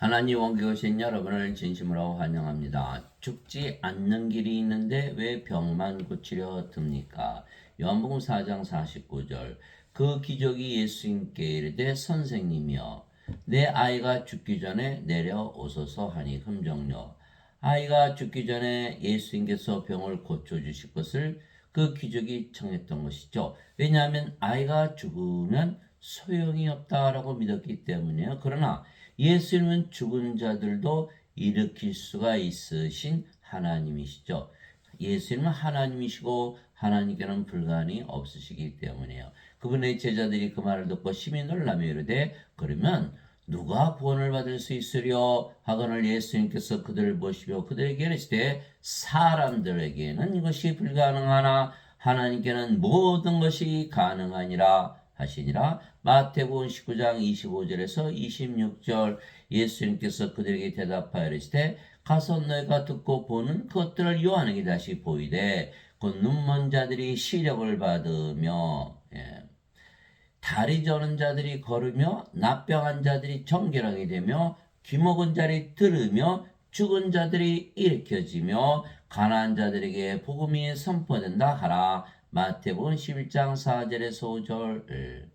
하나님 원교 오신 여러분을 진심으로 환영합니다. 죽지 않는 길이 있는데 왜 병만 고치려 듭니까? 요한복음 4장 49절. 그 기적이 예수님께 이르되 선생님이여 내 아이가 죽기 전에 내려오소서 하니 흠정요. 아이가 죽기 전에 예수님께서 병을 고쳐주실 것을 그 기적이 청했던 것이죠. 왜냐하면 아이가 죽으면 소용이 없다라고 믿었기 때문이에요. 그러나 예수님은 죽은 자들도 일으킬 수가 있으신 하나님이시죠. 예수님은 하나님이시고 하나님께는 불가능이 없으시기 때문이에요. 그분의 제자들이 그 말을 듣고 심히 놀라며 이르되 그러면 누가 구원을 받을 수 있으려 하거늘 예수님께서 그들을 보시며 그들에게 이르시되 사람들에게는 이것이 불가능하나 하나님께는 모든 것이 가능하니라 하시니라. 마태복음 19장 25절에서 26절. 예수님께서 그들에게 대답하여 이르시되 가서 너희가 듣고 보는 것들을 요한에게 다시 보이되 곧 눈먼 자들이 시력을 받으며 다리 저는 자들이 걸으며 납병한 자들이 정결하게 되며 귀먹은 자들이 들으며 죽은 자들이 일으켜지며 가난한 자들에게 복음이 선포된다 하라. 마태복음 11장 4절에서 5절.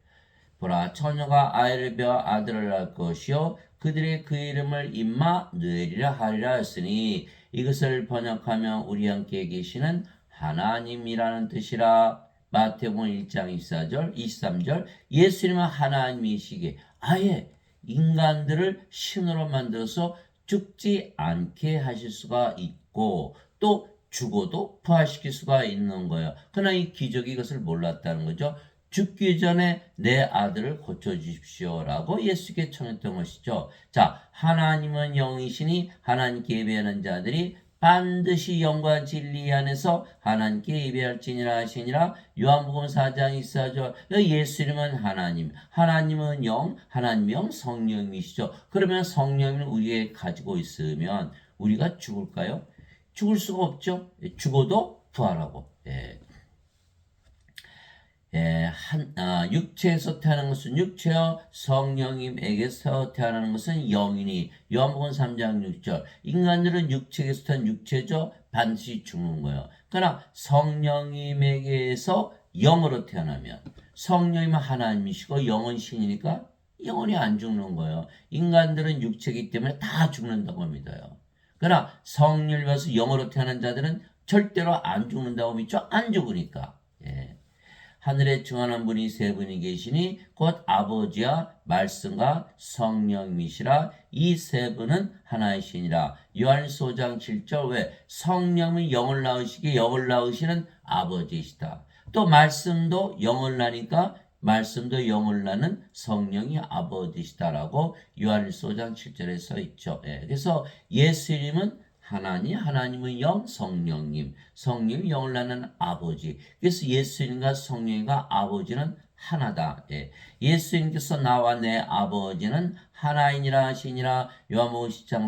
보라 처녀가 아이를 베어 아들을 낳을 것이요 그들의 그 이름을 임마누엘이라 하리라 했으니 이것을 번역하면 우리 함께 계시는 하나님이라는 뜻이라. 마태복음 1장 24절 23절. 예수님은 하나님이시기에 아예 인간들을 신으로 만들어서 죽지 않게 하실 수가 있고 또 죽어도 부활시킬 수가 있는 거예요. 그러나 이 기적이 이것을 몰랐다는 거죠. 죽기 전에 내 아들을 고쳐주십시오라고 예수께 청했던 것이죠. 자, 하나님은 영이시니 하나님께 예배하는 자들이 반드시 영과 진리 안에서 하나님께 예배할지니라 하시니라. 요한복음 4장 24절. 예수님은 하나님, 하나님은 영, 하나님 영, 성령이시죠. 그러면 성령을 우리에 가지고 있으면 우리가 죽을까요? 죽을 수가 없죠. 죽어도 부활하고. 육체에서 태어난 것은 육체요 성령님에게서 태어나는 것은 영이니. 요한복음 3장 6절. 인간들은 육체에서 태어난 육체죠. 반드시 죽는 거예요. 그러나 성령님에게서 영으로 태어나면 성령님은 하나님이시고 영은 신이니까 영원히 안 죽는 거예요. 인간들은 육체이기 때문에 다 죽는다고 믿어요. 그러나 성령을 받아서 영으로 태어난 자들은 절대로 안 죽는다고 믿죠. 안 죽으니까. 하늘에 중하는 분이 세 분이 계시니 곧 아버지와 말씀과 성령이시라. 이 세 분은 하나이시니라. 요한일서 5장 7절. 왜? 성령이 영을 낳으시기에 영을 낳으시는 아버지이시다. 또 말씀도 영을 낳으니까 말씀도 영을 낳는 성령이 아버지시다라고 요한일서 5장 7절에 써 있죠. 그래서 예수님은 하나님, 하나님은 영, 성령님, 성령이 영을 낳는 아버지. 그래서 예수님과 성령과 아버지는 하나다. 예수님께서 나와 내 아버지는 하나이니라 하시니라. 요한복음 10장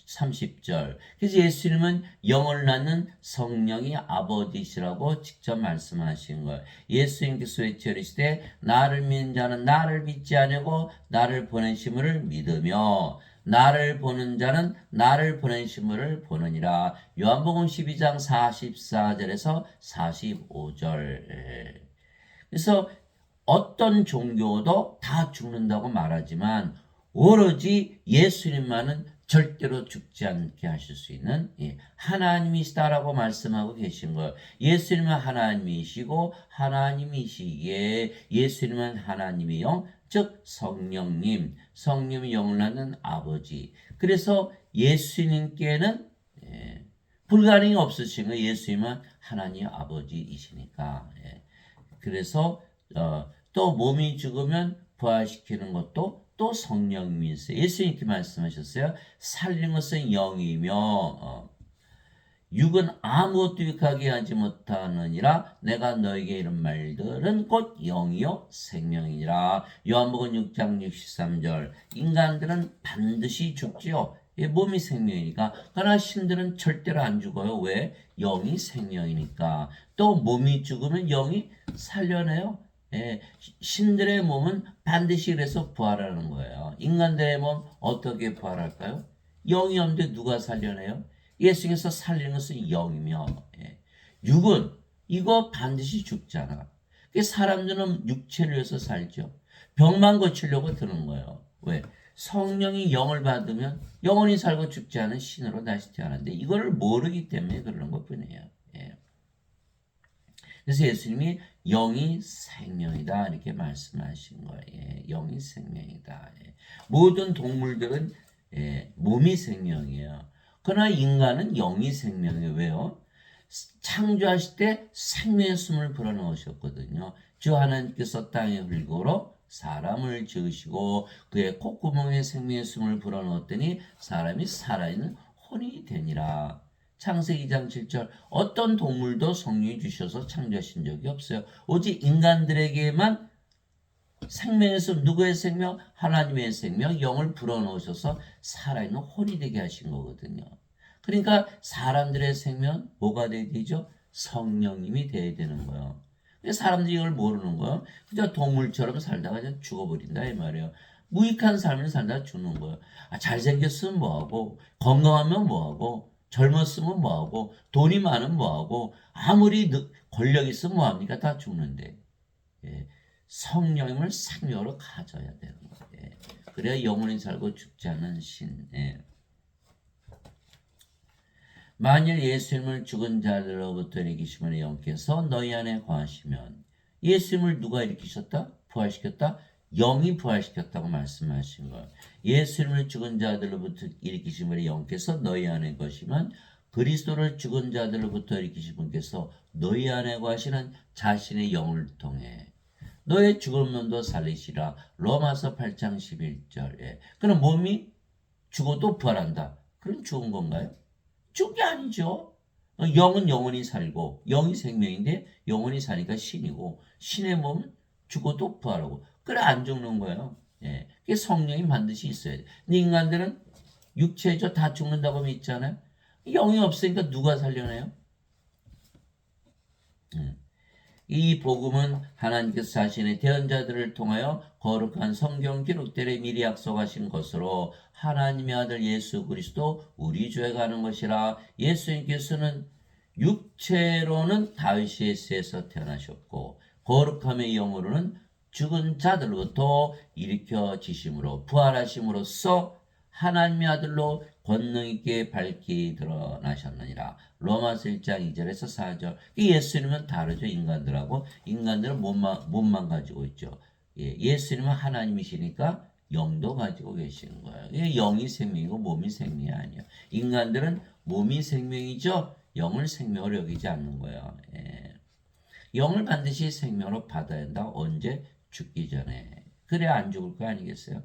30절. 그래서 예수님은 영을 낳는 성령이 아버지시라고 직접 말씀하신 거예요. 예수님께서 외쳐이르시되 나를 믿는 자는 나를 믿지 아니하고 나를 보내심을 믿으며 나를 보는 자는 나를 보내심을 보느니라. 요한복음 12장 44절에서 45절. 그래서 어떤 종교도 다 죽는다고 말하지만 오로지 예수님만은 절대로 죽지 않게 하실 수 있는 하나님이시다라고 말씀하고 계신 거예요. 예수님은 하나님이시고 하나님이시기에 예수님은 하나님의 영, 즉 성령님, 성령의 영을 낳는 아버지. 그래서 예수님께는 불가능이 없으신 거예요. 예수님은 하나님의 아버지이시니까. 그래서 또 몸이 죽으면 부활시키는 것도 또 성령님이세요. 예수님께 말씀하셨어요. 살린 것은 영이며 육은 아무것도 유익하게 하지 못하느니라. 내가 너에게 이런 말들은 곧 영이요 생명이니라. 요한복음 6장 63절. 인간들은 반드시 죽지요. 몸이 생명이니까. 그러나 신들은 절대로 안 죽어요. 왜? 영이 생명이니까. 또 몸이 죽으면 영이 살려내요. 예, 신들의 몸은 반드시 그래서 부활하는 거예요. 인간들의 몸 어떻게 부활할까요? 영이 없는데 누가 살려내요? 예수님께서 살리는 것은 영이며, 예. 육은 이거 반드시 죽잖아. 사람들은 육체를 위해서 살죠. 병만 고치려고 드는 거예요. 왜? 성령이 영을 받으면 영원히 살고 죽지 않은 신으로 다시 태어나는데 이거를 모르기 때문에 그러는 것뿐이에요. 예. 그래서 예수님이 영이 생명이다 이렇게 말씀하신 거예요. 예, 영이 생명이다. 예. 모든 동물들은 몸이 생명이에요. 그러나 인간은 영이 생명이에요. 왜요? 창조하실 때 생명의 숨을 불어넣으셨거든요. 주 하나님께서 땅에 흙으로 사람을 지으시고 그의 콧구멍에 생명의 숨을 불어넣었더니 사람이 살아있는 혼이 되니라. 창세기 2장 7절 어떤 동물도 성령이 주셔서 창조하신 적이 없어요. 오직 인간들에게만 생명의 숨, 누구의 생명? 하나님의 생명, 영을 불어넣으셔서 살아있는 혼이 되게 하신 거거든요. 그러니까 사람들의 생명 뭐가 돼야 되죠? 성령님이 돼야 되는 거예요. 사람들이 이걸 모르는 거예요. 그냥 동물처럼 살다가 그냥 죽어버린다 이 말이에요. 무익한 삶을 살다 죽는 거예요. 잘생겼으면 뭐하고 건강하면 뭐하고 젊었으면 뭐하고 돈이 많으면 뭐하고 아무리 권력 있으면 뭐합니까? 다 죽는데 예. 성령님을 생명으로 가져야 되는 거예요. 예. 그래야 영원히 살고 죽지 않는 신. 예. 만일 예수님을 죽은 자들로부터 일으키시면 영께서 너희 안에 거하시면 예수님을 누가 일으키셨다? 부활시켰다? 영이 부활시켰다고 말씀하신 거예요. 예수님을 죽은 자들로부터 일으키신 분의 영께서 너희 안에 거시면 그리스도를 죽은 자들로부터 일으키신 분께서 너희 안에 거하시는 자신의 영을 통해 너의 죽은 몸도 살리시라. 로마서 8장 11절에. 그럼 몸이 죽어도 부활한다. 그럼 죽은 건가요? 죽은 게 아니죠. 영은 영원히 살고 영이 생명인데 영원히 사니까 신이고 신의 몸은 죽어도 부활하고 그래 안 죽는 거예요. 예. 그게 성령이 반드시 있어야 돼. 근데 인간들은 육체죠. 다 죽는다고 믿잖아요. 영이 없으니까 누가 살려내요? 이 복음은 하나님께서 자신의 대언자들을 통하여 거룩한 성경 기록들에 미리 약속하신 것으로 하나님의 아들 예수 그리스도 우리 주에 가는 것이라. 예수님께서는 육체로는 다윗의 세에서 태어나셨고 거룩함의 영으로는 죽은 자들로부터 일으켜지심으로 부활하심으로써 하나님의 아들로 권능 있게 밝히 드러나셨느니라. 로마서 1장 2절에서 4절. 예수님은 다르죠. 인간들하고. 인간들은 몸만 가지고 있죠. 예수님은 하나님이시니까 영도 가지고 계시는 거예요. 영이 생명이고 몸이 생명이 아니에요. 인간들은 몸이 생명이죠. 영을 생명으로 여기지 않는 거예요. 영을 반드시 생명으로 받아야 한다. 언제? 죽기 전에. 그래야 안 죽을 거 아니겠어요?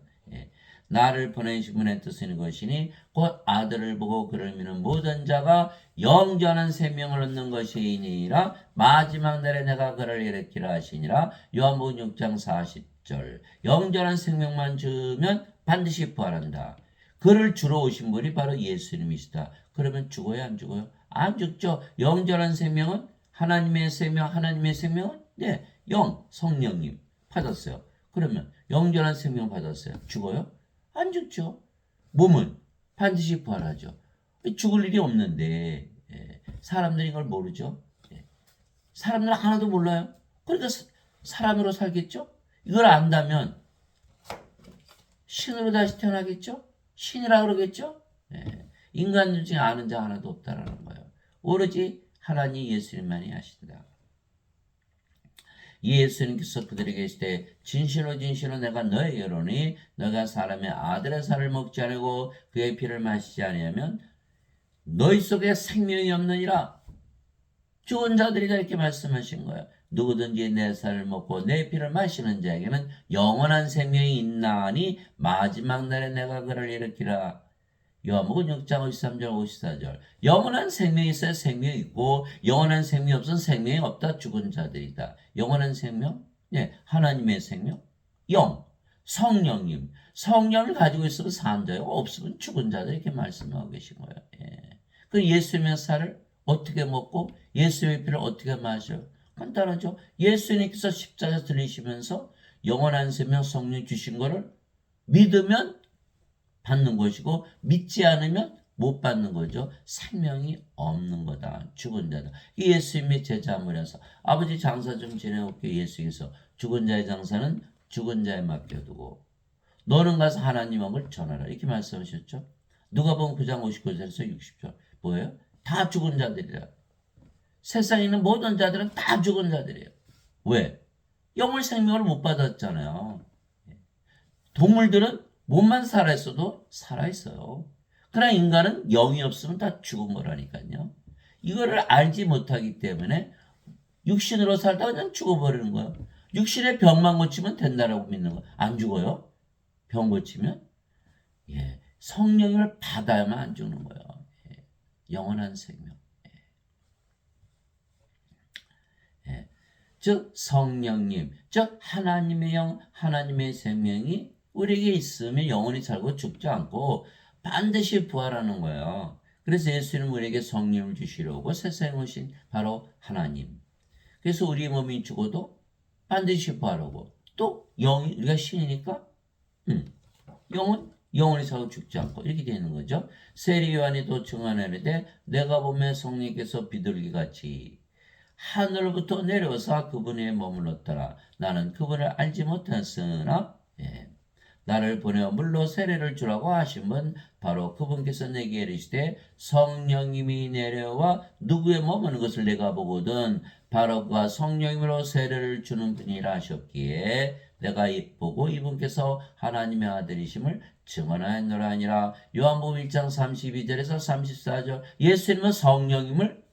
나를 보내신 분의 뜻은 것이니 곧 아들을 보고 그를 믿는 모든 자가 영전한 생명을 얻는 것이니라. 마지막 날에 내가 그를 일으키라 하시니라. 요한복음 6장 40절. 영전한 생명만 주면 반드시 부활한다. 그를 주러 오신 분이 바로 예수님이시다. 그러면 죽어요 안 죽어요? 안 죽죠. 영전한 생명은 하나님의 생명은 네, 영 성령님 받았어요. 그러면 영전한 생명 받았어요. 죽어요? 안 죽죠. 몸은 반드시 부활하죠. 죽을 일이 없는데 사람들이 이걸 모르죠. 사람들은 하나도 몰라요. 그러니까 사람으로 살겠죠. 이걸 안다면 신으로 다시 태어나겠죠. 신이라 그러겠죠. 인간들 중에 아는 자 하나도 없다라는 거예요. 오로지 하나님 예수님만이 아신다. 예수님께서 그들에게 이르시되 진실로 진실로 내가 너에게 이르노니 너가 사람의 아들의 살을 먹지 아니고 그의 피를 마시지 아니하면 너희 속에 생명이 없느니라. 죽은 자들이다 이렇게 말씀하신 거예요. 누구든지 내 살을 먹고 내 피를 마시는 자에게는 영원한 생명이 있나니 마지막 날에 내가 그를 일으키라. 요한복음 6장 53절 54절. 영원한 생명이 있어야 생명이 있고 영원한 생명이 없으면 생명이 없다. 죽은 자들이다. 영원한 생명? 네, 하나님의 생명? 영, 성령님. 성령을 가지고 있으면 산 자요. 없으면 죽은 자들 이렇게 말씀하고 계신 거예요. 그 예수님의 살을 어떻게 먹고 예수의 피를 어떻게 마셔요? 간단하죠. 예수님께서 십자가 들리시면서 영원한 생명 성령 주신 거를 믿으면 받는 것이고 믿지 않으면 못 받는 거죠. 생명이 없는 거다. 죽은 자다. 예수님의 제자물에서 아버지 장사 좀 지내올게. 예수께서 죽은 자의 장사는 죽은 자에 맡겨두고 너는 가서 하나님 마음을 전하라. 이렇게 말씀하셨죠. 누가복음 9장 59절에서 60절. 뭐예요? 다 죽은 자들이라. 세상에 있는 모든 자들은 다 죽은 자들이에요. 왜? 영을 생명을 못 받았잖아요. 동물들은 몸만 살아있어도 살아있어요. 그러나 인간은 영이 없으면 다 죽은 거라니까요. 이거를 알지 못하기 때문에 육신으로 살다가 그냥 죽어버리는 거예요. 육신의 병만 고치면 된다라고 믿는 거예요. 안 죽어요? 병 고치면? 예, 성령을 받아야만 안 죽는 거예요. 예, 영원한 생명. 예, 즉 성령님, 즉 하나님의 영, 하나님의 생명이 우리에게 있으면 영원히 살고 죽지 않고 반드시 부활하는 거예요. 그래서 예수님은 우리에게 성령을 주시려고 세상에 오신 바로 하나님. 그래서 우리 몸이 죽어도 반드시 부활하고 또 영이 우리가 신이니까 영은 영원히 살고 죽지 않고 이렇게 되는 거죠. 세리 요한이 또 증언하는데 내가 보면 성령께서 비둘기같이 하늘부터 내려서 그분의 머물렀더라. 나는 그분을 알지 못했으나 나를 보내어 물로 세례를 주라고 하신 분 바로 그분께서 내게 이르시되 성령님이 내려와 누구의 머무는 것을 내가 보거든 바로 그가 성령님으로 세례를 주는 분이라 하셨기에 내가 보고 이분께서 하나님의 아들이심을 증언하였노라 하니라. 요한복음 1장 32절에서 34절 예수님은 성령님을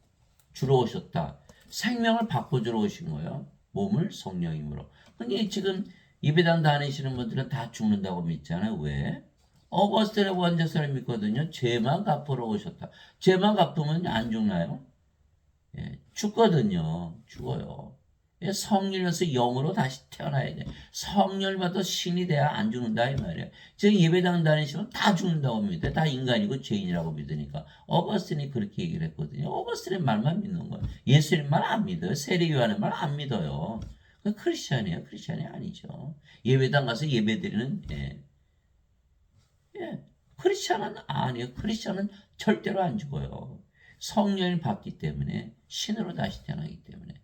주러 오셨다. 생명을 바꿔주러 오신 거예요. 몸을 성령님으로. 근데 지금 예배당 다니시는 분들은 다 죽는다고 믿잖아요. 왜? 어거스틴의 원죄서를 믿거든요. 죄만 갚으러 오셨다. 죄만 갚으면 안 죽나요? 예, 죽거든요. 죽어요. 예, 성령에서 영으로 다시 태어나야 돼. 성령을 받아 신이 돼야 안 죽는다 이 말이에요. 지금 예배당 다니시면 다 죽는다고 믿어요. 다 인간이고 죄인이라고 믿으니까. 어거스틴이 그렇게 얘기를 했거든요. 어거스틴의 말만 믿는 거예요. 예수님 말 안 믿어요. 세례 요한의 말 안 믿어요. 크리스찬이에요. 크리스찬이 아니죠. 예배당 가서 예배드리는 크리스찬은 아니에요. 크리스찬은 절대로 안 죽어요. 성령을 받기 때문에 신으로 다시 태어나기 때문에.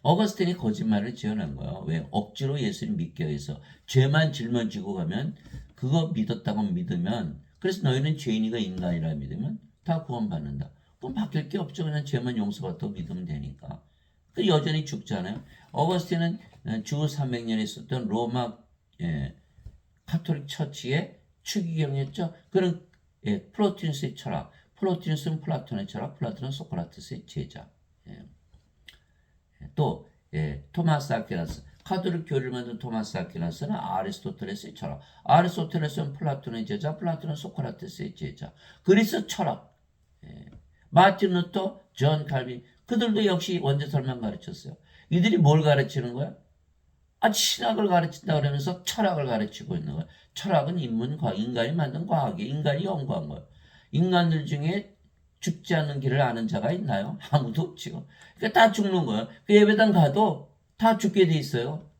어거스틴이 거짓말을 지어낸 거예요. 왜? 억지로 예수님 믿게 해서 죄만 짊어지고 가면 그거 믿었다고 믿으면 그래서 너희는 죄인이가 인간이라 믿으면 다 구원받는다. 그럼 바뀔 게 없죠. 그냥 죄만 용서받고 믿으면 되니까. 그 여전히 죽잖아요. 어거스틴은 주 300년에 있었던 로마 카톨릭 처치의 추기경이었죠. 그런 플로티누스의 철학, 플로티누스는 플라톤의 철학, 플라톤은 소크라테스의 제자. 또 토마스 아퀴나스, 카톨릭 교리를 만든 토마스 아퀴나스는 아리스토텔레스의 철학, 아리스토텔레스는 플라톤의 제자, 플라톤은 소크라테스의 제자. 그리스 철학, 마틴 루터, 존 칼빈, 그들도 역시 원죄설만 가르쳤어요. 이들이 뭘 가르치는 거야? 신학을 가르친다 그러면서 철학을 가르치고 있는 거야. 철학은 인간이 만든 과학이에요. 인간이 연구한 거예요. 인간들 중에 죽지 않는 길을 아는 자가 있나요? 아무도 없지요. 그러니까 다 죽는 거예요. 그 예배당 가도 다 죽게 돼 있어요.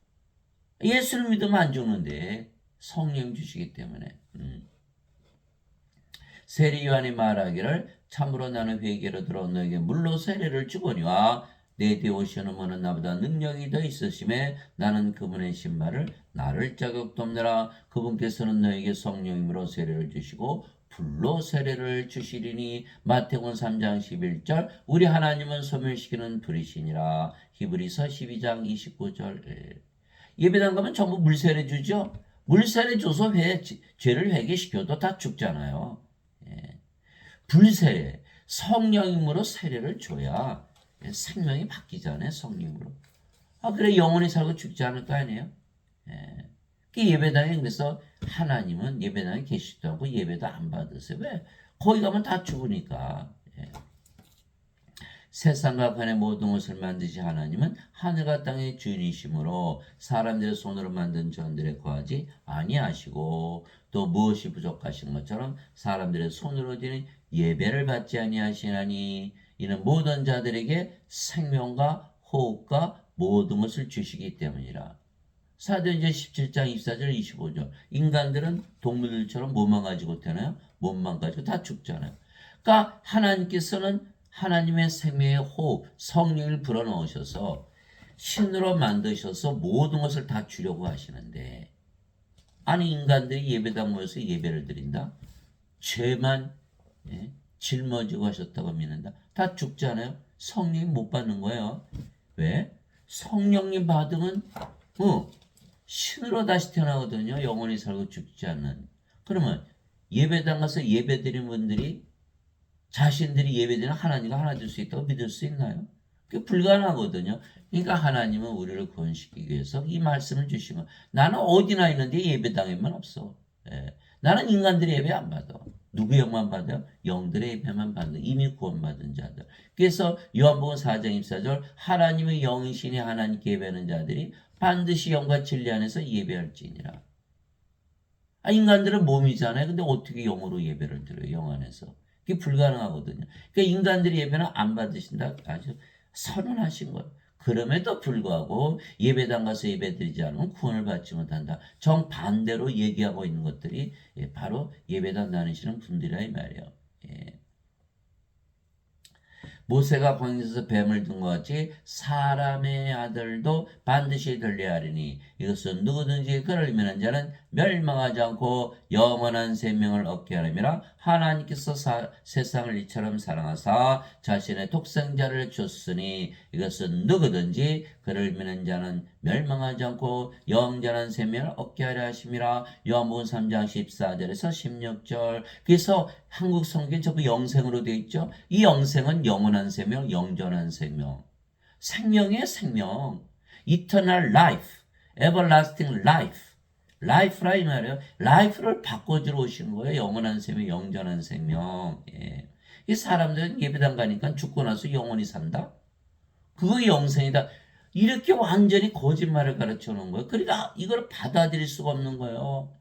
예수를 믿으면 안 죽는데 성령 주시기 때문에. 세리 요한이 말하기를 참으로 나는 회개로 들어 너에게 물로 세례를 주거니와 내 뒤에 오시는 분은 나보다 능력이 더 있으심에 나는 그분의 신발을 나를 자격도 없느라. 그분께서는 너에게 성령님으로 세례를 주시고 불로 세례를 주시리니. 마태복음 3장 11절 우리 하나님은 소멸시키는 불이시니라. 히브리서 12장 29절 예배당 가면 전부 물세례 주죠. 물세례 줘서 죄를 회개시켜도 다 죽잖아요. 불세례, 성령님으로 세례를 줘야 생명이 바뀌잖아요. 성령으로. 그래 영원히 살고 죽지 않을 거 아니에요. 그 예배당에 그래서 하나님은 예배당에 계시지도 않고 예배도 안 받으세요. 왜? 거기 가면 다 죽으니까. 세상과 간의 모든 것을 만드신 하나님은 하늘과 땅의 주인이시므로 사람들의 손으로 만든 전들에 거하지 아니하시고 또 무엇이 부족하신 것처럼 사람들의 손으로 지는 예배를 받지 아니하시나니. 이는 모든 자들에게 생명과 호흡과 모든 것을 주시기 때문이라. 사도행전 17장 24절 25절. 인간들은 동물들처럼 몸만 가지고 되나요? 몸만 가지고 다 죽잖아요. 그러니까 하나님께서는 하나님의 생명의 호흡, 성령을 불어넣으셔서 신으로 만드셔서 모든 것을 다 주려고 하시는데, 아니 인간들이 예배당 모여서 예배를 드린다? 죄만 짊어지고 하셨다고 믿는다? 다 죽잖아요. 성령 못 받는 거예요. 왜? 성령님 받으면 신으로 다시 태어나거든요. 영원히 살고 죽지 않는. 그러면 예배당 가서 예배드린 분들이 자신들이 예배드리는 하나님과 하나 될 수 있다고 믿을 수 있나요? 그게 불가능하거든요. 그러니까 하나님은 우리를 구원시키기 위해서 이 말씀을 주신 거. 나는 어디나 있는데 예배당에만 없어. 예. 나는 인간들의 예배 안 받아. 누구 영만 받아요? 영들의 예배만 받는, 이미 구원받은 자들. 그래서 요한복음 4장 24절 하나님의 영이시니 하나님께 예배하는 자들이 반드시 영과 진리 안에서 예배할지니라. 인간들은 몸이잖아요. 근데 어떻게 영으로 예배를 드려요? 영 안에서. 그게 불가능하거든요. 그러니까 인간들이 예배는 안 받으신다. 아주 선언하신 거예요. 그럼에도 불구하고 예배당 가서 예배드리지 않으면 구원을 받지 못한다. 정반대로 얘기하고 있는 것들이 바로 예배당 다니시는 분들이라 이 말이에요. 예. 모세가 광야에서 뱀을 든 것 같이 사람의 아들도 반드시 들려하리니 이것은 누구든지 그를 믿는 자는 멸망하지 않고 영원한 생명을 얻게 하려니라. 하나님께서 세상을 이처럼 사랑하사 자신의 독생자를 줬으니 이것은 누구든지 그를 믿는 자는 멸망하지 않고 영원한 생명을 얻게 하려 하심이라. 요한복음 3장 14절에서 16절. 그래서 한국 성경에 전부 영생으로 되어 있죠. 이 영생은 영원한 생명, 영전한 생명. 생명의 생명. Eternal life, everlasting life. life라 이 말이에요. life를 바꿔주러 오신 거예요. 영원한 생명, 영전한 생명. 예. 이 사람들은 예배당 가니까 죽고 나서 영원히 산다? 그거 영생이다. 이렇게 완전히 거짓말을 가르쳐 놓은 거예요. 그러니까 이걸 받아들일 수가 없는 거예요.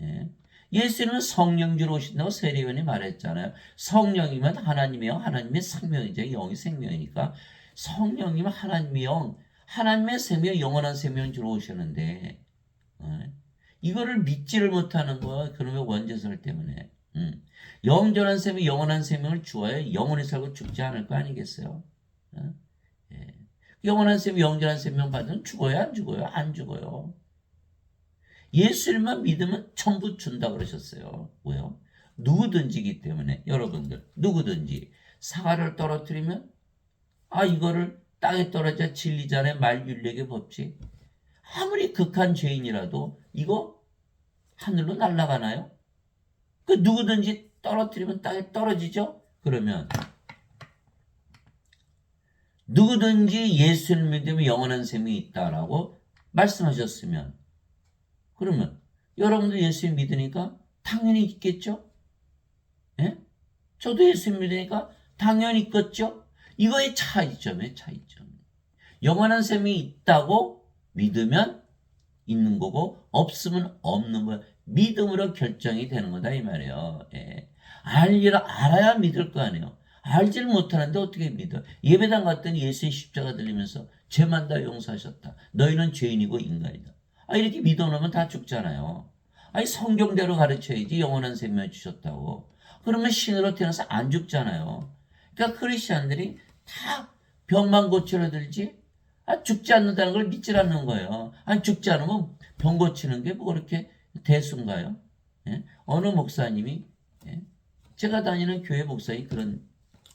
예. 예수님은 성령주로 오신다고 세례요한이 말했잖아요. 성령이면 하나님의 영, 하나님의 생명이죠. 영이 생명이니까. 성령이면 하나님의 영, 하나님의 생명, 영원한 생명 주로 오셨는데 이거를 믿지를 못하는 거예요. 그러면 원죄설 때문에. 영전한 생명, 영원한 생명을 주어야 영원히 살고 죽지 않을 거 아니겠어요? 예. 영원한 생명, 영전한 생명 받으면 죽어요? 안 죽어요? 안 죽어요. 예수님만 믿으면 전부 준다 그러셨어요. 왜요? 누구든지기 때문에 여러분들 누구든지 사과를 떨어뜨리면 이거를 땅에 떨어져 진리잖아요. 만윤례의 법칙. 아무리 극한 죄인이라도 이거 하늘로 날아가나요? 그 누구든지 떨어뜨리면 땅에 떨어지죠? 그러면 누구든지 예수를 믿으면 영원한 생명이 있다라고 말씀하셨으면 그러면 여러분도 예수 믿으니까 당연히 있겠죠? 예? 저도 예수 믿으니까 당연히 있겠죠? 이거의 차이점이에요, 차이점. 영원한 생명이 있다고 믿으면 있는 거고 없으면 없는 거야. 믿음으로 결정이 되는 거다 이 말이에요. 예. 알아야 믿을 거 아니에요. 알지를 못하는데 어떻게 믿어? 예배당 갔더니 예수의 십자가 들리면서 죄만 다 용서하셨다. 너희는 죄인이고 인간이다. 이렇게 믿어놓으면 다 죽잖아요. 성경대로 가르쳐야지 영원한 생명을 주셨다고. 그러면 신으로 태어나서 안 죽잖아요. 그러니까 크리스천들이 다 병만 고치려 들지 죽지 않는다는 걸 믿질 않는 거예요. 죽지 않으면 병 고치는 게 뭐 그렇게 대수인가요? 예? 어느 목사님이 제가 다니는 교회 목사님이 그런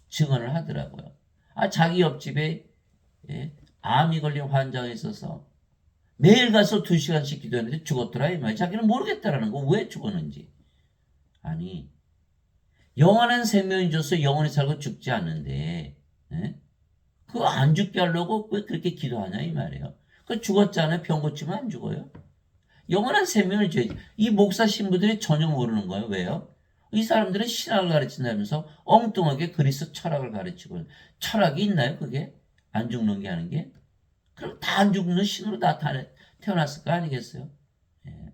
증언을 하더라고요. 자기 옆집에 암이 걸린 환자가 있어서 매일 가서 2시간씩 기도했는데 죽었더라 이 말이야. 자기는 모르겠다라는 거. 왜 죽었는지. 아니 영원한 생명이 줘서 영원히 살고 죽지 않는데 그거 안 죽게 하려고 왜 그렇게 기도하냐 이 말이에요. 그 죽었잖아요. 병 고치면 안 죽어요. 영원한 생명을 줘야지. 이 목사 신부들이 전혀 모르는 거예요. 왜요? 이 사람들은 신학을 가르친다면서 엉뚱하게 그리스 철학을 가르치고 철학이 있나요? 그게? 안 죽는 게 하는 게? 그럼 다 안 죽는 신으로 다 태어났을 거 아니겠어요? 예.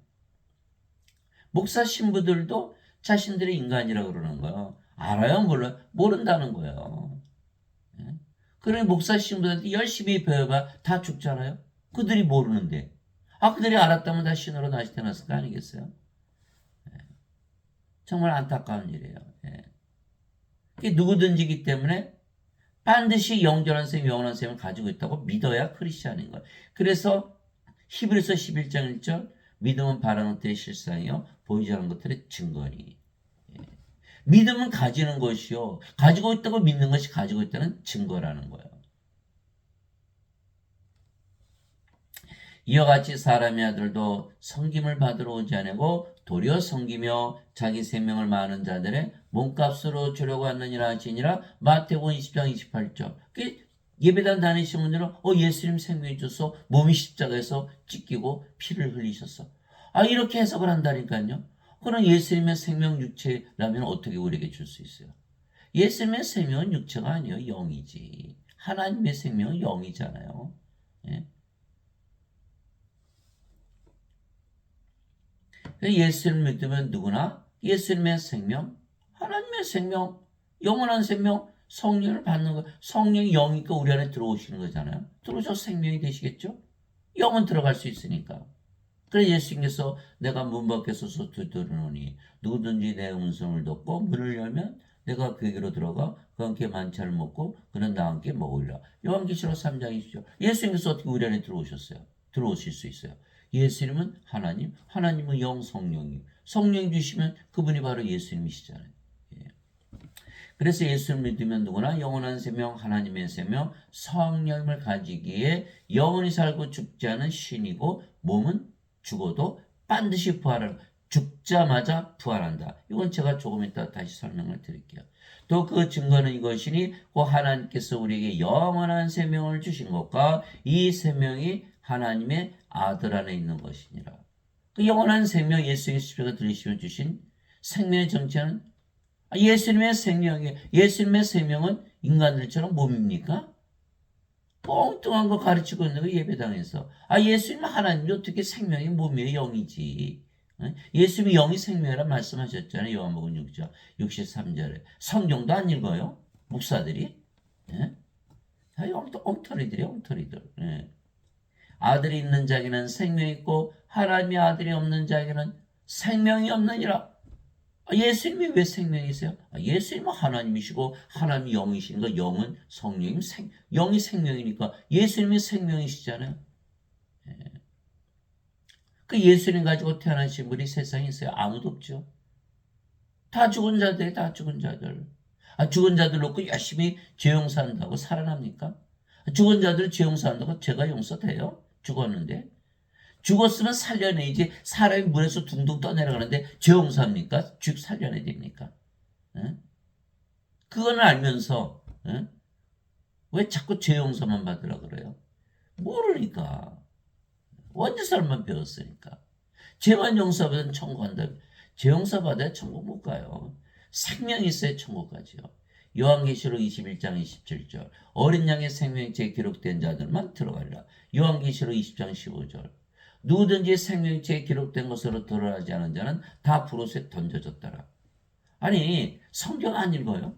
목사 신부들도 자신들이 인간이라고 그러는 거예요. 알아요? 몰라요? 모른다는 거예요. 그러니 목사 신부들한테 열심히 배워봐 다 죽잖아요. 그들이 모르는데. 그들이 알았다면 다 신으로 다시 태어났을 거 아니겠어요? 정말 안타까운 일이에요. 예. 이게 누구든지기 때문에 반드시 영원한 셈, 영원한 셈을 가지고 있다고 믿어야 크리스찬인 거예요. 그래서 히브리서 11장 1절 믿음은 바라는 것들의 실상이요 보이지 않는 것들의 증거니. 예. 믿음은 가지는 것이요 가지고 있다고 믿는 것이 가지고 있다는 증거라는 거예요. 이와 같이 사람의 아들도 섬김을 받으러 오지 않고 도리어 섬기며 자기 생명을 많은 자들의 몸값으로 주려고 하느니라 하시니라. 마태복음 20장 28절. 예배당 다니시는 분들은 예수님 생명이 주소 몸이 십자가에서 찢기고 피를 흘리셨어. 이렇게 해석을 한다니까요. 그럼 예수님의 생명 육체라면 어떻게 우리에게 줄 수 있어요? 예수님의 생명은 육체가 아니에요. 영이지. 하나님의 생명은 영이잖아요. 예? 예수를 믿으면 누구나 예수님의 생명, 하나님의 생명, 영원한 생명, 성령을 받는 거. 성령이 영이니까 우리 안에 들어오시는 거잖아요. 들어오셔서 생명이 되시겠죠? 영은 들어갈 수 있으니까. 그래 예수님께서 내가 문 밖에 서서 두드리노니 누구든지 내 음성을 듣고 문을 열면 내가 그에게로 들어가 그와 함께 만찬을 먹고 그는 나와 함께 먹으리라. 요한계시록 3장 20절. 예수님께서 어떻게 우리 안에 들어오셨어요? 들어오실 수 있어요. 예수님은 하나님, 하나님은 영 성령이. 성령 주시면 그분이 바로 예수님이시잖아요. 예. 그래서 예수를 믿으면 누구나 영원한 생명, 하나님의 생명, 성령을 가지기에 영원히 살고 죽지 않은 신이고 몸은 죽어도 반드시 부활한다. 죽자마자 부활한다. 이건 제가 조금 이따 다시 설명을 드릴게요. 또 그 증거는 이것이니 곧 하나님께서 우리에게 영원한 생명을 주신 것과 이 생명이 하나님의 아들 안에 있는 것이니라. 그 영원한 생명 예수님의 십자가 들으시며 주신 생명의 정체는 예수님의 생명이 예수님의 생명은 인간들처럼 몸입니까? 엉뚱한 거 가르치고 있는 거 예배당에서. 예수님은 하나님이 어떻게 생명이 몸이에요? 영이지. 예수님이 영이 생명이라 말씀하셨잖아요. 요한복음 6장 63절에. 성경도 안 읽어요? 목사들이? 예? 엉터리들이 엉터리들. 예. 아들이 있는 자에게는 생명이 있고 하나님의 아들이 없는 자에게는 생명이 없느니라. 예수님이 왜 생명이세요? 예수님은 하나님이시고 하나님이 영이시니까 영은 성령님 영이 생명이니까 예수님이 생명이시잖아요. 예. 그 예수님 가지고 태어나신 분이 세상에 있어요? 아무도 없죠. 다 죽은 자들이 다 죽은 자들. 죽은 자들 놓고 열심히 죄 용서한다고 살아납니까? 죽은 자들 죄 용서한다고 죄가 용서돼요? 죽었는데. 죽었으면 살려내야지. 사람이 물에서 둥둥 떠내려가는데 죄 용서합니까? 살려내야 됩니까? 에? 그거는 알면서 왜 자꾸 죄 용서만 받으라 그래요? 모르니까. 원죄살만 배웠으니까. 죄만 용서받으면 천국 간다. 죄 용서받아야 천국 못 가요. 생명이 있어야 천국 가죠. 요한계시록 21장 27절. 어린 양의 생명체에 기록된 자들만 들어가리라. 요한계시록 20장 15절. 누구든지 생명체에 기록된 것으로 드러나지 않은 자는 다 불옷에 던져졌더라. 아니 성경 안 읽어요?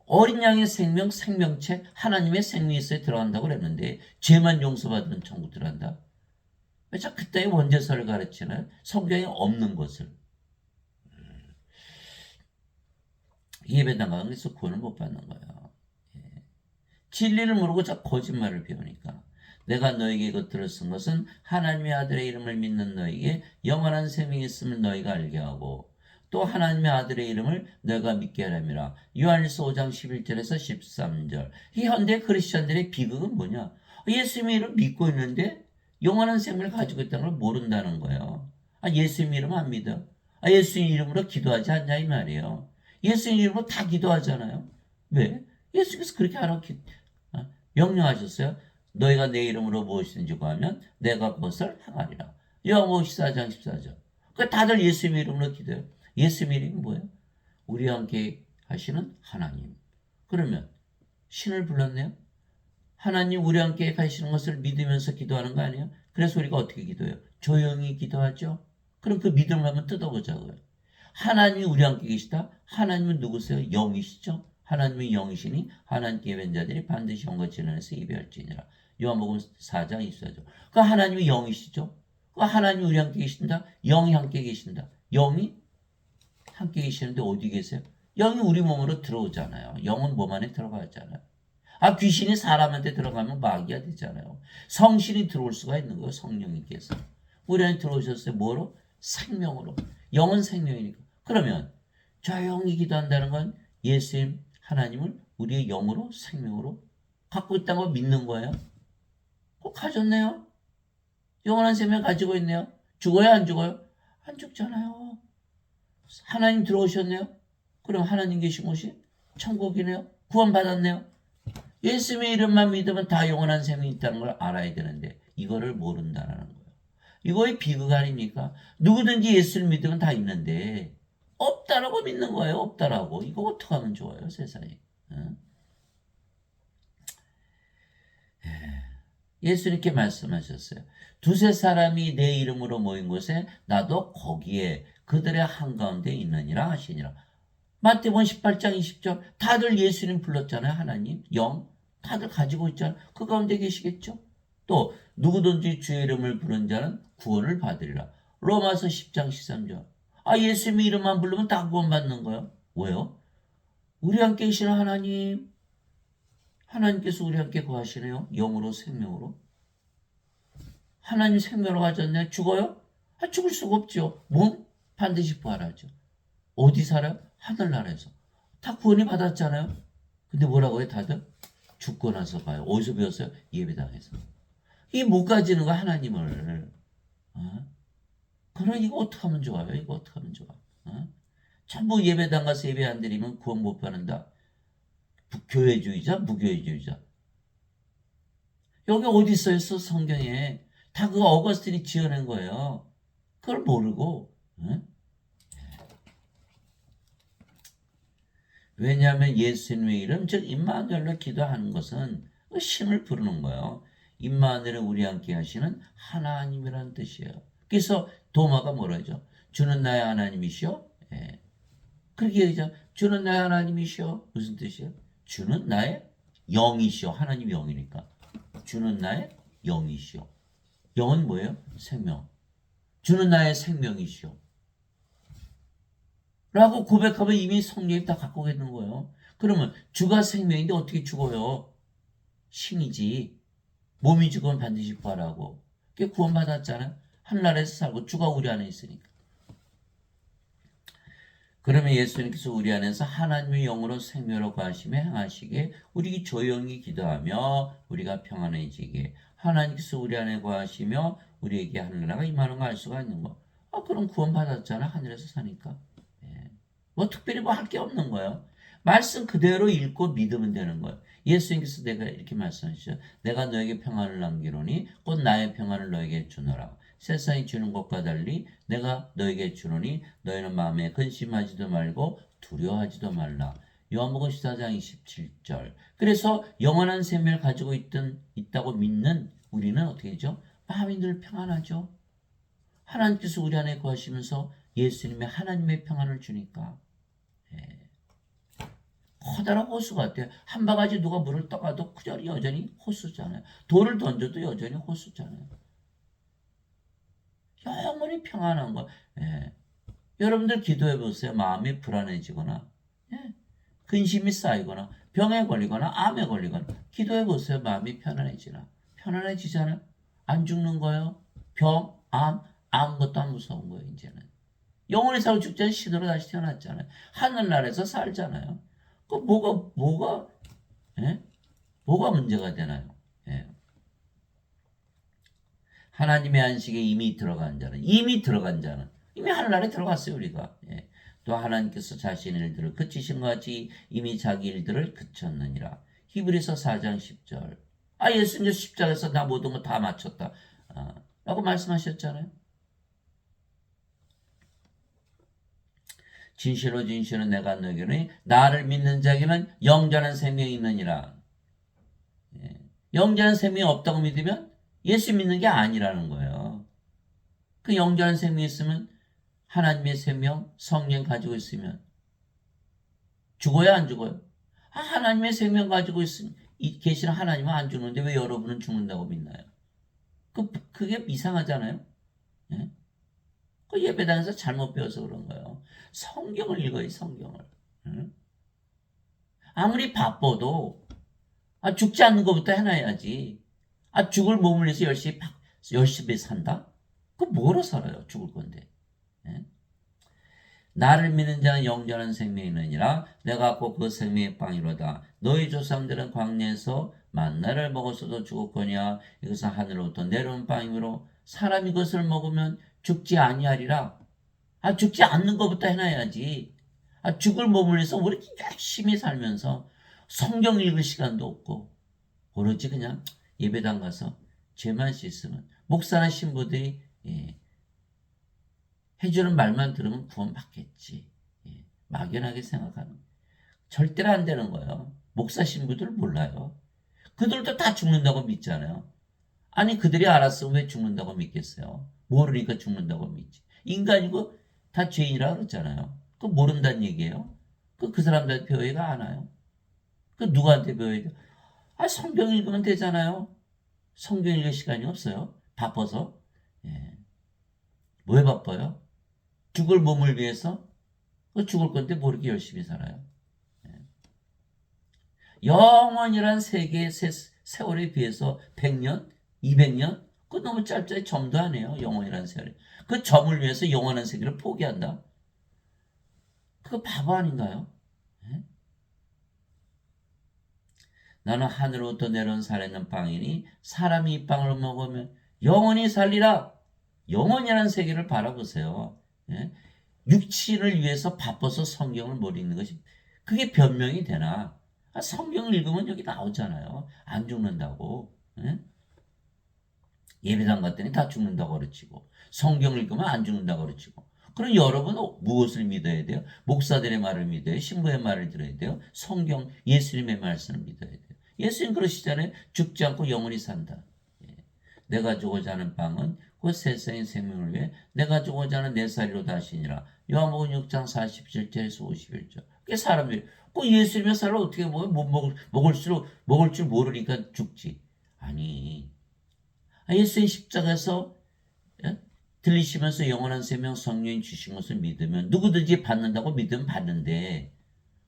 어린 양의 생명, 생명체, 하나님의 생명이 있어야 들어간다고 그랬는데 죄만 용서받으면 천국 들어간다. 왜 자꾸 그때의 원죄설을 가르치나요? 성경에 없는 것을. 예배당 가서 구원을 못 받는 거예요. 예. 진리를 모르고 자꾸 거짓말을 배우니까. 내가 너에게 이것들을 쓴 것은 하나님의 아들의 이름을 믿는 너에게 영원한 생명이 있음을 너희가 알게 하고 또 하나님의 아들의 이름을 너희가 믿게 하랍니다. 요한일서 5장 11절에서 13절. 이 현대 크리스천들의 비극은 뭐냐? 예수님의 이름을 믿고 있는데 영원한 생명을 가지고 있다는 걸 모른다는 거예요. 예수님 이름 안 믿어? 예수님 이름으로 기도하지 않냐 이 말이에요. 예수님 이름으로 다 기도하잖아요. 왜? 예수님께서 그렇게 하라고 명령하셨어요. 너희가 내 이름으로 무엇이든지 구하면 내가 그것을 행하리라. 요한복음 14장 14절. 그러니까 다들 예수님 이름으로 기도해요. 예수님 이름이 뭐예요? 우리와 함께 하시는 하나님. 그러면 신을 불렀네요. 하나님 우리와 함께 하시는 것을 믿으면서 기도하는 거 아니에요? 그래서 우리가 어떻게 기도해요? 조용히 기도하죠. 그럼 그 믿음을 한번 뜯어보자고요. 하나님이 우리와 함께 계시다? 하나님은 누구세요? 영이시죠? 하나님의 영이시니 하나님께 예배한 자들이 반드시 영과 진리 안에서 예배할지니라. 요한복음 4장 24절. 그 하나님의 영이시죠. 그 하나님이 우리 함께 계신다. 영이 함께 계신다. 영이 함께 계시는데 어디 계세요? 영이 우리 몸으로 들어오잖아요. 영은 몸 안에 들어가잖아요. 아, 귀신이 사람한테 들어가면 마귀가 되잖아요. 성신이 들어올 수가 있는 거예요. 성령님께서. 우리 안에 들어오셨어요. 뭐로? 생명으로. 영은 생명이니까. 그러면 조용히 기도한다는 건 예수님 하나님을 우리의 영으로 생명으로 갖고 있다는 걸 믿는 거예요. 가졌네요. 영원한 생명 가지고 있네요. 죽어요? 안 죽어요? 안 죽잖아요. 하나님 들어오셨네요. 그럼 하나님 계신 곳이 천국이네요. 구원받았네요. 예수님의 이름만 믿으면 다 영원한 생명이 있다는 걸 알아야 되는데 이거를 모른다는 거예요. 이거의 비극 아닙니까? 누구든지 예수를 믿으면 다 있는데 없다라고 믿는 거예요. 없다라고. 이거 어떻게 하면 좋아요, 세상에. 응? 예수님께 말씀하셨어요. 두세 사람이 내 이름으로 모인 곳에 나도 거기에 그들의 한가운데 있느니라 하시니라. 마태복음 18장 20절. 다들 예수님 불렀잖아요. 하나님, 영. 다들 가지고 있잖아요. 그 가운데 계시겠죠. 또 누구든지 주의 이름을 부른 자는 구원을 받으리라. 로마서 10장 13절. 아, 예수님의 이름만 부르면 다 구원받는 거예요. 왜요? 우리 함께 계시는 하나님. 하나님께서 우리 함께 거하시네요. 영으로 생명으로. 하나님 생명으로 가졌네. 죽어요? 아, 죽을 수가 없죠. 몸 반드시 부활하죠. 어디 살아요? 하늘나라에서. 다 구원이 받았잖아요. 근데 뭐라고 해요 다들? 죽고 나서 봐요. 어디서 배웠어요? 예배당에서. 이게 못 가지는 거 하나님을. 그럼 이거 어떻게 하면 좋아요? 이거 어떻게 하면 좋아? 전부 예배당 가서 예배 안 드리면 구원 못 받는다. 교회주의자, 무교회주의자. 여기 어디 써있어 성경에. 다 그거 어거스틴이 지어낸 거예요. 그걸 모르고. 왜냐하면 예수님의 이름, 즉 임마누엘로 기도하는 것은 신을 부르는 거예요. 임마누엘은 우리 함께 하시는 하나님이라는 뜻이에요. 그래서 도마가 뭐라 하죠? 주는 나의 하나님이시오. 예. 그렇게 얘기하죠. 주는 나의 하나님이시오. 무슨 뜻이에요? 주는 나의 영이시오. 하나님 영이니까. 주는 나의 영이시오. 영은 뭐예요? 생명. 주는 나의 생명이시오. 라고 고백하면 이미 성령이 다 갖고 계는 거예요. 그러면 주가 생명인데 어떻게 죽어요? 신이지. 몸이 죽으면 반드시 부활하고. 그게 구원받았잖아요. 하늘나라에서 살고 주가 우리 안에 있으니까. 그러면 예수님께서 우리 안에서 하나님의 영으로 생명으로 거하시며 행하시기에 우리 조용히 기도하며 우리가 평안해지게 하나님께서 우리 안에 거하시며 우리에게 하늘나라가 임하는 걸 알 수가 있는 거. 그럼 구원받았잖아. 하늘에서 사니까. 뭐 특별히 뭐 할 게 없는 거예요. 말씀 그대로 읽고 믿으면 되는 거예요. 예수님께서 내가 이렇게 말씀하시죠. 내가 너에게 평안을 남기노니 곧 나의 평안을 너에게 주노라. 세상이 주는 것과 달리 내가 너에게 주노니 너희는 마음에 근심하지도 말고 두려워하지도 말라. 요한복음 14장 27절. 그래서 영원한 생명을 가지고 있다고 믿는 우리는 어떻게 되죠? 마음이 늘 평안하죠. 하나님께서 우리 안에 거하시면서 예수님의 하나님의 평안을 주니까. 커다란 호수 같아요. 한 바가지 누가 물을 떠가도 그저 여전히 호수잖아요. 돌을 던져도 여전히 호수잖아요. 영원히 평안한 거. 여러분들 기도해 보세요. 마음이 불안해지거나 근심이 쌓이거나 병에 걸리거나 암에 걸리거나 기도해 보세요. 마음이 편안해지나. 편안해지잖아요. 안 죽는 거예요. 병, 암, 아무것도 안 무서운 거예요. 이제는. 영원히 살고 죽지 않은 신으로 다시 태어났잖아요. 하늘나라에서 살잖아요. 그 뭐가 문제가 되나요? 하나님의 안식에 이미 들어간 자는 이미 하늘나라에 들어갔어요. 우리가. 또 하나님께서 자신의 일들을 그치신 것 같이 이미 자기 일들을 그쳤느니라. 히브리서 4장 10절. 예수님 십자가에서 나 모든 거 다 마쳤다. 라고 말씀하셨잖아요. 진실로 진실로 내가 너에게는 나를 믿는 자에게는 영전한 생명이 있느니라. 영전한 생명이 없다고 믿으면 예수 믿는 게 아니라는 거예요. 그 영전한 생명이 있으면 하나님의 생명, 성령 가지고 있으면 죽어요, 안 죽어요? 하나님의 생명 가지고 계시는 하나님은 안 죽는데 왜 여러분은 죽는다고 믿나요? 그게 이상하잖아요. 예? 그 예배당에서 잘못 배워서 그런 거예요. 성경을 읽어요, 성경을. 응? 아무리 바빠도 죽지 않는 것부터 해놔야지. 죽을 몸을 위해서 열심히 산다? 그 뭐로 살아요? 죽을 건데. 예? 나를 믿는 자는 영원한 생명이 있느니라. 내가 곧 그 생명의 빵이로다. 너희 조상들은 광야에서 만나를 먹었어도 죽었거니와 이것은 하늘로부터 내려온 빵이므로 사람이 그것을 먹으면 죽지 아니하리라. 죽지 않는 것부터 해놔야지. 죽을 몸을 위해서 우리 열심히 살면서 성경 읽을 시간도 없고 오로지 그냥 예배당 가서 죄만 씻으면 목사나 신부들이 해주는 말만 들으면 구원받겠지. 막연하게 생각하는 절대로 안 되는 거예요. 목사 신부들 몰라요. 그들도 다 죽는다고 믿잖아요. 아니 그들이 알았으면 왜 죽는다고 믿겠어요. 모르니까 죽는다고 믿지. 인간이고 다 죄인이라 그랬잖아요. 그 모른다는 얘기예요. 그 사람들한테 배워야 하나요? 그 누구한테 배워야 돼? 성경 읽으면 되잖아요. 성경 읽을 시간이 없어요. 바빠서. 예. 왜 바빠요? 죽을 몸을 위해서? 죽을 건데 뭐 이렇게 열심히 살아요? 예. 영원이란 세계의 세월에 비해서 100년? 200년? 그거 너무 짧죠. 점도 안 해요. 영원이란 세월에. 그 점을 위해서 영원한 세계를 포기한다? 그거 바보 아닌가요? 예? 나는 하늘로부터 내려온 살아있는 빵이니 사람이 이 빵을 먹으면 영원히 살리라. 영원이라는 세계를 바라보세요. 예? 육신을 위해서 바빠서 성경을 못 읽는 것이 그게 변명이 되나? 성경을 읽으면 여기 나오잖아요. 안 죽는다고. 예? 예배당 갔더니 다 죽는다고 그러치고 성경을 읽으면 안 죽는다고 그러치고 그럼 여러분은 무엇을 믿어야 돼요? 목사들의 말을 믿어요? 신부의 말을 들어야 돼요? 성경 예수님의 말씀을 믿어야 돼요? 예수님 그러시잖아요. 죽지 않고 영원히 산다. 예. 내가 주고자 하는 빵은 그 세상의 생명을 위해 내가 주고자 하는 내 살이로 다시니라. 요한복음 6장 47절에서 51절. 그게 사람들이 그 예수님의 살을 어떻게 먹을 줄 모르니까 죽지. 아니 예수님 십자가에서 들리시면서 영원한 생명 성령이 주신 것을 믿으면 누구든지 받는다고 믿으면 받는데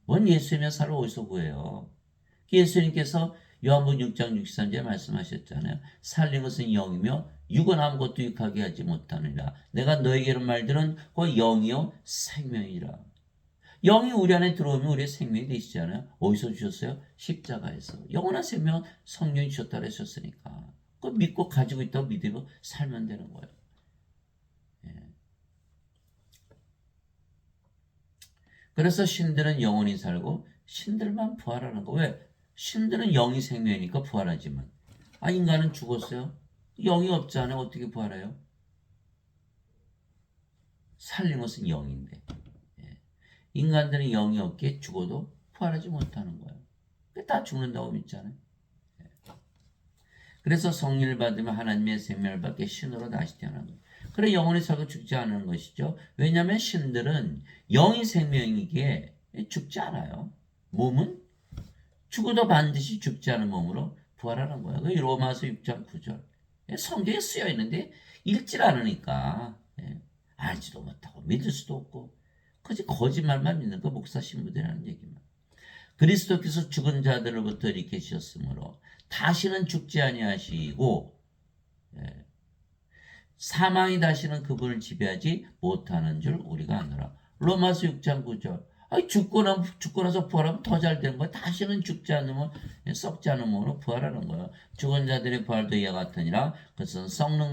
뭔 예수님의 살을 어디서 구해요? 예수님께서 요한복음 6장 63절에 말씀하셨잖아요. 살린 것은 영이며 육은 아무것도 유익하게 하지 못하느니라. 내가 너에게로 말들은 그 영이요 생명이라. 영이 우리 안에 들어오면 우리의 생명이 되시잖아요. 어디서 주셨어요? 십자가에서. 영원한 생명 성령이 주셨다 그러셨으니까. 그거 믿고 가지고 있다고 믿으면 살면 되는 거예요. 예. 그래서 신들은 영원히 살고 신들만 부활하는 거. 왜? 신들은 영이 생명이니까 부활하지만 인간은 죽었어요. 영이 없잖아요. 어떻게 부활해요? 살린 것은 영인데 인간들은 영이 없기에 죽어도 부활하지 못하는 거예요. 다 죽는다고 믿잖아요. 그래서 성령을 받으면 하나님의 생명을 받게 신으로 다시 태어나는 거예요. 그래 영원히 살고 죽지 않은 것이죠. 왜냐하면 신들은 영이 생명이기에 죽지 않아요. 몸은 죽어도 반드시 죽지 않은 몸으로 부활하는 거예요. 그 로마서 6장 9절. 성경에 쓰여 있는데 읽질 않으니까 알지도 못하고 믿을 수도 없고 거짓말만 믿는 거 목사 신부들이라는 얘기만. 그리스도께서 죽은 자들로부터 일으키셨으므로 다시는 죽지 아니하시고 사망이 다시는 그분을 지배하지 못하는 줄 우리가 아노라. 로마서 6장 9절. 죽고 나서 부활하면 더 잘 되는 거야. 다시는 죽지 않으면 썩지 않은 몸으로 부활하는 거야. 죽은 자들의 부활도 이와 같으니라. 그것은 썩는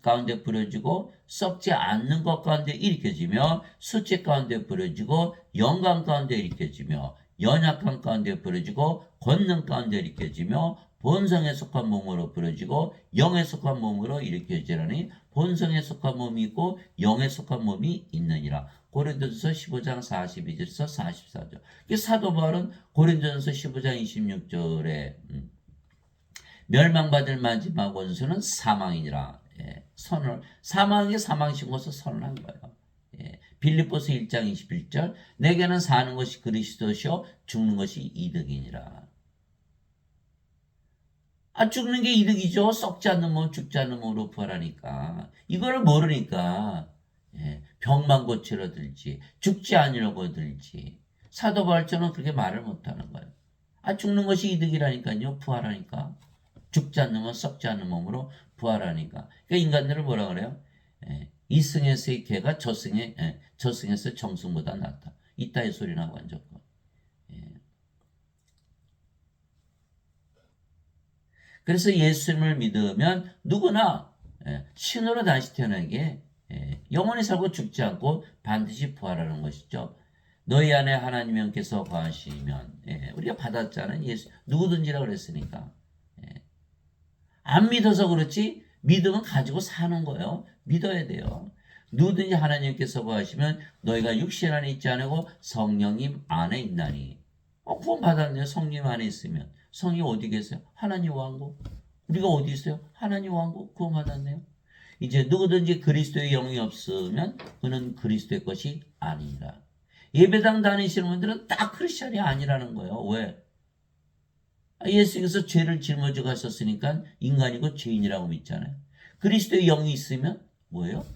가운데 부려지고 썩지 않는 것 가운데 일으켜지며 수치 가운데 부려지고 영광 가운데 일으켜지며 연약한 가운데 부려지고 권능 가운데 일으켜지며 본성에 속한 몸으로 부러지고 영에 속한 몸으로 일으켜지라니 본성에 속한 몸이 있고 영에 속한 몸이 있느니라. 고린도전서 15장 42절에서 44절. 사도 바울은 고린도전서 15장 26절에 멸망받을 마지막 원수는 사망이니라. 사망이 사망 신고서 선언한 거예요. 빌립보서 1장 21절 내게는 사는 것이 그리스도시요 죽는 것이 이득이니라. 죽는 게 이득이죠. 썩지 않는 몸 죽지 않는 몸으로 부활하니까. 이거를 모르니까 병만 고치러 들지 죽지 않으려고 들지. 사도 바울처럼 그렇게 말을 못하는 거예요. 죽는 것이 이득이라니까요. 부활하니까. 죽지 않는 몸 썩지 않는 몸으로 부활하니까. 그러니까 인간들을 뭐라 그래요? 이승에서의 개가 저승에서 정승보다 낫다. 이따의 소리나 완전. 그래서 예수님을 믿으면 누구나 신으로 다시 태어나게 영원히 살고 죽지 않고 반드시 부활하는 것이죠. 너희 안에 하나님 영께서 거하시면 우리가 받았잖아요. 예수 누구든지라 그랬으니까. 안 믿어서 그렇지 믿음은 가지고 사는 거예요. 믿어야 돼요. 누구든지 하나님께서 거하시면 너희가 육신 안에 있지 않고 성령님 안에 있나니. 구원 받았네요. 성령 안에 있으면. 성령 어디 계세요? 하나님 왕국. 우리가 어디 있어요? 하나님 왕국 구원 받았네요. 이제 누구든지 그리스도의 영이 없으면 그는 그리스도의 것이 아니라. 예배당 다니시는 분들은 딱 크리스천이 아니라는 거예요. 왜? 예수께서 죄를 짊어져 가셨으니까 인간이고 죄인이라고 믿잖아요. 그리스도의 영이 있으면 뭐예요?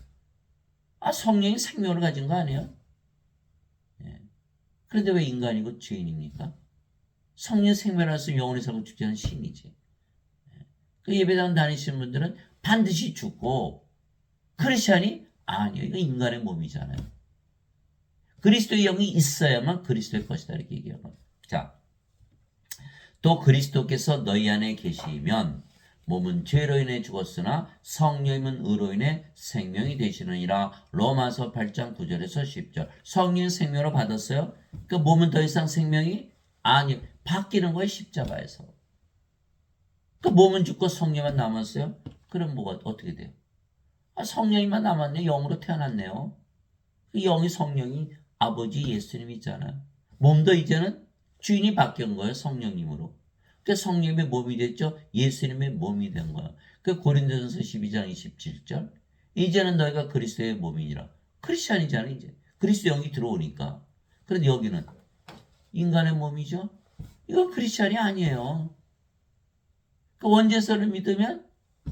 성령이 생명을 가진 거 아니에요? 그런데 왜 인간이고 죄인입니까? 성령 생명이라서 영원히 살고 죽지 않은 신이지. 그 예배당 다니시는 분들은 반드시 죽고 크리스천이 아니에요. 이거 인간의 몸이잖아요. 그리스도의 영이 있어야만 그리스도의 것이다 이렇게 얘기하는 거예요. 자, 또 그리스도께서 너희 안에 계시면 몸은 죄로 인해 죽었으나 성령님은 의로 인해 생명이 되시느니라. 로마서 8장 9절에서 10절. 성령 생명으로 받았어요. 그 몸은 더 이상 생명이 아니 바뀌는 거예요. 십자가에서. 그 몸은 죽고 성령만 남았어요. 그럼 뭐가 어떻게 돼요? 성령이만 남았네. 영으로 태어났네요. 그 영이 성령이 아버지 예수님 있잖아요. 몸도 이제는 주인이 바뀐 거예요. 성령님으로. 그 성령의 몸이 됐죠. 예수님의 몸이 된 거예요. 그 고린도전서 12장 27절. 이제는 너희가 그리스도의 몸이니라. 크리스찬이잖아요. 이제 그리스도 영이 들어오니까. 그런데 여기는 인간의 몸이죠. 이건 크리스찬이 아니에요. 그 원죄서를 믿으면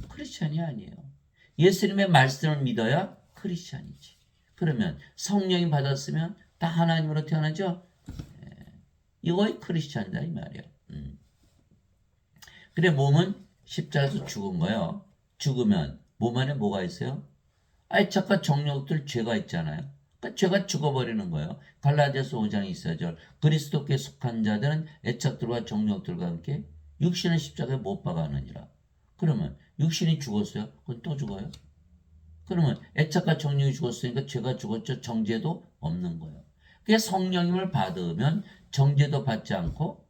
크리스찬이 아니에요. 예수님의 말씀을 믿어야 크리스찬이지. 그러면 성령이 받았으면 다 하나님으로 태어나죠. 이거의 크리스찬이다 이 말이에요. 그래 몸은 십자가에서 죽은 거예요. 죽으면 몸 안에 뭐가 있어요? 애착과 정욕들 죄가 있잖아요. 그러니까 죄가 죽어버리는 거예요. 갈라디아서 5장 24절 그리스도께 속한 자들은 애착들과 정욕들과 함께 육신은 십자가에 못 박아느니라. 그러면 육신이 죽었어요? 그건 또 죽어요? 그러면 애착과 정욕이 죽었으니까 죄가 죽었죠. 정죄도 없는 거예요. 그게 성령님을 받으면 정죄도 받지 않고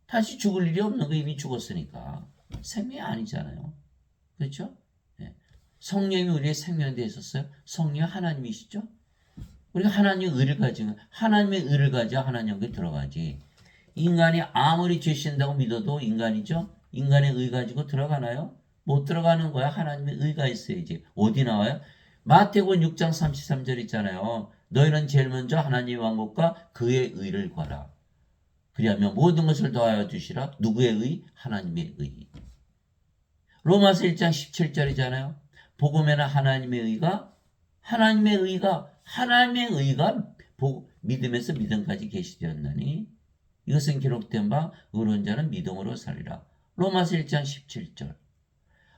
다시 죽을 일이 없는 거 이미 죽었으니까 생명이 아니잖아요. 그렇죠? 네. 성령이 우리의 생명에 대해 있었어요. 성령 하나님이시죠? 우리가 하나님의 의를 가지면 하나님의 의를 가져야 하나님께 들어가지. 인간이 아무리 죄 씻는다고 믿어도 인간이죠? 인간의 의 가지고 들어가나요? 못 들어가는 거야. 하나님의 의가 있어야지. 어디 나와요? 마태복음 6장 33절 있잖아요. 너희는 제일 먼저 하나님의 왕국과 그의 의를 구하라. 그리하면 모든 것을 더하여 주시라. 누구의 의? 하나님의 의. 로마서 1장 17절이잖아요. 복음에는 하나님의 의가 믿음에서 믿음까지 계시되었나니 이것은 기록된 바 의로운 자는 믿음으로 살리라. 로마서 1장 17절.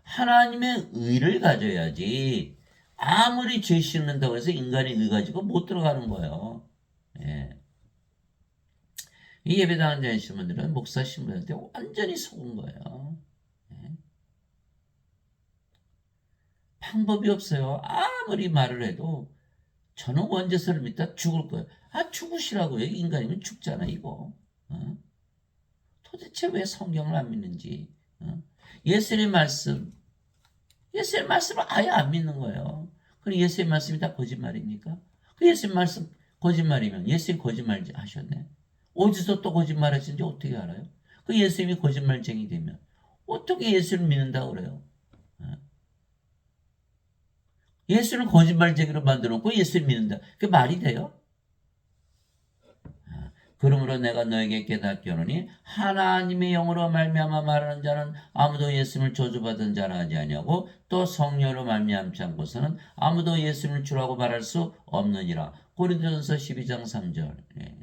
하나님의 의를 가져야지 아무리 죄 씻는다고 해서 인간의 의 가지고 못 들어가는 거예요. 예. 이 예배당에 다니시는 분들은 목사 신부한테 완전히 속은 거예요. 예. 방법이 없어요. 아무리 말을 해도 저는 원죄서를 믿다 죽을 거예요. 죽으시라고요. 인간이면 죽잖아 이거. 도대체 왜 성경을 안 믿는지. 예수님의 말씀을 아예 안 믿는 거예요. 그럼 예수의 말씀이 다 거짓말입니까? 그 예수의 말씀 거짓말이면 예수님 거짓말 하셨네. 어디서 또 거짓말 하시는지 어떻게 알아요? 그 예수님이 거짓말쟁이 되면 어떻게 예수를 믿는다고 그래요? 예수를 거짓말쟁이로 만들어 놓고 예수를 믿는다. 그게 말이 돼요? 그러므로 내가 너에게 깨닫게 하노니 하나님의 영으로 말미암아 말하는 자는 아무도 예수님을 저주받은 자라 하지 아니하고 또 성령으로 말미암지 않고서는 아무도 예수님을 주라고 말할 수 없느니라. 고린도전서 12장 3절. 예.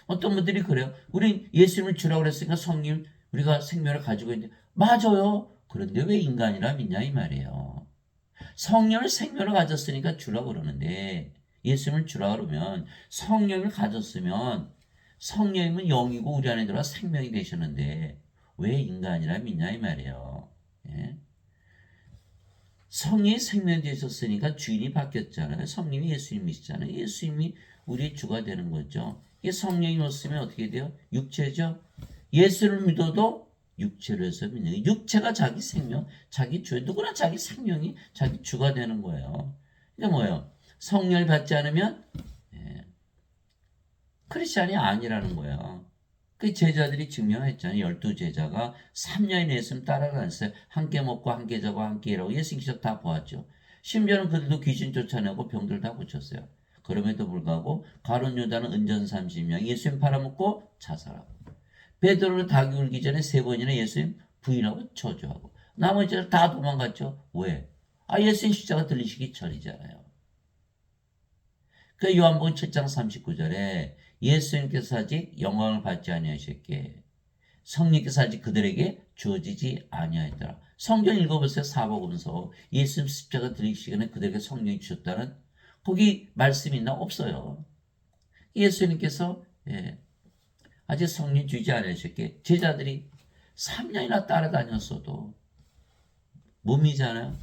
어떤 분들이 그래요. 우리 예수님을 주라고 그랬으니까 성령 우리가 생명을 가지고 있는데 맞아요. 그런데 왜 인간이라 믿냐 이 말이에요. 성령을 생명을 가졌으니까 주라고 그러는데 예수님을 주라고 그러면 성령을 가졌으면 성령이면 영이고 우리 안에 들어와 생명이 되셨는데 왜 인간이라 믿냐 이 말이에요. 예? 성령이 생명이 되셨으니까 주인이 바뀌었잖아요. 성령이 예수님이시잖아요. 예수님이 우리의 주가 되는 거죠. 이게 성령이 없으면 어떻게 돼요? 육체죠. 예수를 믿어도 육체로 해서 믿는 육체가 자기 생명, 자기 주, 누구나 자기 생명이 자기 주가 되는 거예요. 이게 뭐예요? 성령을 받지 않으면 크리스찬이 아니라는 거예요. 그 제자들이 증명했잖아요. 12제자가 3년이 예수님 따라다녔어요. 함께 먹고 함께 자고 함께 일하고 예수님 기적 다 보았죠. 심지어는 그들도 귀신 쫓아내고 병들 다 고쳤어요. 그럼에도 불구하고 가룟 유다는 은전 30명 예수님 팔아먹고 자살하고 베드로는 닭이 울기 전에 3번이나 예수님 부인하고 저주하고 나머지는 다 도망갔죠. 왜? 예수님 십자가 들리시기 전이잖아요. 그 요한복음 7장 39절에 예수님께서 아직 영광을 받지 아니하셨기에 성령께서 아직 그들에게 주어지지 아니하였더라. 성경 읽어보세요. 사복음서 예수님 십자가 들리기 전에 그들에게 성령이 주셨다는 거기 말씀이 있나? 없어요. 예수님께서 아직 성령 주지 않으셨기에 제자들이 3년이나 따라다녔어도 몸이잖아요.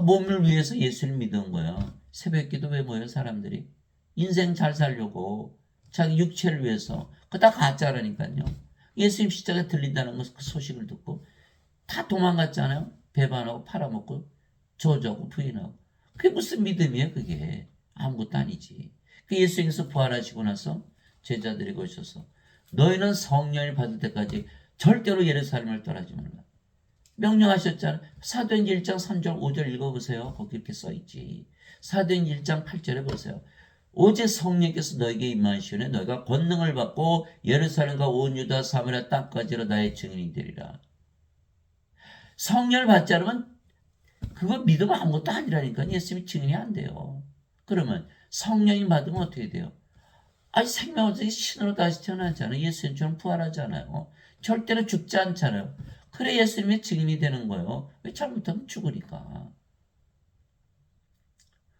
몸을 위해서 예수를 믿은 거야. 새벽기도 왜 모여 사람들이 인생 잘 살려고 자기 육체를 위해서 그거 다 가짜라니까요. 예수님 십자가 들린다는 그 소식을 듣고 다 도망갔잖아요. 배반하고 팔아먹고 저주하고 부인하고 그게 무슨 믿음이에요? 그게 아무것도 아니지. 그 예수님께서 부활하시고 나서 제자들이 오셔서 너희는 성령을 받을 때까지 절대로 예루살렘을 떠나지 말라. 명령하셨잖아요. 사도행전 1장 3절 5절 읽어보세요. 거기 이렇게 써있지. 사도행전 1장 8절에 보세요. 오직 성령께서 너에게 임하시오니 너희가 권능을 받고 예루살렘과 온 유다 사마리아 땅까지로 나의 증인이 되리라. 성령을 받지 않으면 그거 믿으면 아무것도 아니라니까. 예수님이 증인이 안 돼요. 그러면 성령이 받으면 어떻게 돼요? 생명을 신으로 다시 태어나잖아요. 예수님처럼 부활하잖아요. 절대로 죽지 않잖아요. 그래 예수님의 증인이 되는 거예요. 왜 잘못하면 죽으니까.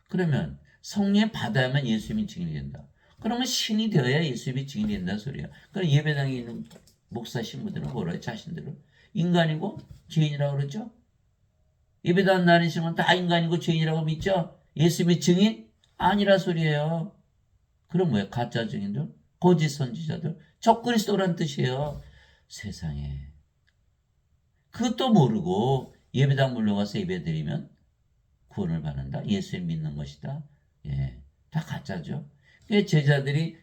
그러면 성령 받아야만 예수님이 증인이 된다. 그러면 신이 되어야 예수님이 증인이 된다 소리야. 그럼 예배당에 있는 목사 신부들은 뭐라 해요? 자신들은 인간이고 죄인이라고 그러죠. 예배당 다니시면 다 인간이고 죄인이라고 믿죠. 예수님의 증인 아니라 소리예요. 그럼 뭐야? 가짜 증인들, 거짓 선지자들, 적그리스도란 뜻이에요. 세상에. 그것도 모르고 예배당 물러가서 예배드리면 구원을 받는다. 예수를 믿는 것이다. 다 가짜죠. 제자들이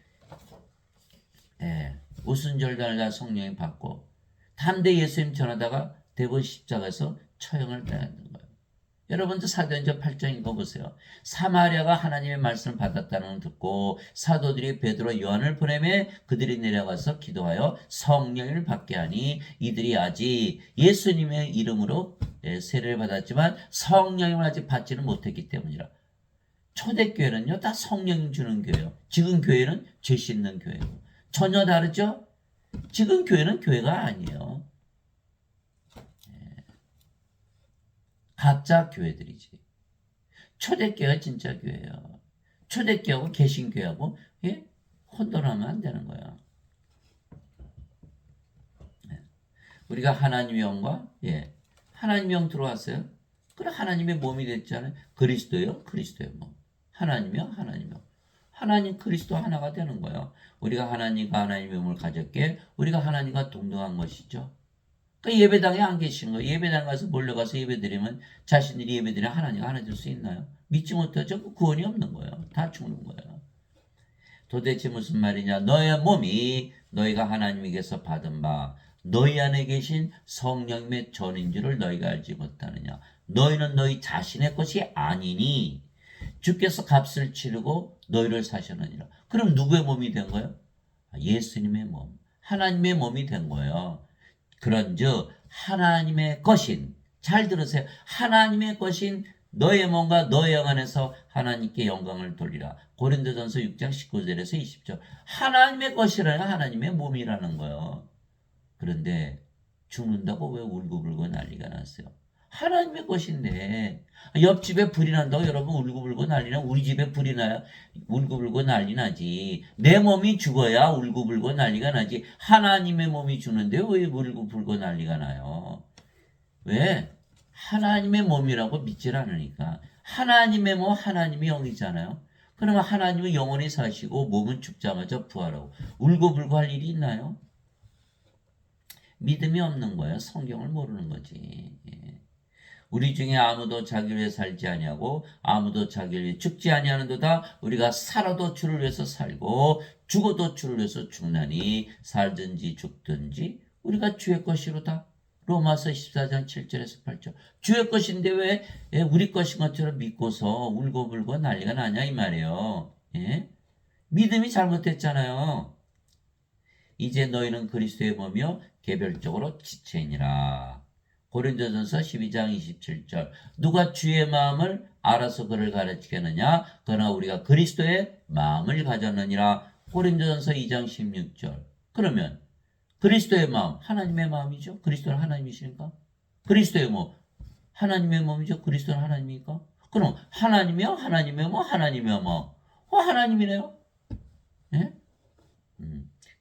오순절날 성령이 받고 담대 예수님 전하다가 대본 십자가에서 처형을 당하는 거예요. 여러분도 사도행전 8장 읽어보세요. 사마리아가 하나님의 말씀을 받았다는 걸 듣고 사도들이 베드로와 요한을 보내매 그들이 내려가서 기도하여 성령을 받게 하니 이들이 아직 예수님의 이름으로 세례를 받았지만 성령을 아직 받지는 못했기 때문이라. 초대교회는요 다 성령 주는 교회예요. 지금 교회는 죄 씻는 교회예요. 전혀 다르죠? 지금 교회는 교회가 아니에요. 가짜 교회들이지. 초대교회가 진짜 교회예요. 초대교회하고 개신교회하고 혼돈하면 안 되는 거야. 우리가 하나님의 영과 하나님의 영 들어왔어요. 그래 하나님의 몸이 됐잖아요. 그리스도요, 그리스도의 몸. 하나님이요, 하나님이요. 하나님 그리스도 하나가 되는 거예요. 우리가 하나님과 하나님의 몸을 가졌기에 우리가 하나님과 동등한 것이죠. 그러니까 예배당에 안 계시는 거예요. 예배당 가서 몰려가서 예배드리면 자신들이 예배드리면 하나님 하나 될 수 있나요? 믿지 못하죠. 구원이 없는 거예요. 다 죽는 거예요. 도대체 무슨 말이냐? 너의 몸이 너희가 하나님에게서 받은 바 너희 안에 계신 성령의 전인 줄을 너희가 알지 못하느냐? 너희는 너희 자신의 것이 아니니 주께서 값을 치르고 너희를 사셨느니라. 그럼 누구의 몸이 된 거예요? 예수님의 몸, 하나님의 몸이 된 거예요. 그런즉 하나님의 것인, 잘 들으세요. 하나님의 것인 너의 몸과 너의 영 안에서 하나님께 영광을 돌리라. 고린도전서 6장 19절에서 20절. 하나님의 것이라는 하나님의 몸이라는 거예요. 그런데 죽는다고 왜 울고불고 난리가 났어요? 하나님의 것인데 옆집에 불이 난다고 여러분 울고불고 난리 나? 우리 집에 불이 나야 울고불고 난리 나지. 내 몸이 죽어야 울고불고 난리가 나지. 하나님의 몸이 죽는데 왜 울고불고 난리가 나요? 왜? 하나님의 몸이라고 믿질 않으니까. 하나님의 몸, 하나님의 영이잖아요. 그러면 하나님은 영원히 사시고 몸은 죽자마자 부활하고 울고불고 할 일이 있나요? 믿음이 없는 거예요. 성경을 모르는 거지. 예. 우리 중에 아무도 자기를 위해 살지 아니하고 아무도 자기를 위해 죽지 아니하는도다. 우리가 살아도 주를 위해서 살고 죽어도 주를 위해서 죽나니 살든지 죽든지 우리가 주의 것이로다. 로마서 14장 7절에서 8절. 주의 것인데 왜 우리 것인 것처럼 믿고서 울고불고 난리가 나냐 이 말이에요. 예? 믿음이 잘못됐잖아요. 이제 너희는 그리스도의 몸이요 개별적으로 지체이니라. 고린도전서 12장 27절. 누가 주의 마음을 알아서 그를 가르치겠느냐? 그러나 우리가 그리스도의 마음을 가졌느니라. 고린도전서 2장 16절. 그러면 그리스도의 마음, 하나님의 마음이죠. 그리스도는 하나님이시니까. 그리스도의 몸, 하나님의 몸이죠. 그리스도는 하나님이니까. 그럼 하나님이요, 하나님의 몸, 하나님의 몸. 하나님이네요. 예?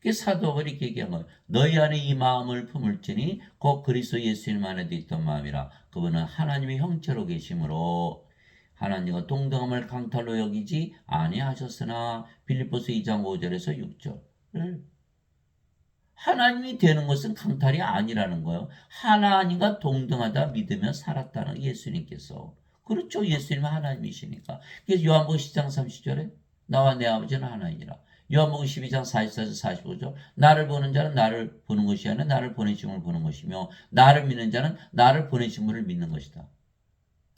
그 사도 바울이 이렇게 얘기한 거예요. 너희 안에 이 마음을 품을지니 곧 그리스도 예수님 안에도 있던 마음이라. 그분은 하나님의 형체로 계심으로 하나님과 동등함을 강탈로 여기지 아니하셨으나. 빌립보서 2장 5절에서 6절. 하나님이 되는 것은 강탈이 아니라는 거예요. 하나님과 동등하다 믿으며 살았다는 예수님께서. 그렇죠. 예수님은 하나님이시니까. 그래서 요한복음 10장 30절에 나와 내 아버지는 하나이니라. 요한복음 12장 44에서 45절. 나를 보는 자는 나를 보는 것이 아니라 나를 보내신 분을 보는 것이며 나를 믿는 자는 나를 보내신 분을 믿는 것이다.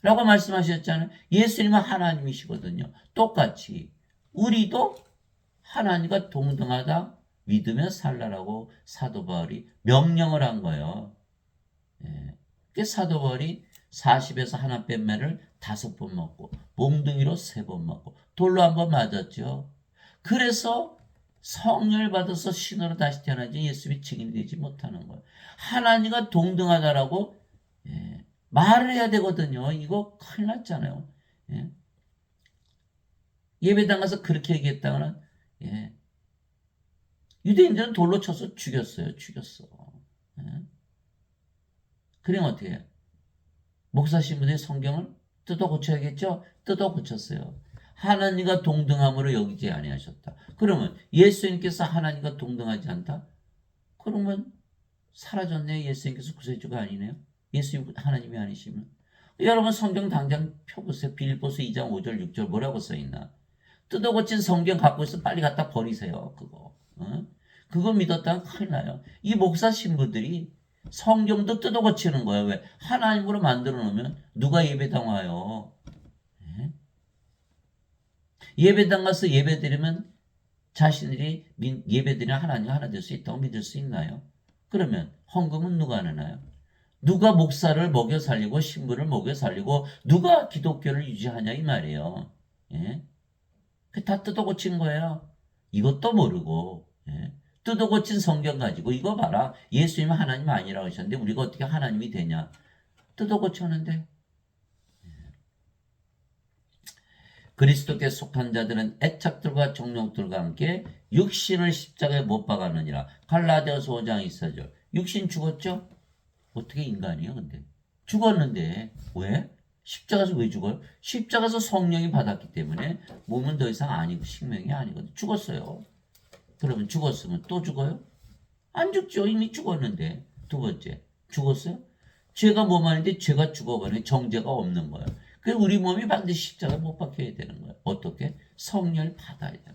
라고 말씀하셨잖아요. 예수님은 하나님이시거든요. 똑같이 우리도 하나님과 동등하다 믿으며 살라라고 사도 바울이 명령을 한 거예요. 예. 그 사도 바울이 40에서 하나 뺀 매를 5번 먹고 몽둥이로 3번 맞고 돌로 1번 맞았죠. 그래서 성령을 받아서 신으로 다시 태어나지 예수님이 증인이 되지 못하는 거예요. 하나님과 동등하다라고 말을 해야 되거든요. 이거 큰일 났잖아요. 예배당 가서 그렇게 얘기했다가는 유대인들은 돌로 쳐서 죽였어요. 죽였어. 그럼 어떻게 해요? 목사 신부들의 성경을 뜯어 고쳐야겠죠? 뜯어 고쳤어요. 하나님과 동등함으로 여기지 아니하셨다. 그러면 예수님께서 하나님과 동등하지 않다? 그러면 사라졌네요. 예수님께서 구세주가 아니네요. 예수님 하나님이 아니시면. 여러분 성경 당장 펴보세요. 빌립보서 2장 5절 6절 뭐라고 써있나? 뜯어 고친 성경 갖고 있어 빨리 갖다 버리세요. 그거. 그거 믿었다가 큰일 나요. 이 목사 신부들이 성경도 뜯어 고치는 거예요. 왜? 하나님으로 만들어 놓으면 누가 예배당 와요? 예배당 가서 예배 드리면 자신들이 예배 드리는 하나님과 하나 될 수 있다고 믿을 수 있나요? 그러면 헌금은 누가 내나요? 누가 목사를 먹여 살리고 신부를 먹여 살리고 누가 기독교를 유지하냐 이 말이에요. 그 다 뜯어 고친 거예요. 이것도 모르고 뜯어 고친 성경 가지고 이거 봐라. 예수님은 하나님 아니라고 하셨는데 우리가 어떻게 하나님이 되냐. 뜯어 고쳤는데. 그리스도께 속한 자들은 애착들과 정욕들과 함께 육신을 십자가에 못 박았느니라. 갈라디아서 5장 24절. 육신 죽었죠? 어떻게 인간이요 근데? 죽었는데 왜? 십자가에서 왜 죽어요? 십자가에서 성령이 받았기 때문에 몸은 더 이상 아니고 생명이 아니거든. 죽었어요. 그러면 죽었으면 또 죽어요? 안 죽죠. 이미 죽었는데. 두 번째, 죽었어요? 죄가 몸 안인데 죄가 죽어버리는 정죄가 없는 거예요. 그래서 우리 몸이 반드시 십자가에 못 박혀야 되는 거예요. 어떻게? 성령을 받아야 돼요.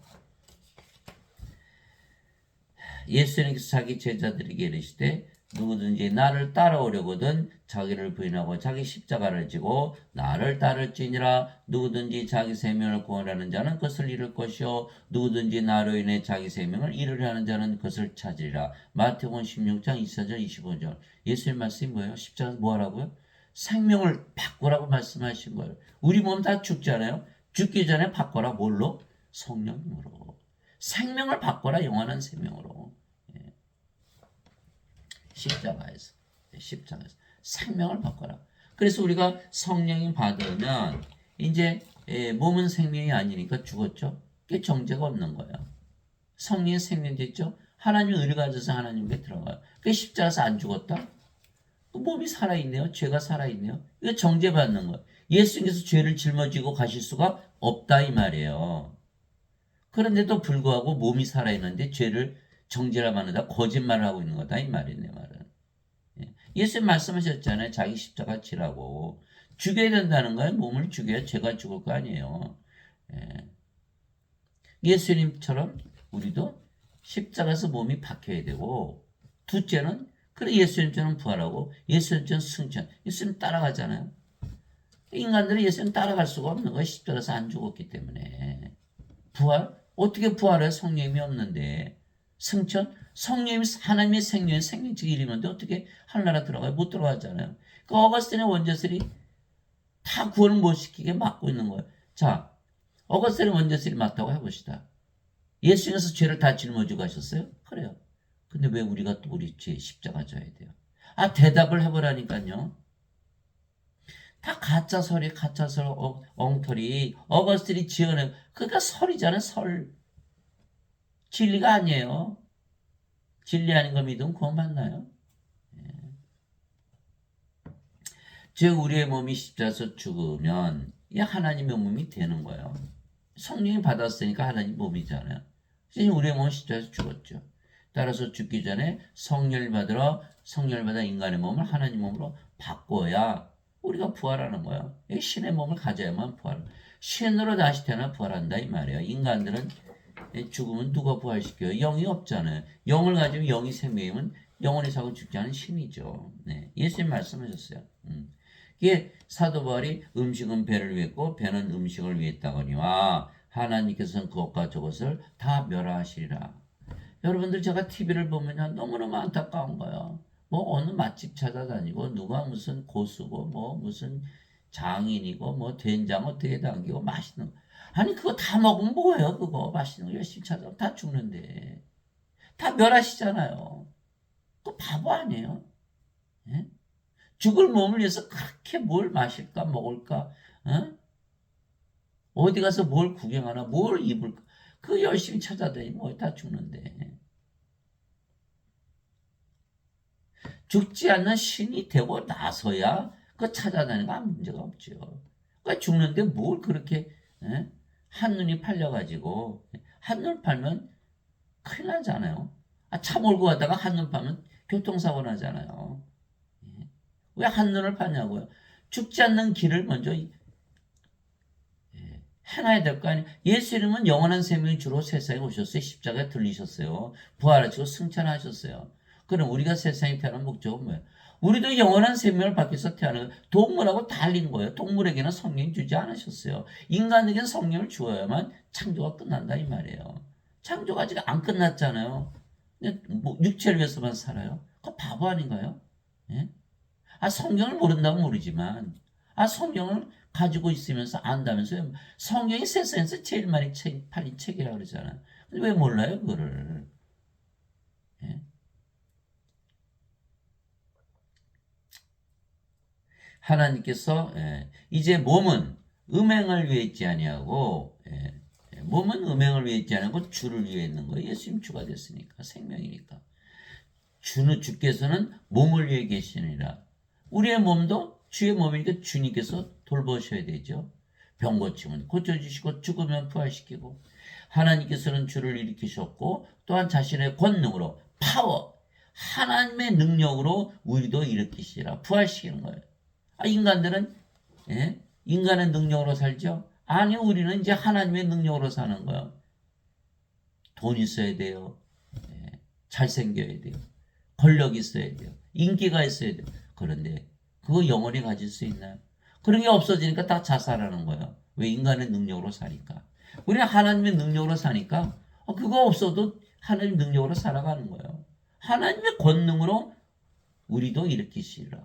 예수님께서 자기 제자들에게 이르시되 누구든지 나를 따라오려거든 자기를 부인하고 자기 십자가를 지고 나를 따를지니라. 누구든지 자기 생명을 구원하는 자는 그것을 잃을 것이요 누구든지 나로 인해 자기 생명을 잃으려 하는 자는 그것을 찾으리라. 마태복음 16장 24절 25절. 예수님 말씀이 뭐예요? 십자가에서 뭐 하라고요? 생명을 바꾸라고 말씀하신 거예요. 우리 몸 다 죽잖아요. 죽기 전에 바꿔라. 뭘로? 성령으로. 생명을 바꿔라. 영원한 생명으로. 십자가에서 생명을 바꿔라. 그래서 우리가 성령이 받으면 이제 몸은 생명이 아니니까 죽었죠. 그게 정죄가 없는 거예요. 성령이 생명됐죠. 하나님의 의를 가져서 하나님께 들어가요. 그게 십자가에서 안 죽었다? 몸이 살아있네요. 죄가 살아있네요. 이거 정죄받는 거예요. 예수님께서 죄를 짊어지고 가실 수가 없다 이 말이에요. 그런데도 불구하고 몸이 살아있는데 죄를 정죄를 받는다. 거짓말을 하고 있는 거다 이 말이네 말은. 예수님 말씀하셨잖아요. 자기 십자가 지라고. 죽여야 된다는 거예요. 몸을 죽여야 죄가 죽을 거 아니에요. 예수님처럼 우리도 십자가에서 몸이 박혀야 되고, 둘째는 그래 예수님처럼 부활하고 예수님처럼 승천. 예수님 따라가잖아요. 인간들은 예수님 따라갈 수가 없는 거예요. 십자가에서 안 죽었기 때문에. 부활? 어떻게 부활해? 성령이 없는데. 승천? 성령이 하나님의 생명의 생명책 이름인데 어떻게 하늘나라 들어가요? 못 들어가잖아요. 그 어거스틴의 원죄설이 다 구원을 못 시키게 막고 있는 거예요. 자, 어거스틴의 원죄설이 맞다고 해봅시다. 예수님께서 죄를 다 짊어지고 가셨어요? 그래요. 근데 왜 우리가 또 우리 죄 십자가 져야 돼요? 아, 대답을 해보라니까요. 다 가짜 설이 가짜 설 엉터리 어거스틴이 지어낸 그러니까 설이잖아요. 설. 진리가 아니에요. 진리 아닌 거 믿으면 구원 받나요? 즉 우리의 몸이 십자가에서 죽으면 이 하나님의 몸이 되는 거예요. 성령이 받았으니까 하나님 몸이잖아요. 지금 우리의 몸은 십자가에서 죽었죠. 따라서 죽기 전에 성령을 받아 인간의 몸을 하나님 몸으로 바꿔야 우리가 부활하는 거예요. 신의 몸을 가져야만 부활. 신으로 다시 태어나 부활한다 이 말이에요. 인간들은 죽으면 누가 부활시켜요? 영이 없잖아요. 영을 가지면 영이 생명이면 영원히 사고 죽지 않은 신이죠. 네. 예수님 말씀하셨어요. 이게 사도 바울이 음식은 배를 위했고 배는 음식을 위했다거니와 하나님께서는 그것과 저것을 다 멸하시리라. 여러분들 제가 TV를 보면 너무너무 안타까운 거예요. 뭐 어느 맛집 찾아다니고 누가 무슨 고수고 뭐 무슨 장인이고 뭐 된장 어떻게 당기고 맛있는 거. 아니 그거 다 먹으면 뭐예요? 그거 맛있는 거 열심히 찾아 다 죽는데 다 멸하시잖아요. 그 바보 아니에요? 예? 죽을 몸을 위해서 그렇게 뭘 마실까 먹을까? 어? 어디 가서 뭘 구경하나 뭘 입을까? 그 열심히 찾아다니 뭐 다 죽는데 죽지 않는 신이 되고 나서야 그 찾아다니는 건 아무 문제가 없죠. 그러니까 죽는데 뭘 그렇게 한눈이 팔려가지고 한눈 팔면 큰일 나잖아요. 차 몰고 가다가 한눈 파면 교통사고 나잖아요. 왜 한눈을 파냐고요. 죽지 않는 길을 먼저 행해야 될 거 아니에요. 예수님은 영원한 생명이 주로 세상에 오셨어요. 십자가에 들리셨어요. 부활하시고 승천하셨어요. 그럼 우리가 세상에 태어난 목적은 뭐예요? 우리도 영원한 생명을 받기 위해서 태어나는 동물하고 달린 거예요. 동물에게는 성령 주지 않으셨어요. 인간에게는 성령을 주어야만 창조가 끝난다 이 말이에요. 창조가 아직 안 끝났잖아요. 뭐 육체를 위해서만 살아요? 그거 바보 아닌가요? 예? 성경을 모른다고 모르지만 성경을 가지고 있으면서 안다면서요. 성경이 세상에서 제일 많이 팔린 책이라고 그러잖아요. 근데 왜 몰라요 그거를? 예? 하나님께서 이제 몸은 음행을 위해 있지 아니하고 몸은 음행을 위해 있지 않고 주를 위해 있는 거예요. 예수님 주가 됐으니까 생명이니까. 주께서는 몸을 위해 계시니라. 우리의 몸도 주의 몸이니까 주님께서 돌보셔야 되죠. 병 고치면 고쳐주시고 죽으면 부활시키고 하나님께서는 주를 일으키셨고 또한 자신의 권능으로 파워 하나님의 능력으로 우리도 일으키시라 부활시키는 거예요. 인간들은 인간의 능력으로 살죠. 아니 우리는 이제 하나님의 능력으로 사는 거예요. 돈 있어야 돼요. 잘생겨야 돼요. 권력이 있어야 돼요. 인기가 있어야 돼요. 그런데 그거 영원히 가질 수 있나요? 그런 게 없어지니까 다 자살하는 거예요. 왜? 인간의 능력으로 사니까. 우리는 하나님의 능력으로 사니까 그거 없어도 하나님 능력으로 살아가는 거예요. 하나님의 권능으로 우리도 일으키시리라.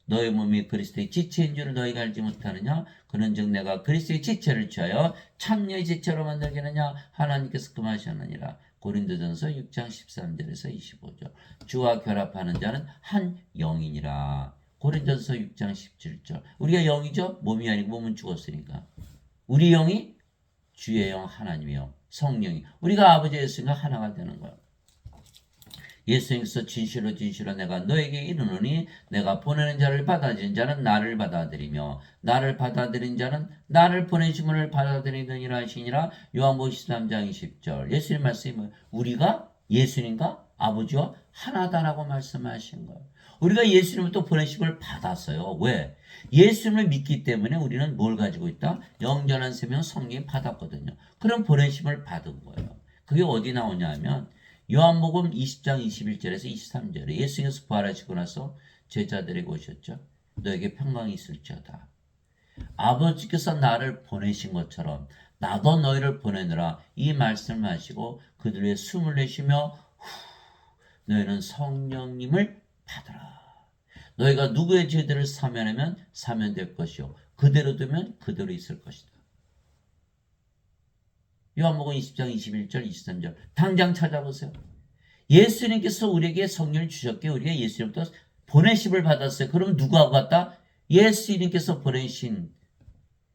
너의 몸이 그리스도의 지체인 줄을 너희가 알지 못하느냐? 그런즉 내가 그리스도의 지체를 취하여 창녀의 지체로 만들겠느냐? 하나님께서 금하셨느니라. 고린도전서 6장 13절에서 25절. 주와 결합하는 자는 한 영이니라. 고린도전서 6장 17절. 우리가 영이죠? 몸이 아니고 몸은 죽었으니까. 우리 영이 주의 영, 하나님의 영, 성령이. 우리가 아버지 예수님과 하나가 되는 거예요. 예수님께서 진실로 진실로 내가 너에게 이르노니 내가 보내는 자를 받아들인 자는 나를 받아들이며 나를 받아들인 자는 나를 보내심을 받아들이느니라 하시니라. 요한복음 13장 20절. 예수님 말씀이 우리가 예수님과 아버지와 하나다라고 말씀하신 거예요. 우리가 예수님부터 보내심을 받았어요. 왜? 예수님을 믿기 때문에 우리는 뭘 가지고 있다? 영전한 생명 성령 받았거든요. 그럼 보내심을 받은 거예요. 그게 어디 나오냐 하면 요한복음 20장 21절에서 23절에 예수님께서 부활하시고 나서 제자들에게 오셨죠. 너에게 평강이 있을지어다. 아버지께서 나를 보내신 것처럼 나도 너희를 보내느라 이 말씀을 하시고 그들 위해 숨을 내쉬며 너희는 성령님을 받으라. 너희가 누구의 죄들을 사면하면 사면될 것이요 그대로 두면 그대로 있을 것이다. 요한복음 20장 21절 23절 당장 찾아보세요. 예수님께서 우리에게 성령을 주셨기에 우리가 예수님부터 보내심을 받았어요. 그럼 누구하고 같다? 예수님께서 보내신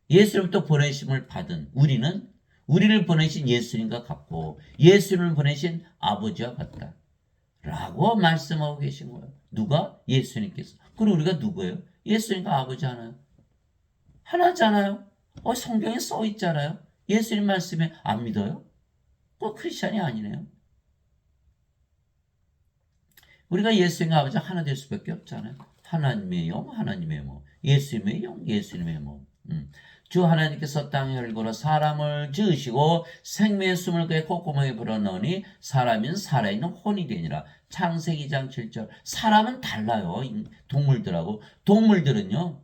예수님부터 보내심을 받은 우리를 보내신 예수님과 같고 예수님을 보내신 아버지와 같다. 라고 말씀하고 계신 거예요. 누가? 예수님께서. 그럼 우리가 누구예요? 예수님과 아버지 하나요. 하나잖아요. 성경에 써 있잖아요. 예수님 말씀에 안 믿어요? 크리스찬이 아니네요. 우리가 예수님과 아버지 하나 될 수밖에 없잖아요. 하나님의 영, 하나님의 몸. 예수님의 영, 예수님의 몸. 주 하나님께서 땅에 흙으로 사람을 지으시고 생명의 숨을 그의 콧구멍에 불어넣으니 사람은 살아있는 혼이 되니라. 창세기 2장 7절. 사람은 달라요. 동물들하고. 동물들은요.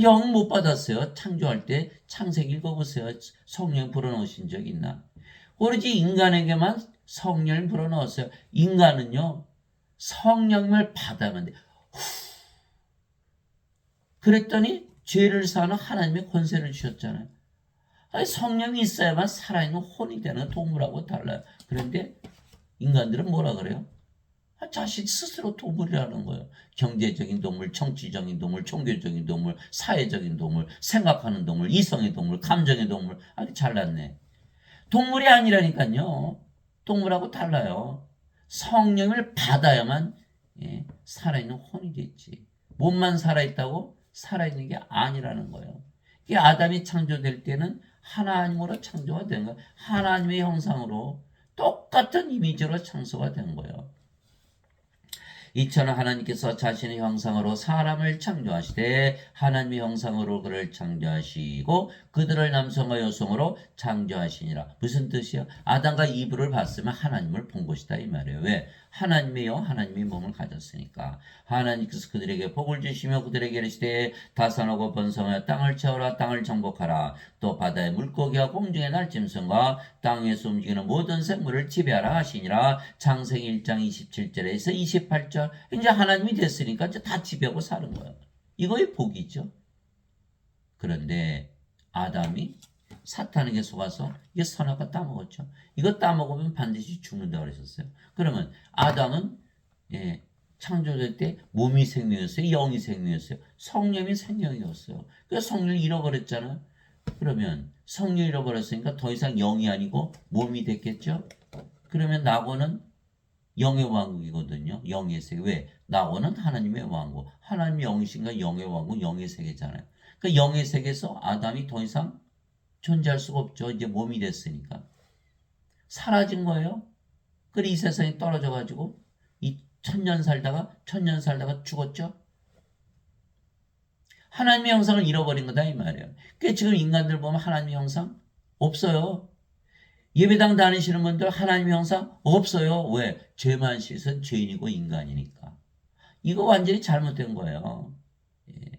영 못 받았어요. 창조할 때 창세기 읽어보세요. 성령 불어넣으신 적 있나? 오로지 인간에게만 성령을 불어넣었어요. 인간은요. 성령을 받아야만 돼. 그랬더니 죄를 사는 하나님의 권세를 주셨잖아요. 성령이 있어야만 살아있는 혼이 되는 동물하고 달라요. 그런데 인간들은 뭐라 그래요? 자신 스스로 동물이라는 거예요. 경제적인 동물, 정치적인 동물, 종교적인 동물, 사회적인 동물, 생각하는 동물, 이성의 동물, 감정의 동물. 잘났네. 동물이 아니라니까요. 동물하고 달라요. 성령을 받아야만 살아있는 혼이 됐지. 몸만 살아있다고 살아있는 게 아니라는 거예요. 이게 아담이 창조될 때는 하나님으로 창조가 된 거예요. 하나님의 형상으로 똑같은 이미지로 창조가 된 거예요. 이처럼 하나님께서 자신의 형상으로 사람을 창조하시되 하나님의 형상으로 그를 창조하시고 그들을 남성과 여성으로 창조하시니라. 무슨 뜻이야? 아담과 이브를 봤으면 하나님을 본 것이다 이 말이에요. 왜? 하나님의 영, 하나님의 몸을 가졌으니까. 하나님께서 그들에게 복을 주시며 그들에게 이르시되 다산하고 번성하여 땅을 채우라. 땅을 정복하라. 또 바다의 물고기와 공중의 날짐승과 땅에서 움직이는 모든 생물을 지배하라 하시니라. 창세기 1장 27절에서 28절. 이제 하나님이 됐으니까 이제 다 지배하고 사는 거예요. 이거의 복이죠. 그런데 아담이 사탄에게 속아서 이게 선악과 따먹었죠. 이거 따먹으면 반드시 죽는다고 그러셨어요. 그러면 아담은 창조될 때 몸이 생명이었어요. 영이 생명이었어요. 성령이 생명이었어요. 그래서 성령을 잃어버렸잖아요. 그러면 성령 잃어버렸으니까 더 이상 영이 아니고 몸이 됐겠죠. 그러면 낙원은 영의 왕국이거든요. 영의 세계. 왜? 낙원은 하나님의 왕국. 하나님의 영이신가 영의 왕국, 영의 세계잖아요. 그러니까 영의 세계에서 아담이 더 이상 존재할 수가 없죠. 이제 몸이 됐으니까. 사라진 거예요. 그래 이 세상에 떨어져가지고 이 천년 살다가 죽었죠. 하나님의 형상을 잃어버린 거다 이 말이에요. 그러니까 지금 인간들 보면 하나님의 형상 없어요. 예배당 다니시는 분들 하나님의 형상 없어요. 왜? 죄만 씻은 죄인이고 인간이니까. 이거 완전히 잘못된 거예요. 예.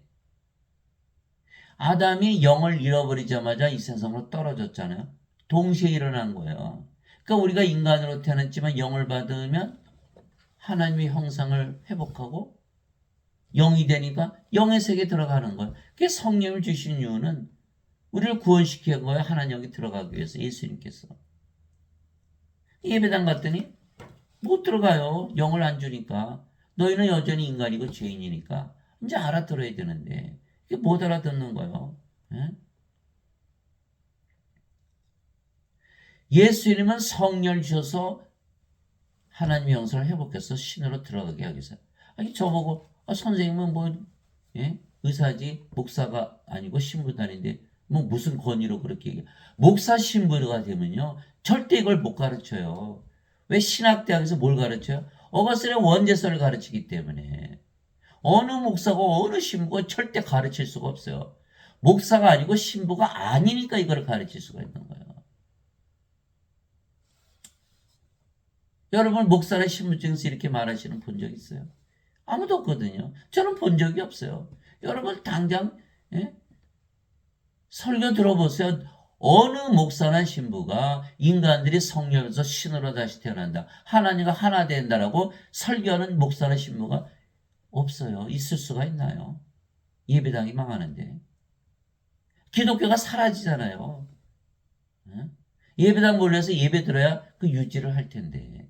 아담이 영을 잃어버리자마자 이 세상으로 떨어졌잖아요. 동시에 일어난 거예요. 그러니까 우리가 인간으로 태어났지만 영을 받으면 하나님의 형상을 회복하고 영이 되니까 영의 세계에 들어가는 거예요. 그게 성령을 주신 이유는 우리를 구원시키는 거예요. 하나님 여기 들어가기 위해서 예수님께서. 예배당 갔더니 못 들어가요. 영을 안 주니까. 너희는 여전히 인간이고 죄인이니까. 이제 알아들어야 되는데 이게 못 알아듣는 거예요. 예? 예수님은 성령을 주셔서 하나님의 형상을 회복해서 신으로 들어가게 하기 위해서. 아니 저보고 선생님은 뭐 예? 의사지 목사가 아니고 신부도 아닌데 뭐 무슨 권위로 그렇게 얘기해. 목사 신부가 되면요 절대 이걸 못 가르쳐요. 왜 신학대학에서 뭘 가르쳐요? 어거스틴의 원죄설을 가르치기 때문에 어느 목사고 어느 신부가 절대 가르칠 수가 없어요. 목사가 아니고 신부가 아니니까 이걸 가르칠 수가 있는 거예요. 여러분 목사나 신부 중에서 이렇게 말하시는 본 적 있어요? 아무도 없거든요. 저는 본 적이 없어요. 여러분 당장 예? 설교 들어보세요. 어느 목사나 신부가 인간들이 성령에서 신으로 다시 태어난다. 하나님과 하나 된다라고 설교하는 목사나 신부가 없어요. 있을 수가 있나요? 예배당이 망하는데. 기독교가 사라지잖아요. 예? 예배당 몰려서 예배 들어야 그 유지를 할 텐데.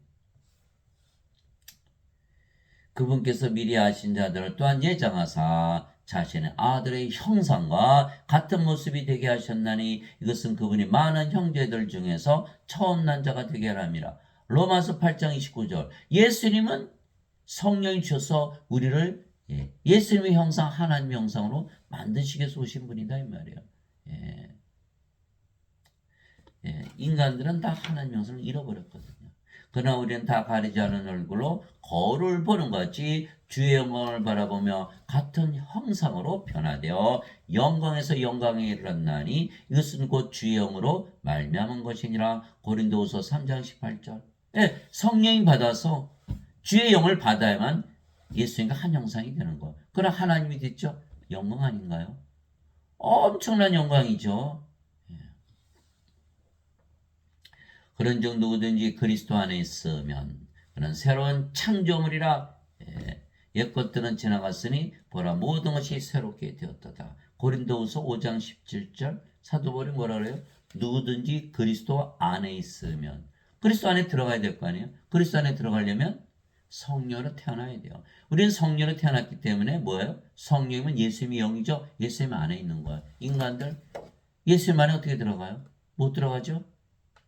그분께서 미리 아신 자들을 또한 예정하사 자신의 아들의 형상과 같은 모습이 되게 하셨나니 이것은 그분이 많은 형제들 중에서 처음 난 자가 되게 하랍니다. 로마서 8장 29절. 예수님은 성령이 주셔서 우리를 예수님의 형상, 하나님의 형상으로 만드시기 위해서 오신 분이다 이 말이에요. 예. 인간들은 다 하나님의 형상을 잃어버렸거든요. 그러나 우리는 다 가리지 않은 얼굴로 거울을 보는 것 같이 주의 영광을 바라보며 같은 형상으로 변화되어 영광에서 영광에 이르렀나니 이것은 곧 주의 영으로 말미암은 것이니라. 고린도후서 3장 18절. 성령이 받아서 주의 영을 받아야만 예수님과 한 형상이 되는 거예요. 그러나 하나님이 됐죠? 영광 아닌가요? 엄청난 영광이죠. 그런 즉 누구든지 그리스도 안에 있으면 그는 새로운 창조물이라. 옛 것들은 지나갔으니 보라 모든 것이 새롭게 되었도다. 고린도후서 5장 17절. 사도 바울이 뭐라 그래요? 누구든지 그리스도 안에 있으면. 그리스도 안에 들어가야 될 거 아니에요? 그리스도 안에 들어가려면 성령으로 태어나야 돼요. 우리는 성령으로 태어났기 때문에 뭐예요? 성령이면 예수님이 영이죠. 예수님 안에 있는 거예요. 인간들 예수님 안에 어떻게 들어가요? 못 들어가죠?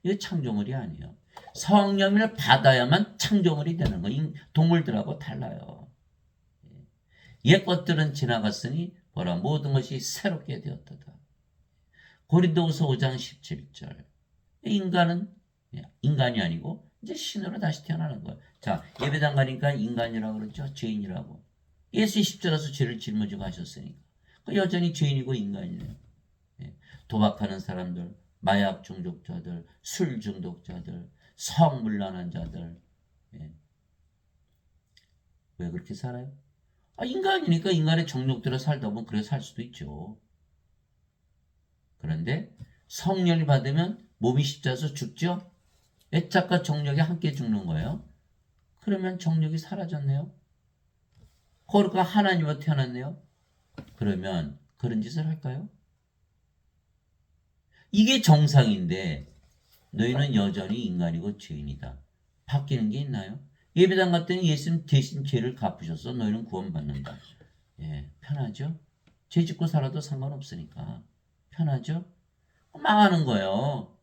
이게 창조물이 아니에요. 성령을 받아야만 창조물이 되는 거예요. 동물들하고 달라요. 옛 것들은 지나갔으니 보라 모든 것이 새롭게 되었다. 고린도후서 5장 17절. 인간은 인간이 아니고 이제 신으로 다시 태어나는 거예요. 자, 예배당 가니까 인간이라고 그러죠. 죄인이라고. 예수 십자가에서 죄를 짊어지고 하셨으니까. 여전히 죄인이고 인간이에요. 도박하는 사람들, 마약 중독자들, 술 중독자들, 성물란한 자들. 왜 그렇게 살아요? 인간이니까 인간의 정욕대로 살다 보면 그래 살 수도 있죠. 그런데 성령이 받으면 몸이 십자가에서 죽죠? 애착과 정욕이 함께 죽는 거예요. 그러면 정욕이 사라졌네요. 거룩한 하나님으로 태어났네요. 그러면 그런 짓을 할까요? 이게 정상인데 너희는 여전히 인간이고 죄인이다. 바뀌는 게 있나요? 예배당 갔더니 예수님 대신 죄를 갚으셔서 너희는 구원받는다. 편하죠? 죄 짓고 살아도 상관없으니까. 편하죠? 망하는 거예요.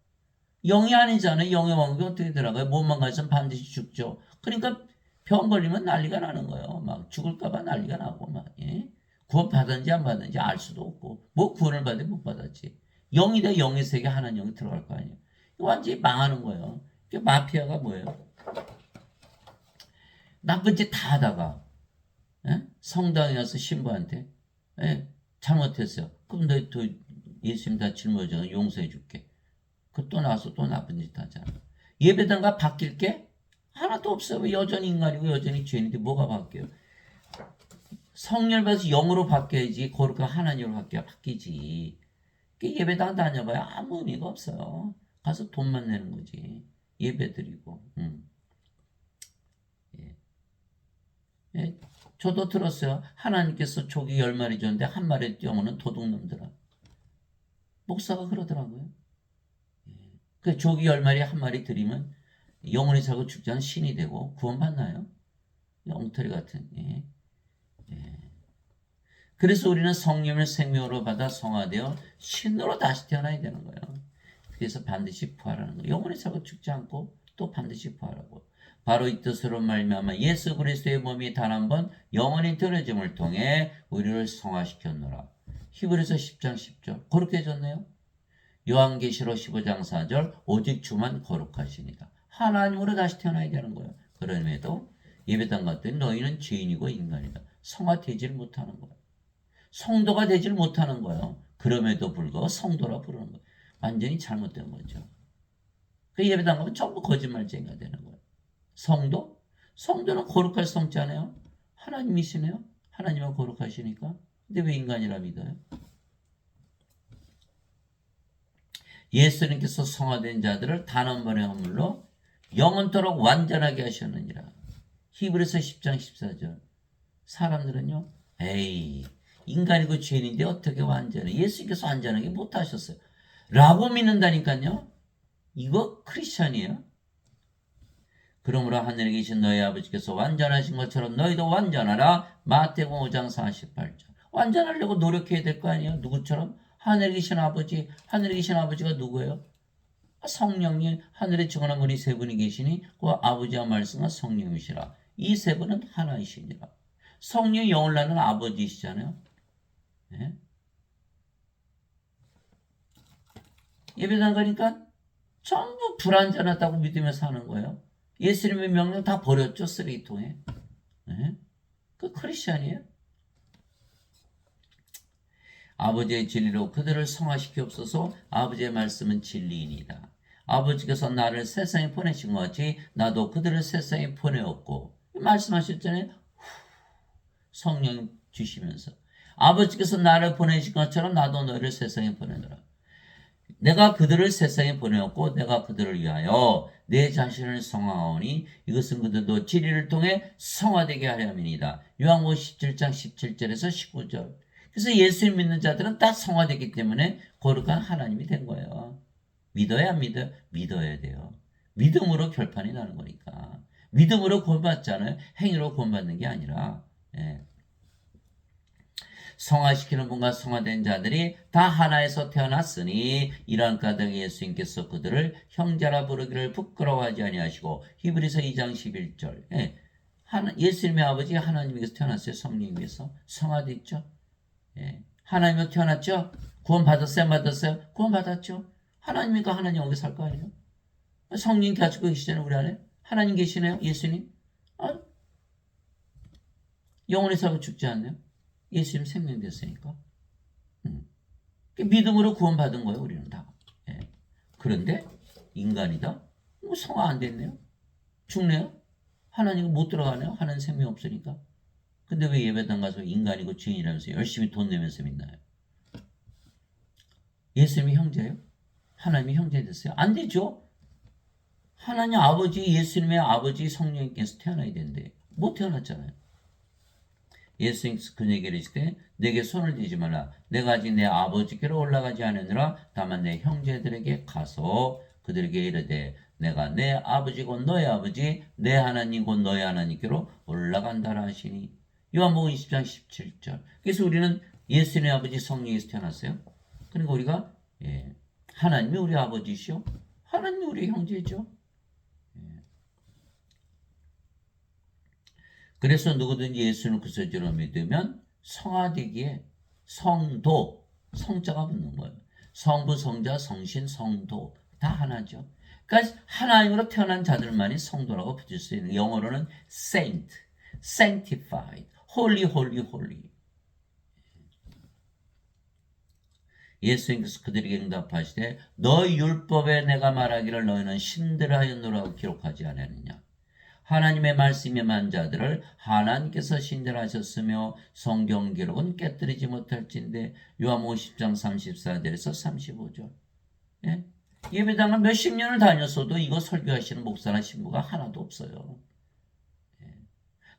영이 아니잖아요. 영의 왕국이 어떻게 들어가요? 몸만 가서는 반드시 죽죠. 그러니까 병 걸리면 난리가 나는 거예요. 막 죽을까봐 난리가 나고 막. 구원 받았는지 안 받았는지 알 수도 없고 뭐 구원을 받지 못 받았지. 영이 돼 영의 세계 하나님 영이 들어갈 거 아니에요. 완전히 망하는 거예요. 마피아가 뭐예요? 나쁜 짓 다 하다가 성당에 가서 신부한테 잘못했어요. 그럼 너 예수님 다 짊어져 용서해 줄게. 그 또 나와서 또 나쁜 짓 하잖아. 예배당가 바뀔 게 하나도 없어요. 여전히 인간이고 여전히 죄인인데 뭐가 바뀌어요? 성령을 받아서 영으로 바뀌어야지 거룩한 하나님으로 바뀌지. 예배당 다녀봐야 아무 의미가 없어요. 가서 돈만 내는 거지. 예배 드리고. 예. 예. 저도 들었어요. 하나님께서 조기 10마리 줬는데 한 마리 뛰어오는 도둑놈들아. 목사가 그러더라고요. 예. 그 조기 10마리 한 마리 드리면 영원히 살고 죽지 않은 신이 되고 구원받나요? 엉터리 같은. 예. 예. 그래서 우리는 성령을 생명으로 받아 성화되어 신으로 다시 태어나야 되는 거예요. 그래서 반드시 부활하는 거예요. 영원히 살고 죽지 않고 또 반드시 부활하고. 바로 이 뜻으로 말미암아 예수 그리스도의 몸이 단 한 번 영원히 드러짐을 통해 우리를 성화시켰노라. 히브리서 10장 10절 그렇게 해줬네요. 요한계시록 15장 4절 오직 주만 거룩하시니라. 하나님으로 다시 태어나야 되는 거예요. 그럼에도 예배당 갔더니 너희는 죄인이고 인간이다. 성화되지를 못하는 거예요. 성도가 되질 못하는 거예요. 그럼에도 불구하고 성도라 부르는 거예요. 완전히 잘못된 거죠. 그 예배당 가면 전부 거짓말쟁이가 되는 거예요. 성도? 성도는 거룩할 성자네요. 하나님이시네요. 하나님은 거룩하시니까. 근데 왜 인간이라 믿어요? 예수님께서 성화된 자들을 단 한 번의 허물로 영원토록 완전하게 하셨느니라. 히브리서 10장 14절. 사람들은요. 에이 인간이고 죄인인데 어떻게 완전해? 예수님께서 완전하게 못하셨어요. 라고 믿는다니까요. 이거 크리스찬이에요. 그러므로 하늘에 계신 너희 아버지께서 완전하신 것처럼 너희도 완전하라. 마태복음 5장 48절. 완전하려고 노력해야 될 거 아니에요. 누구처럼? 하늘에 계신 아버지. 하늘에 계신 아버지가 누구예요? 성령님. 하늘에 정하는 분이 세 분이 계시니 그 아버지와 말씀과 성령이시라. 이 세 분은 하나이시니라. 성령이 영을 낳는 아버지이시잖아요. 네? 예배당 가니까 전부 불완전하다고 믿으며 사는 거예요. 예수님의 명령 다 버렸죠. 쓰레기통에. 네? 그 크리스찬이에요. 아버지의 진리로 그들을 성화시키옵소서. 아버지의 말씀은 진리이니이다. 아버지께서 나를 세상에 보내신 것 같이 나도 그들을 세상에 보내었고 말씀하셨잖아요. 성령 주시면서 아버지께서 나를 보내신 것처럼 나도 너희를 세상에 보내노라. 내가 그들을 세상에 보내었고 내가 그들을 위하여 내 자신을 성화하오니 이것은 그들도 진리를 통해 성화되게 하려 함이니이다. 요한복음 17장 17절에서 19절. 그래서 예수를 믿는 자들은 다 성화되기 때문에 거룩한 하나님이 된 거예요. 믿어야 안 믿어요? 믿어야 돼요. 믿음으로 결판이 나는 거니까. 믿음으로 구원받잖아요. 행위로 구원받는 게 아니라. 예. 성화시키는 분과 성화된 자들이 다 하나에서 태어났으니 이러한 까닭에 예수님께서 그들을 형제라 부르기를 부끄러워하지 아니하시고 히브리서 2장 11절. 예. 예수님의 아버지 하나님께서 태어났어요. 성령 위해서 성화됐죠. 예. 하나님으로 태어났죠. 구원받았어요? 받았어요? 구원받았죠. 하나님이니까 하나님 여기 살 거 아니에요? 성령 가지고 계시잖아요. 우리 안에. 하나님 계시네요. 예수님. 영원히 살고 죽지 않네요. 예수님 생명 됐으니까. 믿음으로 구원받은 거예요. 우리는 다. 예. 그런데 인간이다? 뭐 성화 안 됐네요. 죽네요. 하나님 못 들어가네요. 하나님 생명 없으니까. 근데 왜 예배당 가서 인간이고 죄인이라면서 열심히 돈 내면서 믿나요? 예수님이 형제예요? 하나님이 형제 됐어요? 안 되죠. 하나님 아버지, 예수님의 아버지 성령님께서 태어나야 되는데 못 태어났잖아요. 예수님께서 그에게 이르시되 내게 손을 대지 말라. 내가 아직 내 아버지께로 올라가지 않으느라 다만 내 형제들에게 가서 그들에게 이르되 내가 내 아버지 곧 너의 아버지 내 하나님 곧 너의 하나님께로 올라간다라 하시니. 요한복음 20장 17절. 그래서 우리는 예수님의 아버지 성령에서 태어났어요. 그러니까 우리가 하나님이 우리 아버지시오. 하나님이 우리 형제죠. 그래서 누구든지 예수를 그리스도로 믿으면 성화되기에 성도, 성자가 붙는 거예요. 성부, 성자, 성신, 성도 다 하나죠. 그러니까 하나님으로 태어난 자들만이 성도라고 붙일 수 있는 영어로는 saint, sanctified, holy, holy, holy. 예수님께서 그들에게 응답하시되 너희 율법에 내가 말하기를 너희는 신들 하였노라고 기록하지 않았느냐. 하나님의 말씀에 임한 자들을 하나님께서 신들하셨으며 성경 기록은 깨뜨리지 못할진대. 요한복음 10장 34절에서 35절. 예? 예배당을 몇십 년을 다녔어도 이거 설교하시는 목사나 신부가 하나도 없어요. 예.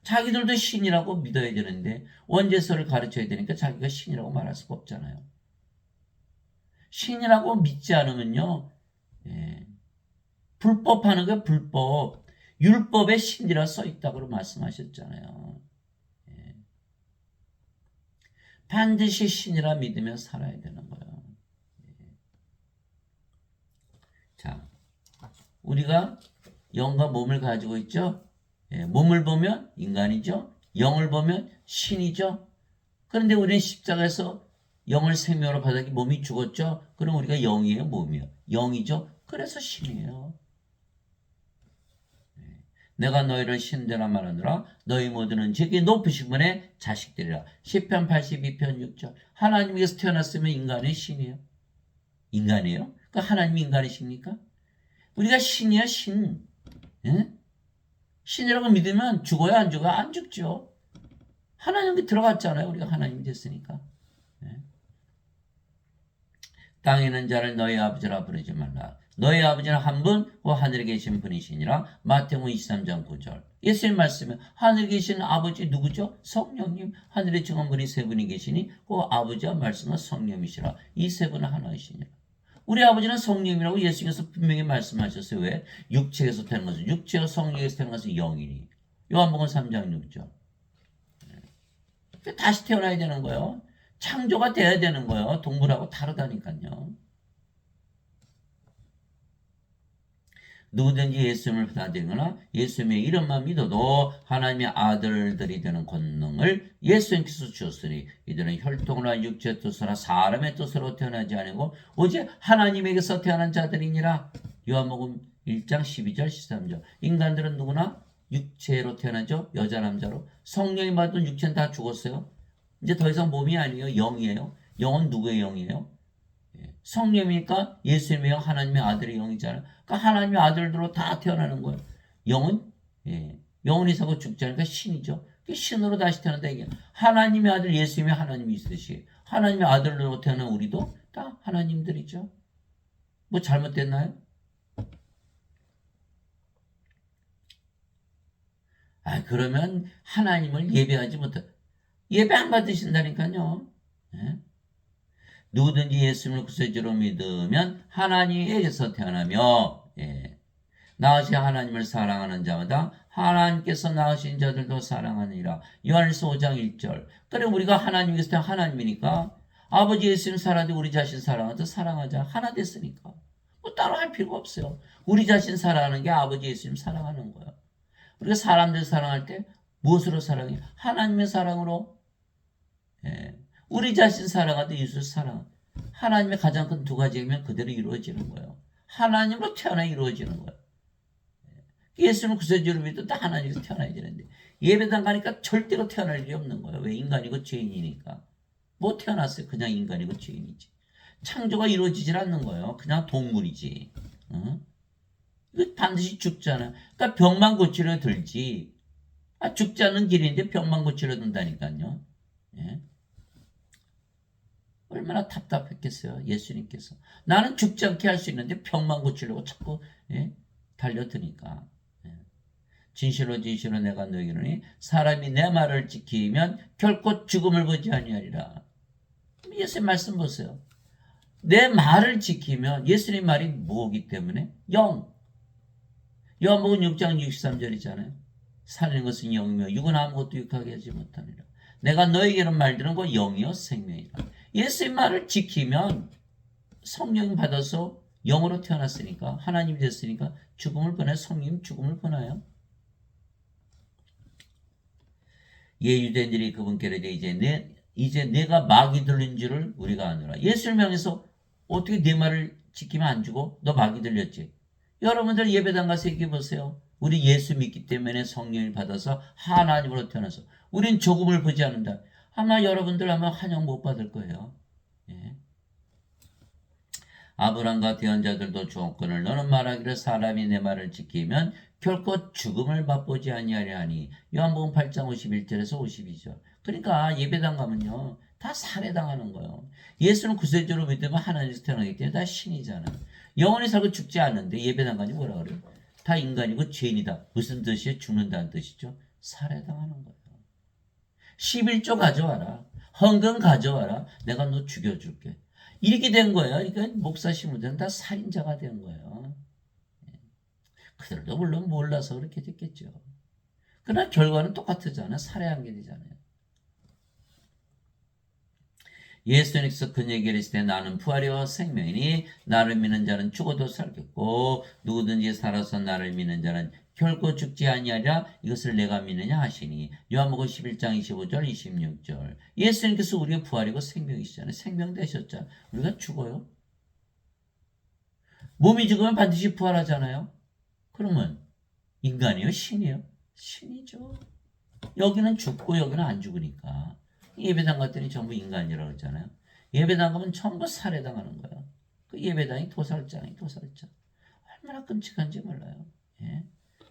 자기들도 신이라고 믿어야 되는데 원죄서를 가르쳐야 되니까 자기가 신이라고 말할 수가 없잖아요. 신이라고 믿지 않으면요. 예. 불법하는 게 불법. 율법에 신이라 써있다고 말씀하셨잖아요. 예. 반드시 신이라 믿으며 살아야 되는 거예요. 예. 자, 우리가 영과 몸을 가지고 있죠. 예. 몸을 보면 인간이죠. 영을 보면 신이죠. 그런데 우리는 십자가에서 영을 생명으로 받았기 몸이 죽었죠. 그럼 우리가 영이에요, 몸이에요? 영이죠. 그래서 신이에요. 내가 너희를 신되라 말하노라. 너희 모두는 제게 높으신 분의 자식들이라. 시편 82편 6절. 하나님께서 태어났으면 인간의 신이에요. 인간이에요? 그 하나님이 인간이십니까? 우리가 신이야, 신. 예? 신이라고 믿으면 죽어야 안 죽어요? 안 죽죠. 하나님께 들어갔잖아요. 우리가 하나님이 됐으니까. 예? 땅에 있는 자를 너희 아버지라 부르지 말라. 너희 아버지는 한 분, 그 하늘에 계신 분이시니라. 마태복음 23장 9절. 예수님 말씀은 하늘에 계신 아버지 누구죠? 성령님. 하늘에 증언분이 세 분이 계시니 그 아버지와 말씀은 성령이시라. 이 세 분은 하나이시니라. 우리 아버지는 성령이라고 예수님께서 분명히 말씀하셨어요. 왜? 육체에서 태어난 것은 육체와 성령에서 태어난 것은 영이니. 요한복음 3장 6절. 다시 태어나야 되는 거예요. 창조가 돼야 되는 거예요. 동물하고 다르다니까요. 누구든지 예수님을 받아들이거나 예수님의 이름만 믿어도 하나님의 아들들이 되는 권능을 예수님께서 주었으니 이들은 혈통이나 육체의 뜻으로 사람의 뜻으로 태어나지 아니고 오직 하나님에게서 태어난 자들이니라. 요한복음 1장 12절 13절. 인간들은 누구나 육체로 태어나죠. 여자 남자로. 성령이 받은 육체는 다 죽었어요. 이제 더 이상 몸이 아니에요. 영이에요. 영은 누구의 영이에요? 성령이니까 예수님의 영, 하나님의 아들의 영이잖아요. 그러니까 하나님의 아들들로 다 태어나는 거예요. 영은 영혼이 사고 죽지 않으니까 신이죠. 신으로 다시 태어난다 이게. 하나님의 아들 예수님의 하나님이 있으시. 하나님의 아들로 태어난 우리도 다 하나님들이죠. 뭐 잘못됐나요? 그러면 하나님을 예배하지 못해. 예배 안 받으신다니까요. 예? 누구든지 예수님을 구세주로 믿으면 하나님에게서 태어나며 나으신 하나님을 사랑하는 자마다 하나님께서 낳으신 자들도 사랑하느니라. 요한일서 5장 1절. 그래 우리가 하나님께서 태어난 하나님이니까 아버지 예수님 사랑하듯 우리 자신 사랑하듯 사랑하자. 하나 됐으니까. 뭐 따로 할 필요가 없어요. 우리 자신 사랑하는 게 아버지 예수님 사랑하는 거예요. 우리가 사람들 사랑할 때 무엇으로 사랑해요? 하나님의 사랑으로. 우리 자신 사랑하듯 예수 사랑. 하나님의 가장 큰 두 가지면 그대로 이루어지는 거예요. 하나님으로 태어나 이루어지는 거예요. 예수는 구세주로 믿어도 다 하나님에서 태어나야 되는데 예배당 가니까 절대로 태어날 일이 없는 거예요. 왜? 인간이고 죄인이니까. 뭐 태어났어요? 그냥 인간이고 죄인이지. 창조가 이루어지질 않는 거예요. 그냥 동물이지. 이거 반드시 죽잖아. 그러니까 병만 고치려 들지. 죽지 않는 길인데 병만 고치려 든다니까요. 예? 얼마나 답답했겠어요. 예수님께서. 나는 죽지 않게 할 수 있는데 병만 고치려고 자꾸 달려드니까. 진실로 진실로 내가 너희에게 이르노니 사람이 내 말을 지키면 결코 죽음을 보지 아니하리라. 예수님 말씀 보세요. 내 말을 지키면 예수님 말이 뭐기 때문에? 영. 요한복음 6장 63절이잖아요. 살리는 것은 영이며 육은 아무것도 육하게 하지 못하니라. 내가 너에게는 말들은 그 영이요 생명이라. 예수의 말을 지키면 성령 받아서 영으로 태어났으니까 하나님이 됐으니까 죽음을 보내. 성령 죽음을 보나요? 유대인들이 그분께로 이제 내가 마귀 들린 줄을 우리가 아노라. 예수를 향해서 어떻게 네 말을 지키면 안 죽어? 너 마귀 들렸지? 여러분들 예배당 가서 얘기해 보세요. 우리 예수 믿기 때문에 성령을 받아서 하나님으로 태어나서 우린 죽음을 보지 않는다. 아마 여러분들 아마 환영 못 받을 거예요. 예. 아브람과 대언자들도 주었거늘 너는 말하기를 사람이 내 말을 지키면 결코 죽음을 맛보지 아니하려 하니 요한복음 8장 51절에서 52절. 그러니까 예배당 가면요 다 살해당하는 거예요. 예수는 구세주로 믿으면 하나님에서 태어나기 때문에 다 신이잖아요. 영원히 살고 죽지 않는데 예배당 가니 뭐라 그래요? 다 인간이고 죄인이다. 무슨 뜻이에요? 죽는다는 뜻이죠. 살해당하는 거예요. 11조 가져와라. 헌금 가져와라. 내가 너 죽여줄게. 이렇게 된 거예요. 그러니까 목사 신부들은 다 살인자가 된 거예요. 그들도 물론 몰라서 그렇게 됐겠죠. 그러나 결과는 똑같잖아요. 살해한 게 되잖아요. 예수님께서 그에게 이르시되 나는 부활이요 생명이니 나를 믿는 자는 죽어도 살겠고 누구든지 살아서 나를 믿는 자는 결코 죽지 아니하리라. 이것을 내가 믿느냐 하시니 요한복음 11장 25절 26절. 예수님께서 우리의 부활이고 생명이시잖아요. 생명 되셨잖아요. 우리가 죽어요? 몸이 죽으면 반드시 부활하잖아요. 그러면 인간이요? 신이요? 신이죠. 여기는 죽고 여기는 안 죽으니까. 예배당 갔더니 전부 인간이라고 그러잖아요. 예배당 가면 전부 살해당하는 거예요. 그 예배당이 도살장이 도살장. 얼마나 끔찍한지 몰라요. 예?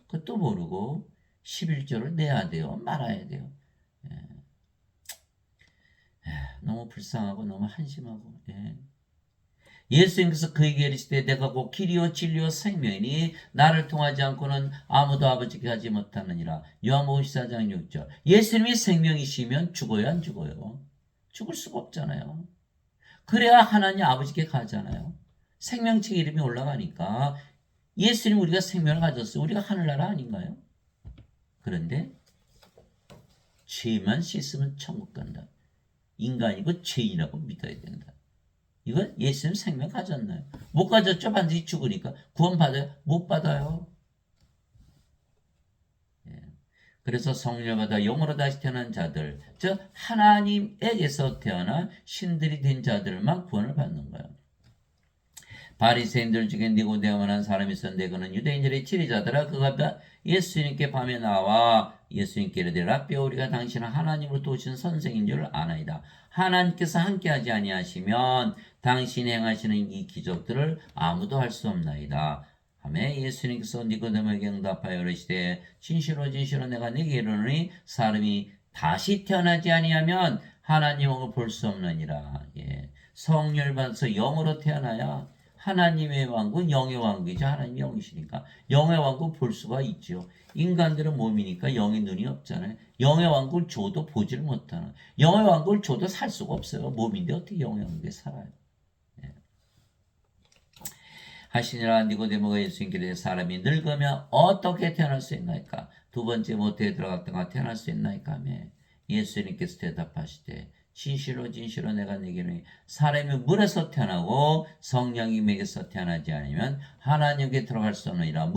그것도 모르고 11조를 내야 돼요. 말아야 돼요. 예. 너무 불쌍하고 너무 한심하고. 예. 예수님께서 그에게 이르시되 내가 곧 길이요 진리요 생명이니 나를 통하지 않고는 아무도 아버지께 가지 못하느니라. 요한복음 14장 6절. 예수님이 생명이시면 죽어요 안 죽어요? 죽을 수가 없잖아요. 그래야 하나님 아버지께 가잖아요. 생명책 이름이 올라가니까 예수님 우리가 생명을 가졌어요. 우리가 하늘나라 아닌가요? 그런데 죄만 씻으면 천국 간다. 인간이고 죄인이라고 믿어야 된다. 이건 예수님 생명 가졌나요? 못 가졌죠? 반드시 죽으니까. 구원 받아요? 못 받아요. 예. 그래서 성령을 받아 영으로 다시 태어난 자들, 즉 하나님에게서 태어나 신들이 된 자들만 구원을 받는 거예요. 바리새인들 중에 니고데모라는 사람이 있었는데 그는 유대인들의 지리자더라. 그가 예수님께 밤에 나와 예수님께 이르되 라삐야 우리가 당신은 하나님으로부터 오신 선생인 줄 아나이다. 하나님께서 함께하지 아니하시면 당신이 행하시는 이 기적들을 아무도 할 수 없나이다. 하매 예수님께서 니고데모에게 응답하여 이르시되 진실로 진실로 내가 네게 이르노니 사람이 다시 태어나지 아니하면 하나님을 볼 수 없느니라. 예. 성령을 받아서 영으로 태어나야 하나님의 왕국, 영의 왕국이죠. 하나님 영이시니까. 영의 왕국 볼 수가 있죠. 인간들은 몸이니까 영의 눈이 없잖아요. 영의 왕국을 줘도 보지를 못하는. 영의 왕국을 줘도 살 수가 없어요. 몸인데 어떻게 영의 왕국에 살아요. 네. 하시니라. 니고데모가 예수님께 이르되 사람이 늙으면 어떻게 태어날 수 있나이까? 두 번째 모태에 들어갔다가 태어날 수 있나이까? 하며 예수님께서 대답하시되 진실로 진실로 내가 네게 이르노니 사람이 물에서 태어나고 성령이 맥에서 태어나지 않으면 하나님께 들어갈 수 없느니라.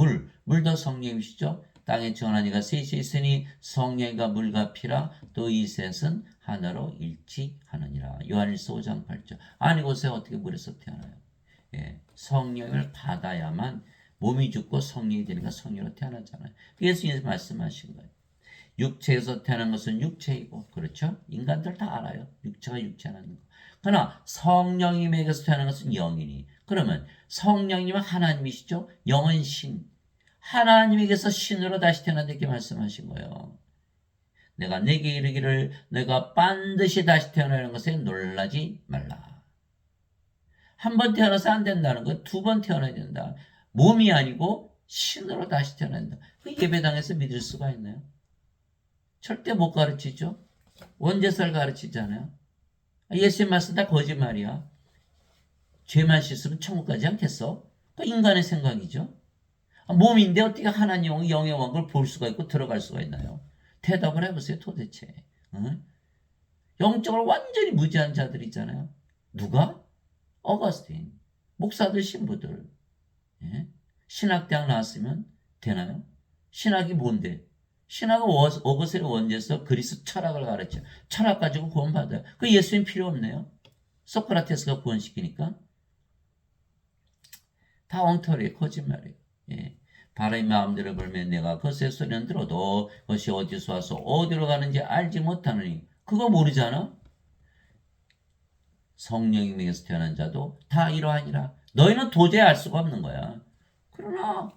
물도 성령이시죠. 땅에 정한 이가 셋이 있으니 성령과 물과 피라. 또 이 셋은 하나로 일치하느니라. 요한일서 5장 8절. 아니 곳에 어떻게 물에서 태어나요? 예, 성령을 받아야만 몸이 죽고 성령이 되니까 성령으로 태어나잖아요. 예수님께서 말씀하신 거예요. 육체에서 태어난 것은 육체이고, 그렇죠? 인간들 다 알아요. 육체가 육체라는 거. 그러나 성령이 맥에서 태어난 것은 영이니. 그러면 성령님은 하나님이시죠? 영은 신. 하나님에게서 신으로 다시 태어난다 이렇게 말씀하신 거예요. 내가 내게 이르기를 내가 반드시 다시 태어나는 것에 놀라지 말라. 한 번 태어나서 안 된다는 거, 두 번 태어나야 된다. 몸이 아니고 신으로 다시 태어난다. 그 예배당에서 믿을 수가 있나요? 절대 못 가르치죠. 원죄설 가르치잖아요. 예수님 말씀 다 거짓말이야. 죄만 씻으면 천국 가지 않겠어? 그 인간의 생각이죠. 몸인데 어떻게 하나님 영의 왕국을 볼 수가 있고 들어갈 수가 있나요? 대답을 해보세요 도대체. 응? 영적으로 완전히 무지한 자들 있잖아요. 누가? 어거스틴. 목사들 신부들. 예? 신학대학 나왔으면 되나요? 신학이 뭔데? 신학은 어거스틴의 원죄에서 그리스 철학을 가르쳐. 철학 가지고 구원받아요. 그 예수님 필요 없네요. 소크라테스가 구원시키니까. 다 엉터리예요. 거짓말이에요. 예. 바람이 마음대로 불면 내가 거스의 소리는 들어도 그것이 어디서 와서 어디로 가는지 알지 못하느니. 그거 모르잖아? 성령이 맥에서 태어난 자도 다 이러하니라. 너희는 도저히 알 수가 없는 거야. 그러나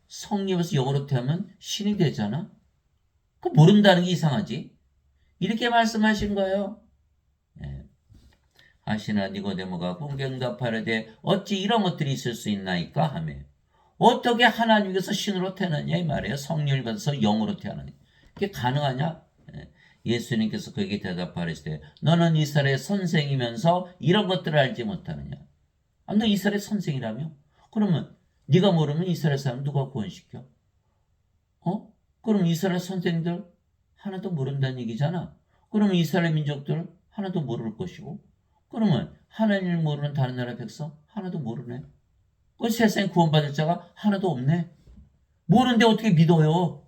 성령에서 영으로 태우면 신이 되잖아. 그 모른다는 게 이상하지. 이렇게 말씀하신 거예요. 예. 하시나 니고데모가 꿈께 응답하려되 어찌 이런 것들이 있을 수 있나이까 하며 어떻게 하나님께서 신으로 태어나냐 이 말이에요. 성령을 받아서 영으로 태어나냐. 그게 가능하냐? 예수님께서 그에게 대답하시되 너는 이스라엘의 선생이면서 이런 것들을 알지 못하느냐. 아, 너 이스라엘 선생이라며? 그러면 네가 모르면 이스라엘 사람 누가 구원시켜? 그럼 이스라엘 선생들 하나도 모른다는 얘기잖아. 그러면 이스라엘 민족들 하나도 모를 것이고 그러면 하나님을 모르는 다른 나라 백성 하나도 모르네. 그 세상에 구원받을 자가 하나도 없네. 모르는데 어떻게 믿어요?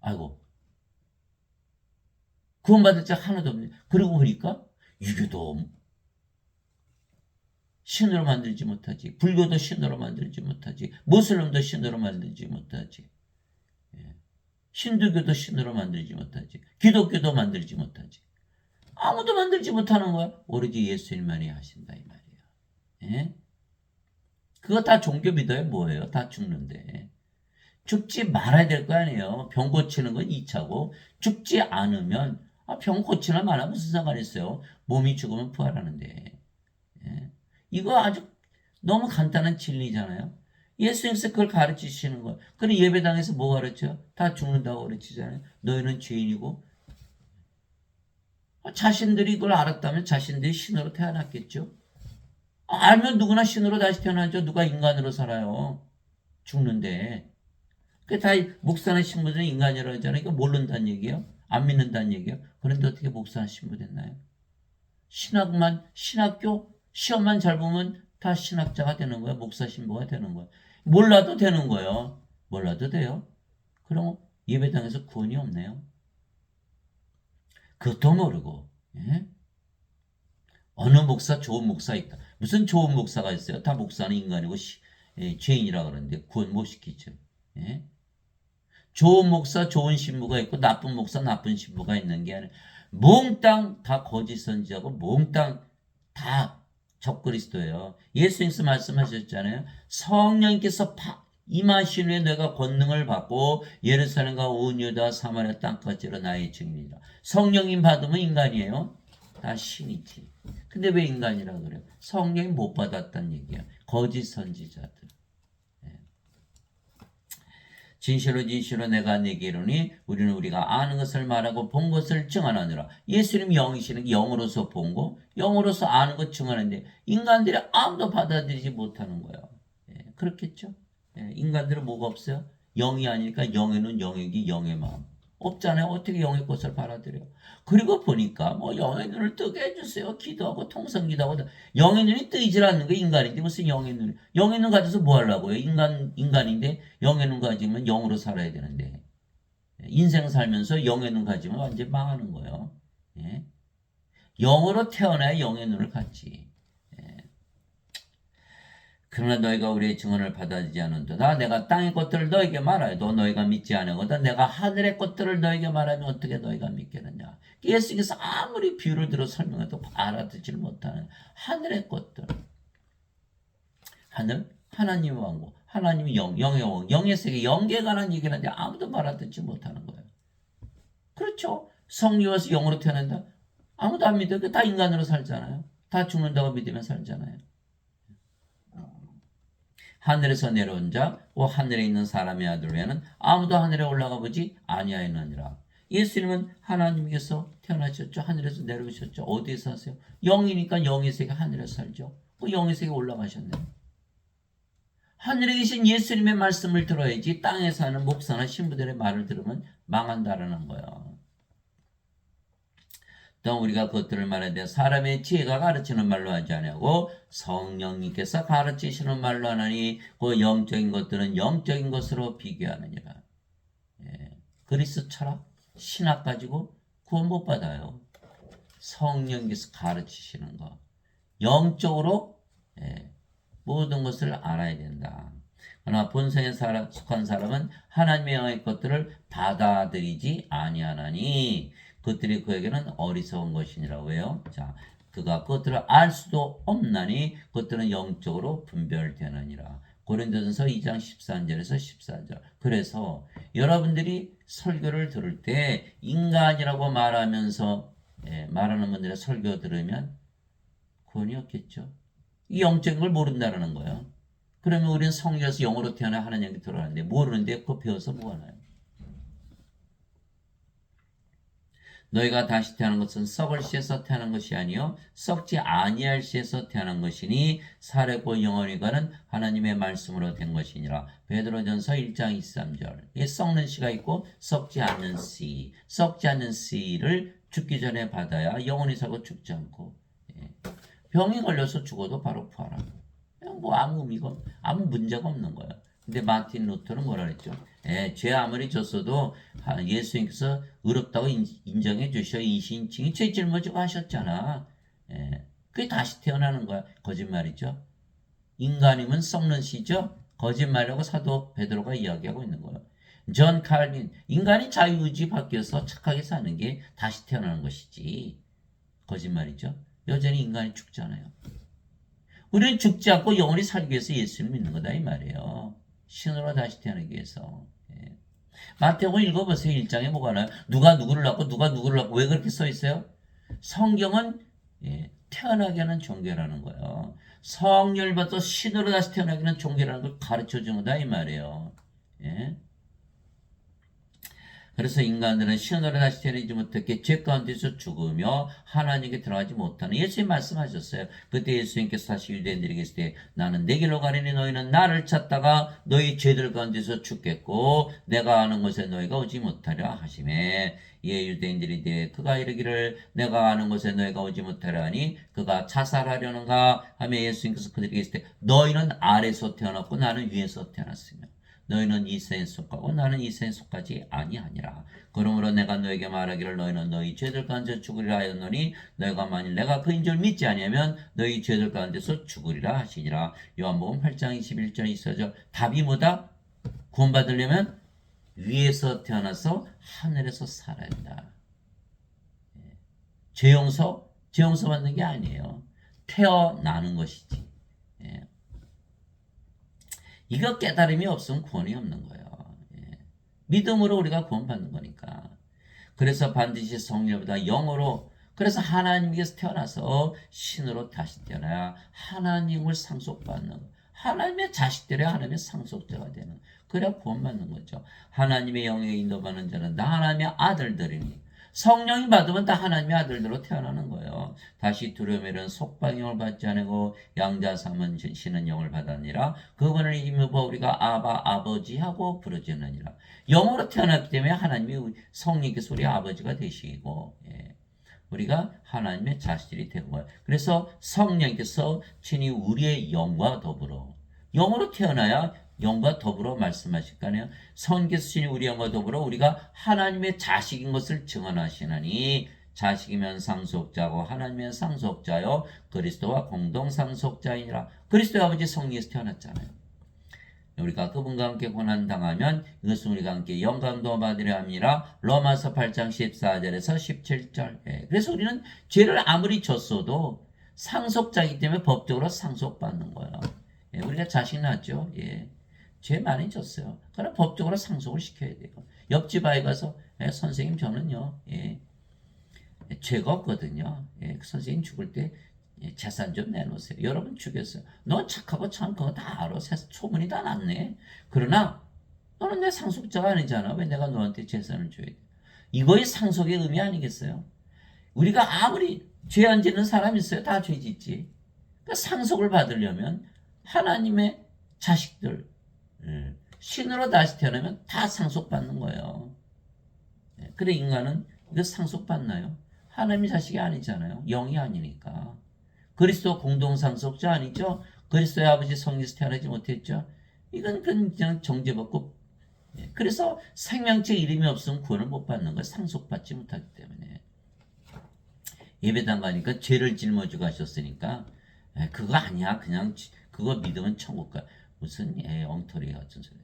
아이고. 구원받을 자 하나도 없네. 그러고 보니까 유교도 신으로 만들지 못하지. 불교도 신으로 만들지 못하지. 무슬림도 신으로 만들지 못하지. 힌두교도 신으로 만들지 못하지. 기독교도 만들지 못하지. 아무도 만들지 못하는 거야. 오로지 예수님만이 하신다 이 말이야. 예? 그거 다 종교 믿어요. 뭐예요? 다 죽는데. 죽지 말아야 될 거 아니에요. 병 고치는 건 2차고 죽지 않으면 병 고치나 마나 무슨 상관이 있어요. 몸이 죽으면 부활하는데. 예? 이거 아주 너무 간단한 진리잖아요. 예수님께서 그걸 가르치시는 거예요. 그럼 예배당에서 뭐 가르쳐요? 다 죽는다고 가르치잖아요. 너희는 죄인이고 자신들이 그걸 알았다면 자신들이 신으로 태어났겠죠. 알면 누구나 신으로 다시 태어나죠. 누가 인간으로 살아요. 죽는데. 그 다 목사나 신부들은 인간이라고 하잖아요. 이거 모른다는 얘기예요. 안 믿는다는 얘기예요. 그런데 어떻게 목사나 신부 됐나요? 신학교 시험만 잘 보면 다 신학자가 되는 거야. 목사 신부가 되는 거야. 몰라도 되는 거예요. 몰라도 돼요. 그럼 예배당에서 구원이 없네요. 그것도 모르고 어느 목사 좋은 목사 있다. 무슨 좋은 목사가 있어요? 다 목사는 인간이고 죄인이라 그러는데 구원 못 시키죠. 좋은 목사 좋은 신부가 있고 나쁜 목사 나쁜 신부가 있는 게 아니라 몽땅 다 거짓 선지자고 몽땅 다 적그리스도예요. 예수님께서 말씀하셨잖아요. 성령께서 임하신 후에 내가 권능을 받고 예루살렘과 온 유다 사마리아 땅까지로 나의 증인이라. 성령님 받으면 인간이에요. 다 신이지. 근데 왜 인간이라 그래요? 성령이 못 받았다는 얘기야. 거짓 선지자들. 진실로 진실로 내가 네게 이르니 우리는 우리가 아는 것을 말하고 본 것을 증언하느라. 예수님 영이시는 영으로서 본 거, 영으로서 아는 것 증언하는데 인간들이 아무도 받아들이지 못하는 거예요. 그렇겠죠? 인간들은 뭐가 없어요? 영이 아니니까 영에는 영역이 영의 마음. 없잖아요. 어떻게 영의 것을 받아들여요? 그리고 보니까 뭐 영의 눈을 뜨게 해주세요. 기도하고 통성기도하고 영의 눈이 뜨이질 않는 게 인간인데 무슨 영의 눈? 영의 눈 가져서 뭐 하려고요? 인간인데 영의 눈 가지면 영으로 살아야 되는데 인생 살면서 영의 눈 가지면 완전 망하는 거예요. 영으로 태어나야 영의 눈을 갖지. 그러나 너희가 우리의 증언을 받아들이지 않는도다. 내가 땅의 것들을 너에게 말하여 도 너희가 믿지 않으거든 내가 하늘의 것들을 너에게 말하면 어떻게 너희가 믿겠느냐. 예수께서 아무리 비유를 들어 설명해도 알아듣지를 못하는 하늘의 것들. 하늘, 하나님의 왕국, 하나님의 영의 왕, 영의 세계, 영계에 관한 얘기를 하는데 아무도 알아듣지 못하는 거예요. 그렇죠. 성령에서 영으로 태어난다. 아무도 안 믿어요. 다 인간으로 살잖아요. 다 죽는다고 믿으면 살잖아요. 하늘에서 내려온 자, 오 하늘에 있는 사람의 아들 외에는 아무도 하늘에 올라가 보지 아니하였느니라. 예수님은 하나님께서 태어나셨죠. 하늘에서 내려오셨죠. 어디에 사세요? 영이니까 영의 세계 하늘에서 살죠. 그 영의 세계 올라가셨네요. 하늘에 계신 예수님의 말씀을 들어야지 땅에 사는 목사나 신부들의 말을 들으면 망한다라는 거예요. 또 우리가 그것들을 말하되 사람의 지혜가 가르치는 말로 하지 아니하고 성령님께서 가르치시는 말로 하나니 그 영적인 것들은 영적인 것으로 비교하느니라. 그리스 철학, 신학 가지고 구원 못 받아요. 성령님께서 가르치시는 거. 영적으로 모든 것을 알아야 된다. 그러나 본성에 속한 사람은 하나님의 영의 것들을 받아들이지 아니하나니 그것들이 그에게는 어리석은 것이니라고 해요. 자, 그가 그것들을 알 수도 없나니 그것들은 영적으로 분별되느니라. 고린도전서 2장 13절에서 14절. 그래서 여러분들이 설교를 들을 때 인간이라고 말하면서 말하는 분들의 설교 들으면 구원이 없겠죠. 이 영적인 걸 모른다는 거예요. 그러면 우리는 성령에서 영으로 태어나 하나님께 들어가는데 모르는데 그거 배워서 뭐하나요? 너희가 다시 태어난 것은 썩을 씨에서 태어난 것이 아니요 썩지 아니할 씨에서 태어난 것이니 살았고 영원히 가는 하나님의 말씀으로 된 것이니라. 베드로전서 1장 23절. 이 썩는 씨가 있고 썩지 않는 씨. 썩지 않는 씨를 죽기 전에 받아야 영원히 살고 죽지 않고 병이 걸려서 죽어도 바로 부활하고 뭐 아무 의미가 아무 문제가 없는 거예요. 근데 마틴 루터는 뭐라 그랬죠? 죄 아무리 졌어도 예수님께서 의롭다고 인정해 주셔 이신칭이 죄 짊어지고 하셨잖아. 그게 다시 태어나는 거야. 거짓말이죠. 인간이면 썩는 시죠. 거짓말이라고 사도 베드로가 이야기하고 있는 거예요. 존 칼빈 인간이 자유의지 바뀌어서 착하게 사는 게 다시 태어나는 것이지. 거짓말이죠. 여전히 인간이 죽잖아요. 우리는 죽지 않고 영원히 살기 위해서 예수를 믿는 거다 이 말이에요. 신으로 다시 태어나기 위해서. 마태복음 읽어보세요. 1장에 뭐가 나요? 누가 누구를 낳고 누가 누구를 낳고 왜 그렇게 써 있어요? 성경은 태어나게 하는 종교라는 거예요. 성령을 받아 신으로 다시 태어나게 하는 종교라는 걸 가르쳐 주는 거다 이 말이에요. 그래서 인간들은 신으로 다시 태어나지 못했기에 죄 가운데서 죽으며 하나님께 들어가지 못하는 예수님 말씀하셨어요. 그때 예수님께서 다시 유대인들에게 있을 때 나는 내 길로 가리니 너희는 나를 찾다가 너희 죄들 가운데서 죽겠고 내가 아는 곳에 너희가 오지 못하려 하시매 예 유대인들이 이제 그가 이르기를 내가 아는 곳에 너희가 오지 못하려 하니 그가 자살하려는가 하며 예수님께서 그들에게 있을 때 너희는 아래서 태어났고 나는 위에서 태어났으며 너희는 이 세에 속하고 나는 이 세에 속하지 아니하니라. 그러므로 내가 너에게 말하기를 너희는 너희 죄들 가운데 죽으리라 하였노니 너희가 만일 내가 그인 줄 믿지 아니하면 너희 죄들 가운데서 죽으리라 하시니라. 요한복음 8장 21절 24절. 답이 뭐다? 구원받으려면 위에서 태어나서 하늘에서 살아야 한다. 죄 용서 받는 게 아니에요. 태어나는 것이지. 이거 깨달음이 없으면 구원이 없는 거예요. 믿음으로 우리가 구원받는 거니까. 그래서 반드시 성령보다 영으로 그래서 하나님께서 태어나서 신으로 다시 태어나야 하나님을 상속받는 하나님의 자식들이 하나님의 상속자가 되는 그래야 구원받는 거죠. 하나님의 영에 인도받는 자는 다 하나님의 아들들이니 성령이 받으면 다 하나님의 아들들로 태어나는 거예요. 다시 두려움에는 속박영을 받지 않고 양자 삼은 신은 영을 받았니라. 그분을 힘입어 우리가 아바 아버지하고 부르짖느니라. 영으로 태어났기 때문에 하나님이 성령께서 우리 아버지가 되시고 우리가 하나님의 자식들이 된 거예요. 그래서 성령께서 친히 우리의 영과 더불어 영으로 태어나야 영과 더불어 말씀하실 거 아니에요. 성령께서 친히 우리 영과 더불어 우리가 하나님의 자식인 것을 증언하시나니 자식이면 상속자고 하나님이면 상속자요 그리스도와 공동 상속자이니라. 그리스도의 아버지 성령에서 태어났잖아요. 우리가 그분과 함께 고난당하면 이것은 우리가 함께 영광도 받으려 함이라. 로마서 8장 14절에서 17절. 그래서 우리는 죄를 아무리 졌어도 상속자이기 때문에 법적으로 상속받는 거예요. 우리가 자식 낳았죠. 죄 많이 졌어요. 그러나 법적으로 상속을 시켜야 돼요. 옆집 아이 가서 선생님 저는요 죄가 없거든요. 선생님 죽을 때 재산 좀 내놓으세요. 여러분 죽였어요. 너 착하고 참 그거 다 알아. 소문이 다 났네. 그러나 너는 내 상속자가 아니잖아. 왜 내가 너한테 재산을 줘야 돼? 이거의 상속의 의미 아니겠어요? 우리가 아무리 죄 안 짓는 사람 있어요. 다 죄 짓지. 그러니까 상속을 받으려면 하나님의 자식들 신으로 다시 태어나면 다 상속받는 거예요. 그래 인간은 이거 상속받나요? 하나님의 자식이 아니잖아요. 영이 아니니까. 그리스도 공동상속자 아니죠? 그리스도의 아버지 성령에서 태어나지 못했죠? 이건 그냥 정죄받고 그래서 생명체 이름이 없으면 구원을 못 받는 거예요. 상속받지 못하기 때문에. 예배당 가니까 죄를 짊어지고 하셨으니까 그거 아니야. 그냥 그거 믿으면 천국 가. 무슨 엉터리 같은 소리.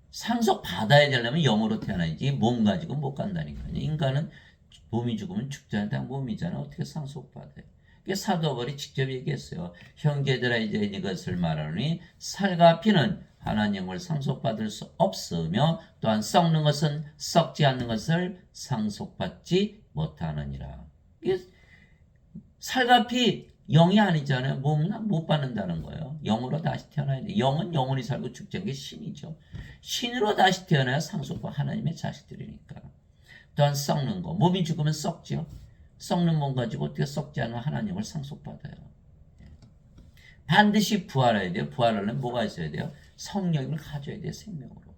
상속 받아야 되려면 영으로 태어나야지 몸 가지고 못 간다니까요. 인간은 몸이 죽으면 죽지 않다 몸이잖아. 어떻게 상속 받아요? 사도 바울이 직접 얘기했어요. 형제들아 이제 이것을 말하노니 살과 피는 하나님을 상속받을 수 없으며 또한 썩는 것은 썩지 않는 것을 상속받지 못하느니라. 살과 피 영이 아니잖아요. 몸은 못 받는다는 거예요. 영으로 다시 태어나야 돼. 영은 영원히 살고 죽는 게 신이죠. 신으로 다시 태어나야 상속받 하나님의 자식들이니까. 또한 썩는 거. 몸이 죽으면 썩죠. 썩는 몸 가지고 어떻게 썩지 않은 하나님을 상속받아요. 반드시 부활해야 돼요. 부활하려면 뭐가 있어야 돼요? 성령을 가져야 돼요. 생명으로.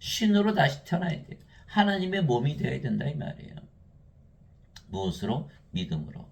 신으로 다시 태어나야 돼요. 하나님의 몸이 되어야 된다 이 말이에요. 무엇으로? 믿음으로.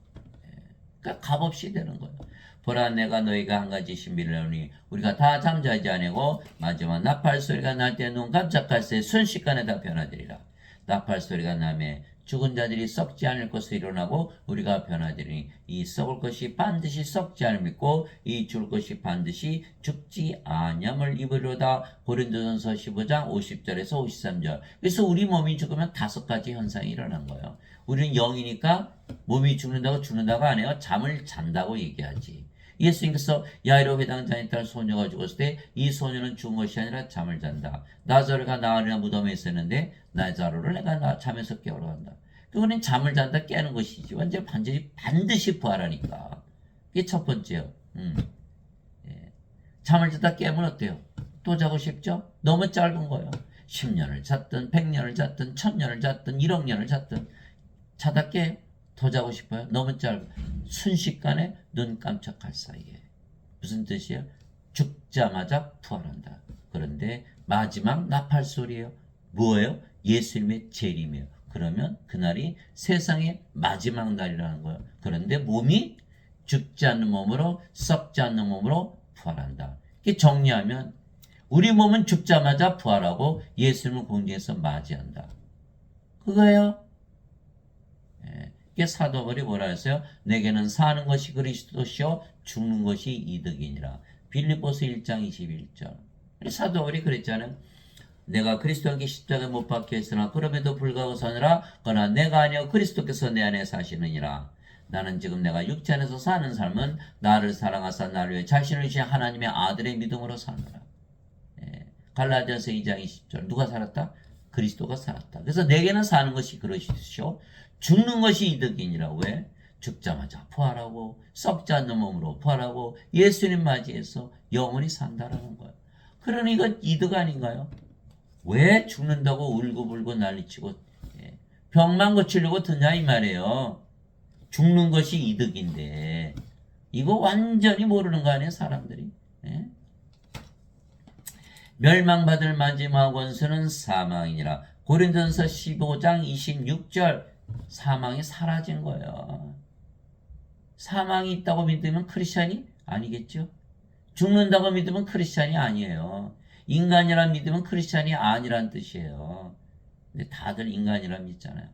그러니까 값없이 되는 거예요. 보라 내가 너희가 한 가지 신비를 하니 우리가 다 잠자지 아니고 마지막 나팔 소리가 날 때 눈 깜짝할 새 순식간에 다 변화되리라. 나팔 소리가 나매 죽은 자들이 썩지 않을 것을 일어나고 우리가 변화되리니 이 썩을 것이 반드시 썩지 않을 믿고 이 죽을 것이 반드시 죽지 아니함을 입으려다. 고린도전서 15장 50절에서 53절. 그래서 우리 몸이 죽으면 5가지 현상이 일어난 거예요. 우리는 영이니까 몸이 죽는다고 안 해요. 잠을 잔다고 얘기하지. 예수님께서 야이로 회당장에 딸 소녀가 죽었을 때 이 소녀는 죽은 것이 아니라 잠을 잔다. 나자로가 나으리나 무덤에 있었는데 나자로를 내가 잠에서 깨우러 간다. 그거는 잠을 잔다 깨는 것이지. 완전 반드시 부활하니까. 이게 첫 번째요. 예. 잠을 자다 깨면 어때요? 또 자고 싶죠? 너무 짧은 거예요. 10년을 잤든 100년을 잤든 1000년을 잤든 1억 년을 잤든 자다 깨 더 자고 싶어요? 너무 짧아. 순식간에 눈 깜짝할 사이에. 무슨 뜻이에요? 죽자마자 부활한다. 그런데 마지막 나팔 소리예요. 뭐예요? 예수님의 재림이에요. 그러면 그날이 세상의 마지막 날이라는 거예요. 그런데 몸이 죽지 않는 몸으로 썩지 않는 몸으로 부활한다. 이게 정리하면 우리 몸은 죽자마자 부활하고 예수님을 공중에서 맞이한다. 그거예요. 이게 사도 바울이 뭐라 했어요? 내게는 사는 것이 그리스도시요 죽는 것이 이득이니라. 빌립보서 1장 21절. 사도 바울이 그랬잖아요. 내가 그리스도께 십자가에 못 박혀 있으나 그럼에도 불구하고 사느라 그러나 내가 아니요 그리스도께서 내 안에 사시느니라. 나는 지금 내가 육체 안에서 사는 삶은 나를 사랑하사 나를 위해 자신을 주신 하나님의 아들의 믿음으로 사느라. 갈라디아서 2장 20절. 누가 살았다? 그리스도가 살았다. 그래서 내게는 사는 것이 그리스도시요 죽는 것이 이득이니라. 왜? 죽자마자 부활하고 썩지 않는 몸으로 부활하고 예수님 맞이해서 영원히 산다라는 거예요. 그러니 이건 이득 아닌가요? 왜 죽는다고 울고불고 난리치고 병만 고치려고 드냐 이 말이에요. 죽는 것이 이득인데 이거 완전히 모르는 거 아니에요 사람들이. 멸망받을 마지막 원수는 사망이니라. 고린도전서 15장 26절. 사망이 사라진 거예요. 사망이 있다고 믿으면 크리스찬이 아니겠죠? 죽는다고 믿으면 크리스찬이 아니에요. 인간이라 믿으면 크리스찬이 아니란 뜻이에요. 근데 다들 인간이라 믿잖아요.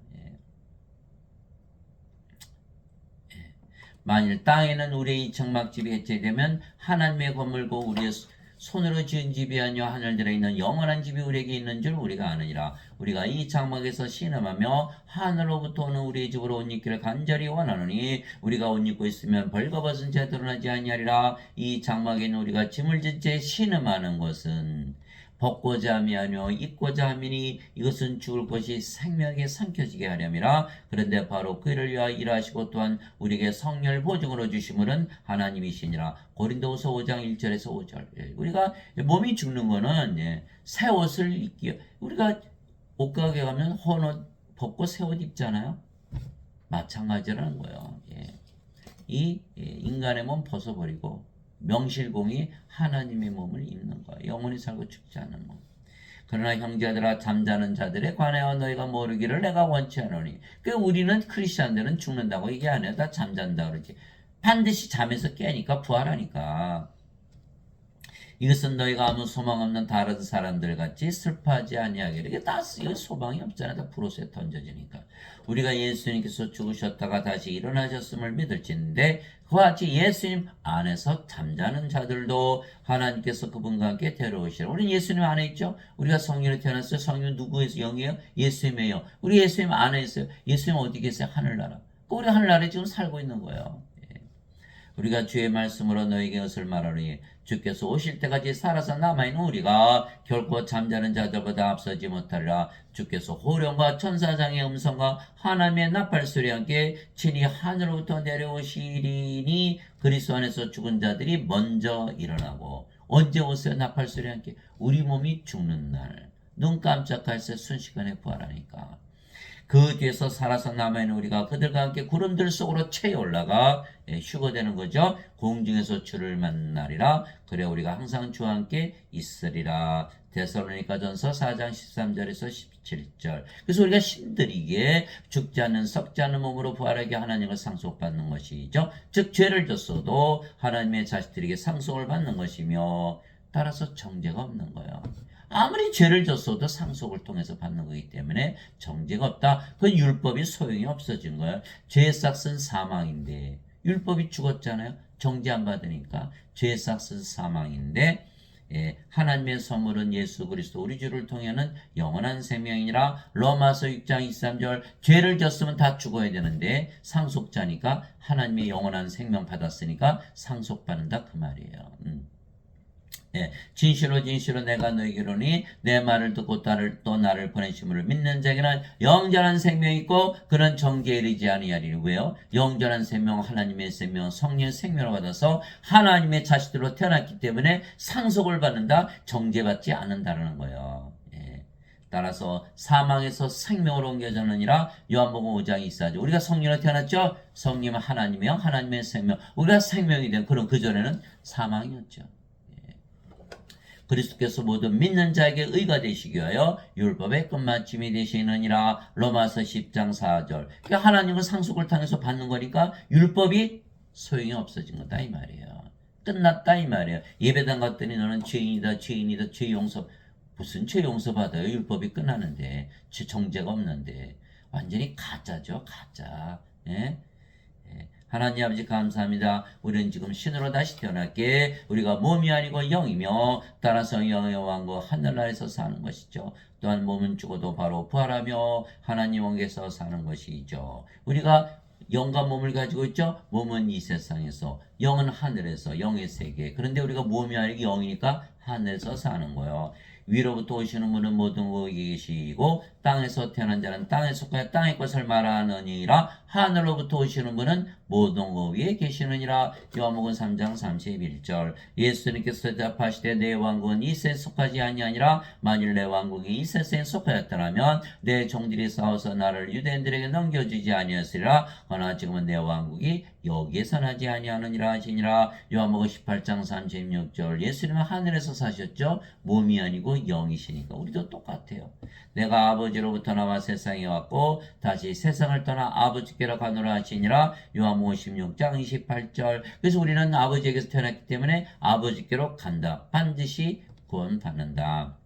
만일 땅에는 우리의 이 청막집이 해체되면 하나님의 건물고 우리의 손으로 지은 집이 아니요 하늘들에 있는 영원한 집이 우리에게 있는 줄 우리가 아느니라. 우리가 이 장막에서 신음하며 하늘로부터 오는 우리의 집으로 옷 입기를 간절히 원하노니 우리가 옷 입고 있으면 벌거벗은 채 드러나지 아니하리라. 이 장막에 있는 우리가 짐을 진 채 신음하는 것은 벗고자 함이 아니요 입고자 함이니 이것은 죽을 것이 생명에게 삼켜지게 하렴이라. 그런데 바로 그를 위하여 일하시고 또한 우리에게 성령을 보증으로 주심은 하나님이시니라. 고린도후서 5장 1절에서 5절. 우리가 몸이 죽는 거는 새 옷을 입기. 우리가 옷가게 가면 헌옷 벗고 새 옷 입잖아요. 마찬가지라는 거예요. 이 인간의 몸 벗어버리고 명실공히 하나님의 몸을 입는 거야. 영원히 살고 죽지 않는 몸. 그러나 형제들아 잠자는 자들에 관하여 너희가 모르기를 내가 원치 않으니. 우리는 크리스천들은 죽는다고 얘기 안 해요. 다 잠잔다 그러지. 반드시 잠에서 깨니까 부활하니까. 이것은 너희가 아무 소망 없는 다른 사람들 같이 슬퍼하지 아니하기를. 이게 다 소망이 없잖아. 다 브로스에 던져지니까. 우리가 예수님께서 죽으셨다가 다시 일어나셨음을 믿을진데 그와 같이 예수님 안에서 잠자는 자들도 하나님께서 그분과 함께 데려오시라. 우리는 예수님 안에 있죠. 우리가 성령으로 태어났어요. 성령은 누구의 영이에요? 예수님이에요. 우리 예수님 안에 있어요. 예수님 어디 계세요? 하늘나라. 우리 하늘나라에 지금 살고 있는 거예요. 우리가 주의 말씀으로 너에게 것을 말하노니 주께서 오실 때까지 살아서 남아있는 우리가 결코 잠자는 자들보다 앞서지 못하리라. 주께서 호령과 천사장의 음성과 하나님의 나팔소리와 함께 친히 하늘로부터 내려오시리니 그리스도 안에서 죽은 자들이 먼저 일어나고. 언제 오세요? 나팔소리와 함께 우리 몸이 죽는 날, 눈 깜짝할 새 순식간에 부활하니까. 그 뒤에서 살아서 남아있는 우리가 그들과 함께 구름들 속으로 채 올라가 휴거되는 거죠. 공중에서 주를 만나리라. 그래 우리가 항상 주와 함께 있으리라. 데살로니가전서 4장 13절에서 17절. 그래서 우리가 신들이기에 죽지 않는 썩지 않는 몸으로 부활하게 하나님을 상속받는 것이죠. 즉 죄를 졌어도 하나님의 자식들에게 상속을 받는 것이며 따라서 정죄가 없는 거예요. 아무리 죄를 졌어도 상속을 통해서 받는 거기 때문에 정죄가 없다. 그 율법이 소용이 없어진 거예요. 죄의 삭은 사망인데 율법이 죽었잖아요. 정죄 안 받으니까 죄의 삭은 사망인데 하나님의 선물은 예수 그리스도 우리 주를 통해는 영원한 생명이니라. 로마서 6장 23절. 죄를 졌으면 다 죽어야 되는데 상속자니까 하나님의 영원한 생명 받았으니까 상속받는다 그 말이에요. 진실로 진실로 내가 너희에게로니 내 말을 듣고 또 나를 보내심을 믿는 자에게는 영원한 생명이 있고 그는 정죄에 이르지 아니하리니. 왜요? 영원한 생명, 하나님의 생명, 성령의 생명을 받아서 하나님의 자식들로 태어났기 때문에 상속을 받는다, 정죄받지 않는다는 거예요. 따라서 사망에서 생명으로 옮겨졌느니라. 요한복음 5장 24절. 우리가 성령으로 태어났죠? 성령은 하나님이요, 하나님의 생명. 우리가 생명이 된 그런 그전에는 사망이었죠. 그리스도께서 모든 믿는 자에게 의가 되시기 위하여 율법의 끝마침이 되시느니라. 로마서 10장 4절. 그러니까 하나님은 상속을 통해서 받는 거니까 율법이 소용이 없어진 거다 이 말이에요. 끝났다 이 말이에요. 예배당 갔더니 너는 죄인이다 죄인이다 죄 용서. 무슨 죄 용서 받아요? 율법이 끝나는데 정죄가 없는데. 완전히 가짜죠 가짜. 하나님 아버지 감사합니다. 우리는 지금 신으로 다시 태어났기에 우리가 몸이 아니고 영이며 따라서 영의 왕국 하늘나라에서 사는 것이죠. 또한 몸은 죽어도 바로 부활하며 하나님 왕국에서 사는 것이죠. 우리가 영과 몸을 가지고 있죠. 몸은 이 세상에서, 영은 하늘에서, 영의 세계. 그런데 우리가 몸이 아니고 영이니까 하늘에서 사는 거예요. 위로부터 오시는 분은 모든 곳에 계시고 땅에서 태어난 자는 땅에 속하여 땅의 것을 말하느니라. 하늘로부터 오시는 분은 모든 곳 위에 계시느니라. 요한복음 3장 31절. 예수님께서 대답하시되 내 왕국은 이 세상에 속하지 아니하니라. 만일 내 왕국이 이 세상에 속하였더라면 내 종들이 싸워서 나를 유대인들에게 넘겨주지 아니하였으리라. 그러나 지금은 내 왕국이 여기에서 나지 아니하느니라 하시니라. 요한복음 18장 36절. 예수님은 하늘에서 사셨죠. 몸이 아니고 영이시니까 우리도 똑같아요. 내가 아버지로부터 나와 세상에 왔고 다시 세상을 떠나 아버지께로 가노라 하시니라. 요한복음 16장 28절. 그래서 우리는 아버지에게서 태어났기 때문에 아버지께로 간다. 반드시 구원받는다.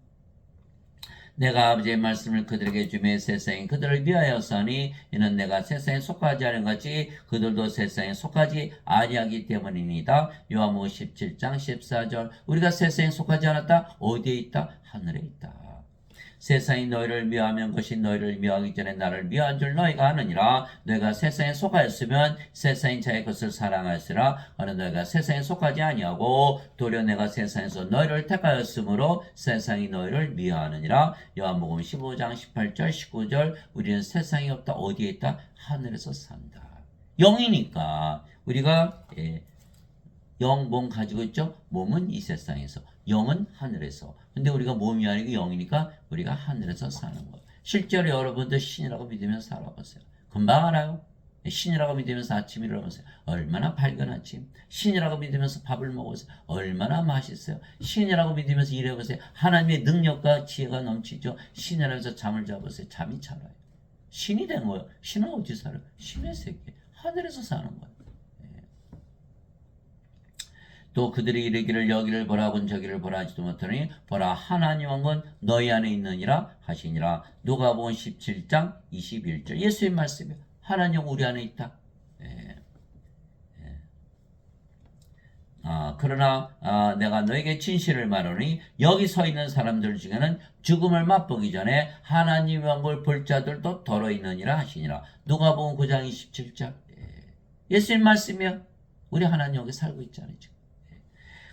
내가 아버지의 말씀을 그들에게 주며 세상이 그들을 미워하였으니 이는 내가 세상에 속하지 않은 같이 그들도 세상에 속하지 아니하기 때문입니다. 요한복음 17장 14절. 우리가 세상에 속하지 않았다. 어디에 있다? 하늘에 있다. 세상이 너희를 미워하면 그것이 너희를 미워하기 전에 나를 미워한 줄 너희가 아느니라. 너희가 세상에 속하였으면 세상이 자기 것을 사랑하시라. 어느 너희가 세상에 속하지 아니하고 도리어 내가 세상에서 너희를 택하였으므로 세상이 너희를 미워하느니라. 요한복음 15장 18절 19절. 우리는 세상이 없다. 어디에 있다? 하늘에서 산다. 영이니까 우리가 영 몸 가지고 있죠? 몸은 이 세상에서, 영은 하늘에서. 근데 우리가 몸이 아니고 영이니까 우리가 하늘에서 사는 거예요. 실제로 여러분들 신이라고 믿으면서 살아보세요. 금방 알아요. 신이라고 믿으면서 아침 일어나보세요. 얼마나 밝은 아침. 신이라고 믿으면서 밥을 먹으세요. 얼마나 맛있어요. 신이라고 믿으면서 일해보세요. 하나님의 능력과 지혜가 넘치죠. 신이라면서 잠을 자보세요. 잠이 잘 와요. 신이 된 거예요. 신은 어디 살아요? 신의 세계. 하늘에서 사는 거예요. 또 그들이 이르기를 여기를 보라 하곤 저기를 보라 하지도 못하니 보라 하나님 왕은 너희 안에 있느니라 하시니라. 누가복음 17장 21절. 예수의 말씀이에요. 하나님 우리 안에 있다. 그러나 내가 너에게 진실을 말하니 여기 서 있는 사람들 중에는 죽음을 맛보기 전에 하나님 왕국을 볼 자들도 더러 있느니라 하시니라. 누가복음 9장 27절. 예수의 말씀이요. 우리 하나님 여기 살고 있잖아요, 지금.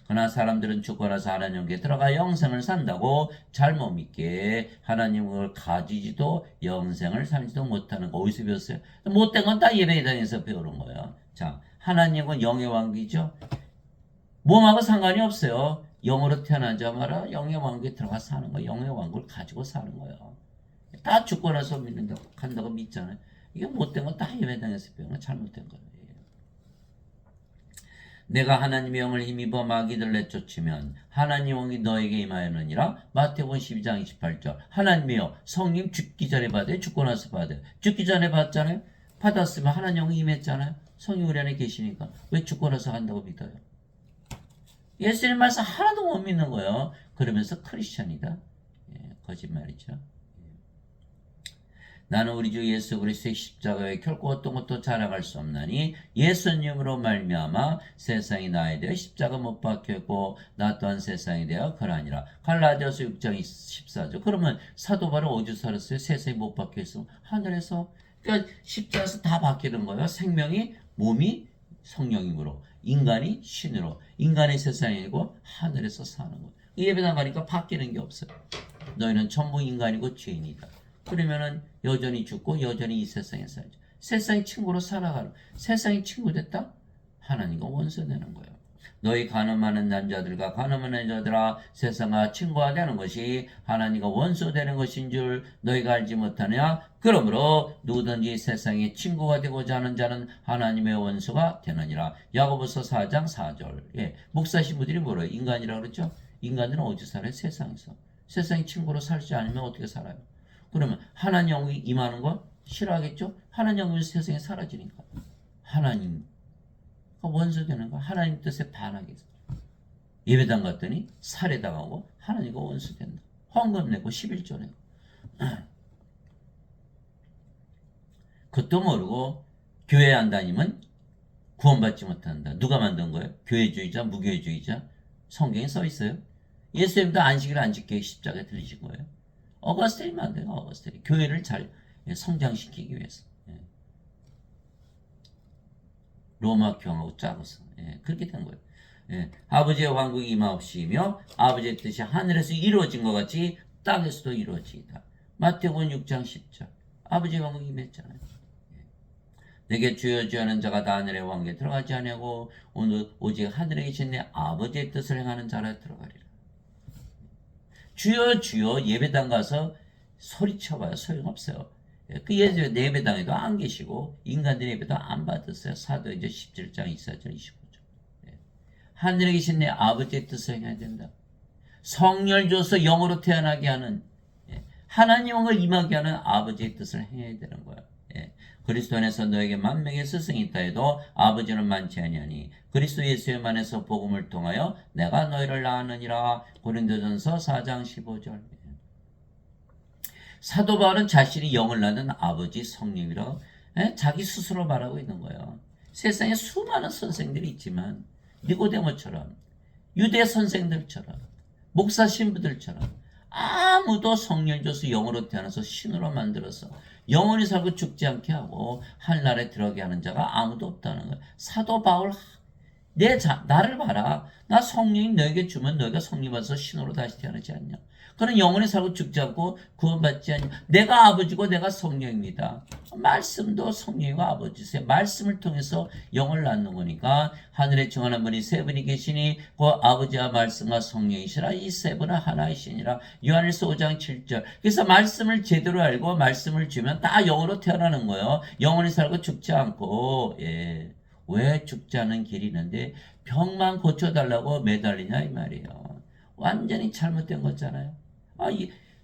그러나 사람들은 죽고 나서 하나님께 들어가 영생을 산다고 잘못 믿게 하나님을 가지지도 영생을 살지도 못하는 거 어디서 배웠어요? 못된 건 다 예배당에서 배우는 거예요. 자, 하나님은 영의 왕이죠. 몸하고 상관이 없어요. 영으로 태어나자마자 영의 왕국에 들어가 사는 거예요. 영의 왕국을 가지고 사는 거예요. 다 죽고 나서 믿는다고 간다고 믿잖아요. 이게 못된 건 다 예배당에서 배우는 건 잘못된 거예요. 내가 하나님의 영을 힘입어 마귀들 내쫓으면 하나님 영이 너에게 임하였느니라. 마태복음 12장 28절. 하나님의 영, 성령 죽기 전에 받아요? 죽고 나서 받아요? 죽기 전에 받잖아요? 받았으면 하나님 영이 임했잖아요? 성령 우리 안에 계시니까 왜 죽고 나서 간다고 믿어요? 예수님 말씀 하나도 못 믿는 거예요. 그러면서 크리스천이다. 거짓말이죠. 나는 우리 주 예수 그리스도의 십자가에 결코 어떤 것도 자랑할 수 없나니 예수님으로 말미암아 세상이 나에 대해 십자가 못 박혔고 나 또한 세상에 대하여 그러하니라. 갈라디아서 6장 14절. 그러면 사도 바울 어디서 살았어요? 세상에 못 박혔어. 하늘에서. 그러니까 십자가에서 다 바뀌는 거예요. 생명이 몸이 성령이므로 인간이 신으로 인간의 세상이고 하늘에서 사는 거예요. 예배당 가니까 바뀌는 게 없어요. 너희는 전부 인간이고 죄인이다. 그러면은 여전히 죽고 여전히 이 세상에 살죠. 세상의 친구로 살아가는 세상의 친구 됐다? 하나님과 원수 되는 거예요. 너희 가늠하는 남자들과 가늠하는 여자들아 세상과 친구가 되는 것이 하나님과 원수 되는 것인 줄 너희가 알지 못하느냐? 그러므로 누구든지 세상의 친구가 되고자 하는 자는 하나님의 원수가 되느니라. 야고보서 4장 4절. 예, 목사 신부들이 뭐래요? 인간이라고 그랬죠? 인간들은 어디서 살아요? 세상에서. 세상의 친구로 살지 않으면 어떻게 살아요? 그러면 하나님 영이 임하는 거 싫어하겠죠? 하나님 영이 세상에 사라지니까. 하나님 원수 되는 거 하나님 뜻에 반하겠어. 예배당 갔더니 살해당하고 하나님과 원수 된다. 헌금 내고 11조 내고. 그것도 모르고 교회 안 다니면 구원받지 못한다. 누가 만든 거예요? 교회주의자, 무교회주의자? 성경에 써 있어요. 예수님도 안식일 안 지켜 십자가에 들리신 거예요. 어거스틴이 만든 거예요. 어거스틴이. 교회를 잘 성장시키기 위해서. 로마 교황하고 짜고서 그렇게 된 거예요. 아버지의 왕국이 임하옵시며 아버지의 뜻이 하늘에서 이루어진 것 같이 땅에서도 이루어지이다. 마태복음 6장 10절. 아버지의 왕국이 임했잖아요. 내게 주여 주여 하는 자가 다 하늘의 왕국에 들어가지 아니하고 오늘 오직 하늘에 계신 내 아버지의 뜻을 행하는 자라 들어가리라. 주여 주여 예배당 가서 소리쳐봐요. 소용없어요. 그 예배당에도 안 계시고 인간들의 예배도 안 받았어요. 사도행전 17장 24절 25절. 하늘에 계신 내 아버지의 뜻을 행해야 된다. 성령을 줘서 영으로 태어나게 하는 하나님 영을 임하게 하는 아버지의 뜻을 행해야 되는 거야. 그리스도 안에서 너에게 만명의 스승이 있다 해도 아버지는 많지 아니하니 그리스도 예수에만에서 복음을 통하여 내가 너희를 낳았느니라. 고린도전서 4장 15절. 사도 바울은 자신이 영을 낳는 아버지 성령이라고 자기 스스로 말하고 있는 거예요. 세상에 수많은 선생들이 있지만 니고데모처럼 유대 선생들처럼 목사 신부들처럼 아무도 성령 줘서 영으로 태어나서 신으로 만들어서 영원히 살고 죽지 않게 하고 하늘나라에 들어가게 하는 자가 아무도 없다는 거예요. 사도 바울 나를 봐라. 나 성령이 너에게 주면 너희가 성령 받아서 신으로 다시 태어나지 않냐. 그는 영원히 살고 죽지 않고 구원받지 않냐. 내가 아버지고 내가 성령입니다. 말씀도 성령이고 아버지세요. 말씀을 통해서 영을 낳는 거니까 하늘에 정하는 분이 세 분이 계시니 그 아버지와 말씀과 성령이시라. 이 세 분은 하나이시니라. 요한일서 5장 7절. 그래서 말씀을 제대로 알고 말씀을 주면 다 영으로 태어나는 거예요. 영원히 살고 죽지 않고. 왜 죽지 않은 길이 있는데 병만 고쳐달라고 매달리냐 이 말이에요. 완전히 잘못된 거잖아요.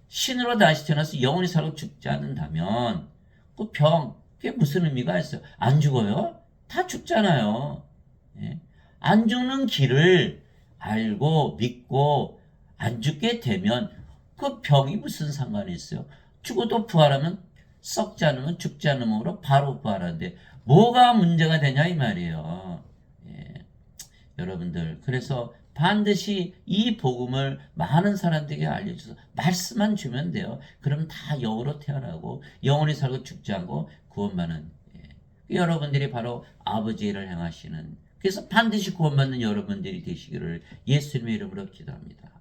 신으로 다시 태어나서 영원히 살고 죽지 않는다면 그 병, 그게 무슨 의미가 있어요? 안 죽어요? 다 죽잖아요. 안 죽는 길을 알고 믿고 안 죽게 되면 그 병이 무슨 상관이 있어요? 죽어도 부활하면 썩지 않으면 죽지 않는 몸으로 바로 부활하는데 뭐가 문제가 되냐 이 말이에요. 여러분들 그래서 반드시 이 복음을 많은 사람들에게 알려줘서 말씀만 주면 돼요. 그럼 다 영으로 태어나고 영원히 살고 죽지 않고 구원받는 여러분들이 바로 아버지 일을 행하시는 그래서 반드시 구원받는 여러분들이 되시기를 예수님의 이름으로 기도합니다.